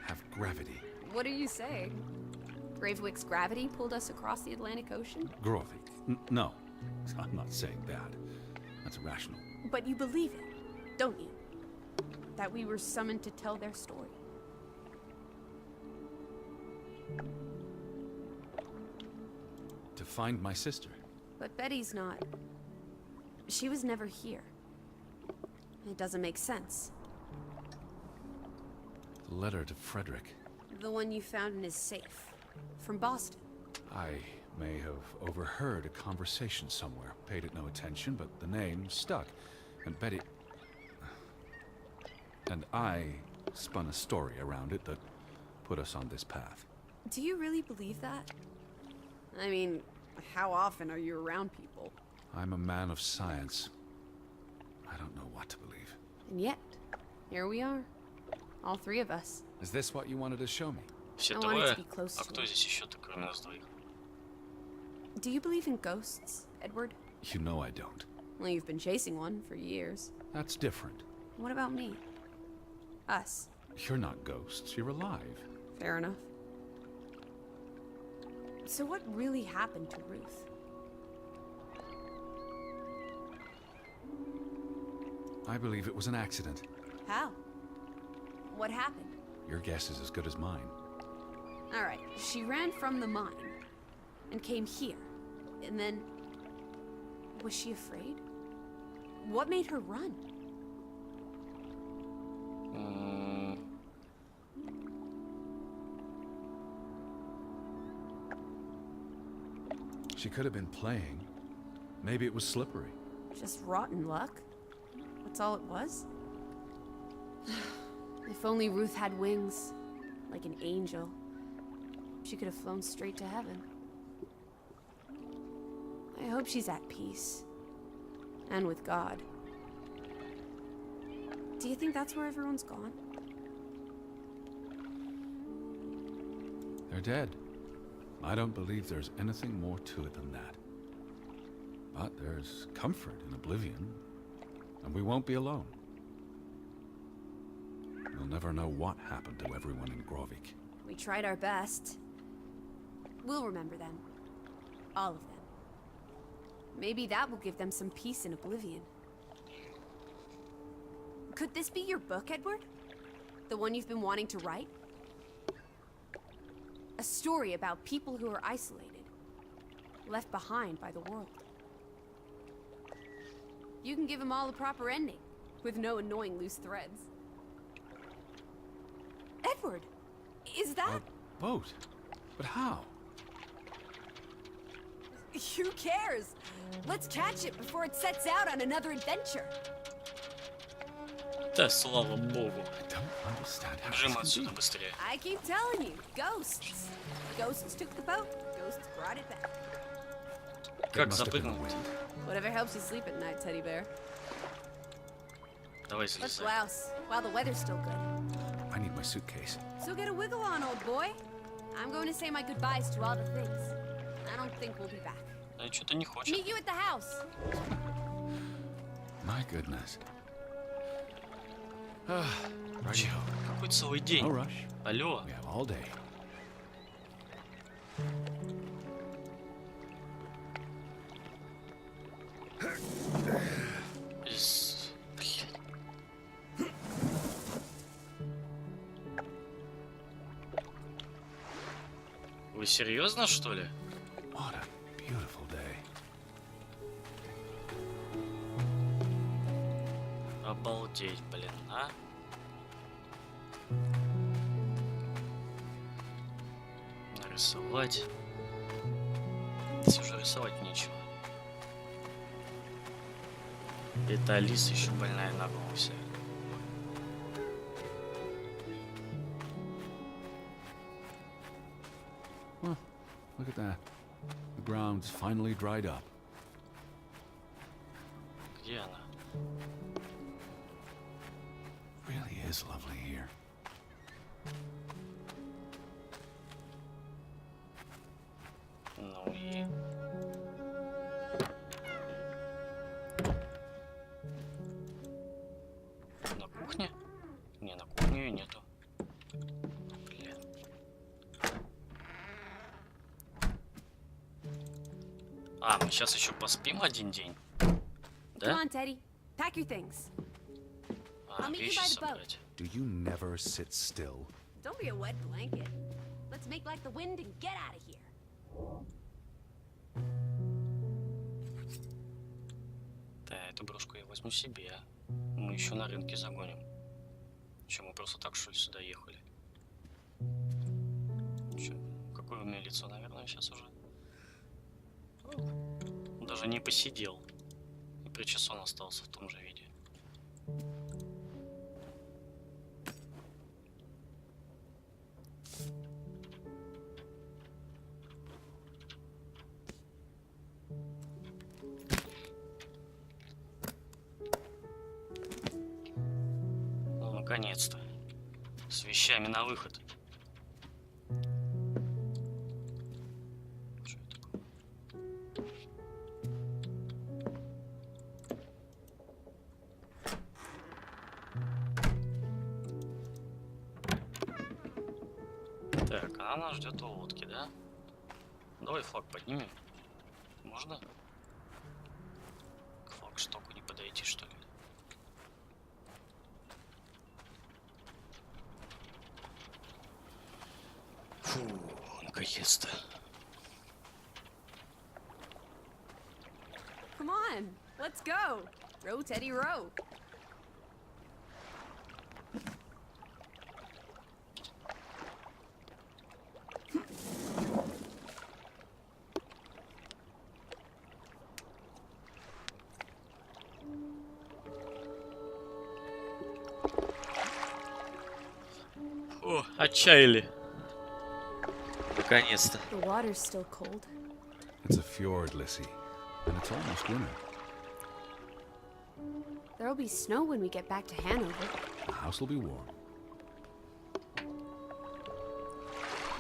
have gravity. What are you saying? Gravewick's gravity pulled us across the Atlantic Ocean? Grovik. No. I'm not saying that. That's irrational. But you believe it, don't you? That we were summoned to tell their story. To find my sister. But Betty's not. She was never here. It doesn't make sense. The letter to Frederick. The one you found in his safe. From Boston. I may have overheard a conversation somewhere, paid it no attention, but the name stuck. And Betty... And I spun a story around it that put us on this path. Do you really believe that? I mean, how often are you around people? I'm a man of science. I don't know what to believe. And yet, here we are. All three of us. Is this what you wanted to show me? Все I wanted трое. to be close А to кто it. здесь еще-то, кроме нас двоих? Do you believe in ghosts, Edward? You know I don't. Well, you've been chasing one for years. That's different. What about me? Us. You're not ghosts, you're alive. Fair enough. So what really happened to Ruth? I believe it was an accident. How? What happened? Your guess is as good as mine. All right, she ran from the mine and came here. And then... Was she afraid? What made her run? She could have been playing. Maybe it was slippery. Just rotten luck? That's all it was? If only Ruth had wings. Like an angel. She could have flown straight to heaven. I hope she's at peace. And with God. Do you think that's where everyone's gone? They're dead. I don't believe there's anything more to it than that. But there's comfort in oblivion, and we won't be alone. We'll never know what happened to everyone in Grovik. We tried our best. We'll remember them. All of them. Maybe that will give them some peace in oblivion. Could this be your book, Edward? The one you've been wanting to write? A story about people who are isolated, left behind by the world. You can give them all a proper ending, with no annoying loose threads. Edward! Is that... A boat? But how? Who cares? Let's catch it before it sets out on another adventure. Да, слава богу. I don't understand how Бежим this can отсюда be. быстрее. I keep telling you, ghosts. Ghosts took the boat, ghosts brought it back. It Как must have been the запрыгнуть? wind. Whatever helps you sleep at night, teddy bear. Давай Let's залезай. blouse, while the weather's still good. I need my suitcase. So get a wiggle on, old boy. I'm going to say my goodbyes to all the things. I don't think we'll be back. А что-то не хочет. Meet you at the house. My goodness. Right. Чё? Какой целый день? No rush. Алло. We have all day. Блядь. Вы серьезно, что ли? What a beautiful day. Обалдеть, блин, а? Нарисовать. Здесь уже рисовать нечего. Это Алиса еще больная на голову вся. Well, look at that. The ground's finally dried up. Где она? Really is lovely here. Ну и... На кухне? Не, на кухне ее нету. Блин. А, мы сейчас еще поспим один день? Come Да? on, Teddy. Pack your things. А, I'll meet you вещи by the boat. собрать. Do you never sit still? Don't be a wet blanket. Let's make like the wind and get out of here. Да, эту брошку я возьму себе. Мы еще на рынке загоним. Че, мы просто так, что ли, сюда ехали? Че, какое у меня лицо, наверное, сейчас уже? Даже не посидел. И причесон остался в том же виде. Ну, наконец-то. С вещами на выход. Что это такое? Так, она нас ждет у лодки, да? Давай флаг поднимем. Можно? К флагштоку не подойти, что ли? Фу, наконец-то. Come on, let's go. Row, Teddy, row. О, отчаяли. Наконец-то. The water's still cold. It's a fjord, Lissy, and it's almost winter. There'll be snow when we get back to Hanover. The house will be warm.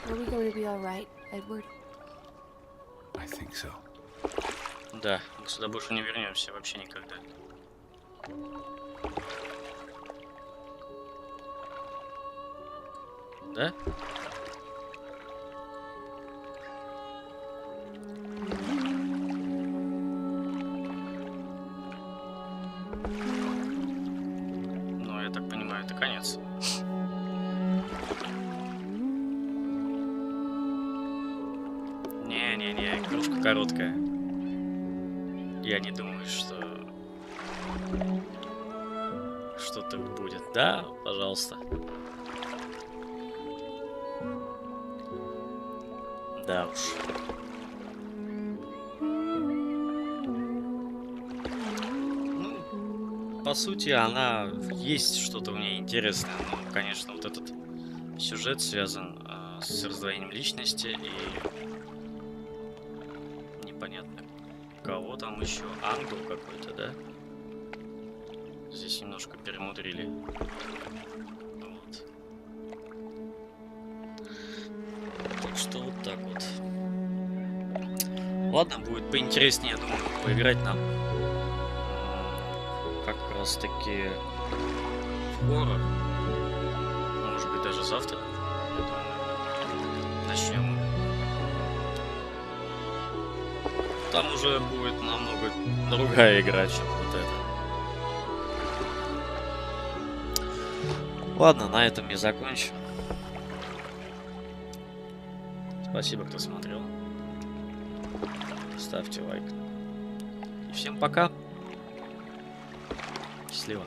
Are we going to be all right, Edward? I think so. Да, мы сюда больше не вернемся вообще никогда. Да? Ну, я так понимаю, это конец. Не-не-не, игрушка короткая. Я не думаю, что что-то будет. Да, пожалуйста. Да уж. Ну, по сути, она есть что-то в ней интересное. Ну, конечно, вот этот сюжет связан с раздвоением личности и непонятно кого там еще. Ангел какой-то, да? Здесь немножко перемудрили. Вот. Так что вот так вот. Ладно, будет поинтереснее, я думаю, поиграть нам как раз таки в хоррор. Может быть, даже завтра, я думаю, начнем. Там уже будет намного другая игра, чем вот эта. Ладно, на этом я закончу. Спасибо, кто смотрел. Ставьте лайк. И всем пока. Счастливо.